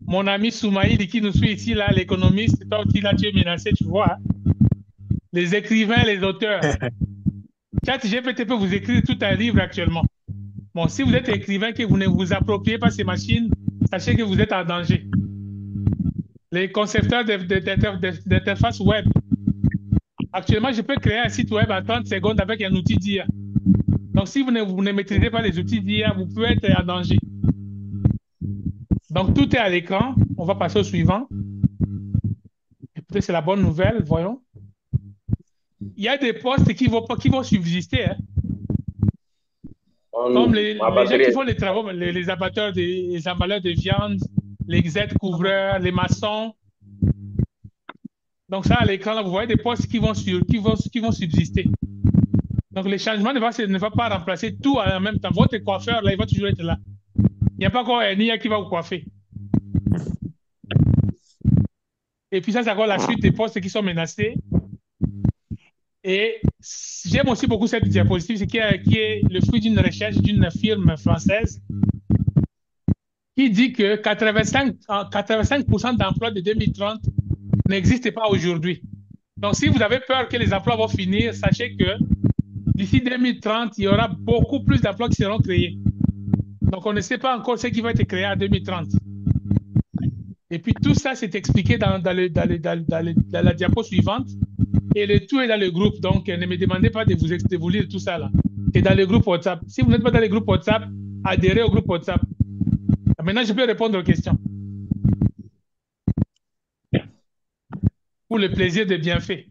Speaker 2: Mon ami Soumaïli qui nous suit ici, là, l'économiste, toi aussi, là, tu es menacé, tu vois. Les écrivains, les auteurs. ChatGPT peut vous écrire tout un livre actuellement. Bon, si vous êtes écrivain, que vous ne vous appropriez pas ces machines, sachez que vous êtes en danger. Les concepteurs d'interface web. Actuellement, je peux créer un site web en 30 secondes avec un outil d'IA. Donc, si vous ne maîtrisez pas les outils d'IA, vous pouvez être en danger. Donc, tout est à l'écran. On va passer au suivant. Et peut-être c'est la bonne nouvelle, voyons. Il y a des postes qui vont subsister. Hein. Comme les gens qui font les travaux, les abatteurs, les emballeurs de viande, les aides-couvreurs, les maçons. Donc ça, à l'écran, là, vous voyez des postes qui vont subsister. Donc le changement ne va pas remplacer tout en même temps. Votre coiffeur, là, il va toujours être là. Il n'y a pas encore un IA qui va vous coiffer. Et puis ça, c'est encore la suite des postes qui sont menacés. Et j'aime aussi beaucoup cette diapositive, qui est le fruit d'une recherche d'une firme française qui dit que 85% d'emplois de 2030 n'existent pas aujourd'hui. Donc, si vous avez peur que les emplois vont finir, sachez que d'ici 2030, il y aura beaucoup plus d'emplois qui seront créés. Donc, on ne sait pas encore ce qui va être créé en 2030. Et puis, tout ça, c'est expliqué dans la diapo suivante. Et le tout est dans le groupe. Donc, ne me demandez pas de vous lire tout ça là. C'est dans le groupe WhatsApp. Si vous n'êtes pas dans le groupe WhatsApp, adhérez au groupe WhatsApp. Maintenant, je peux répondre aux questions. Pour le plaisir de bienfait.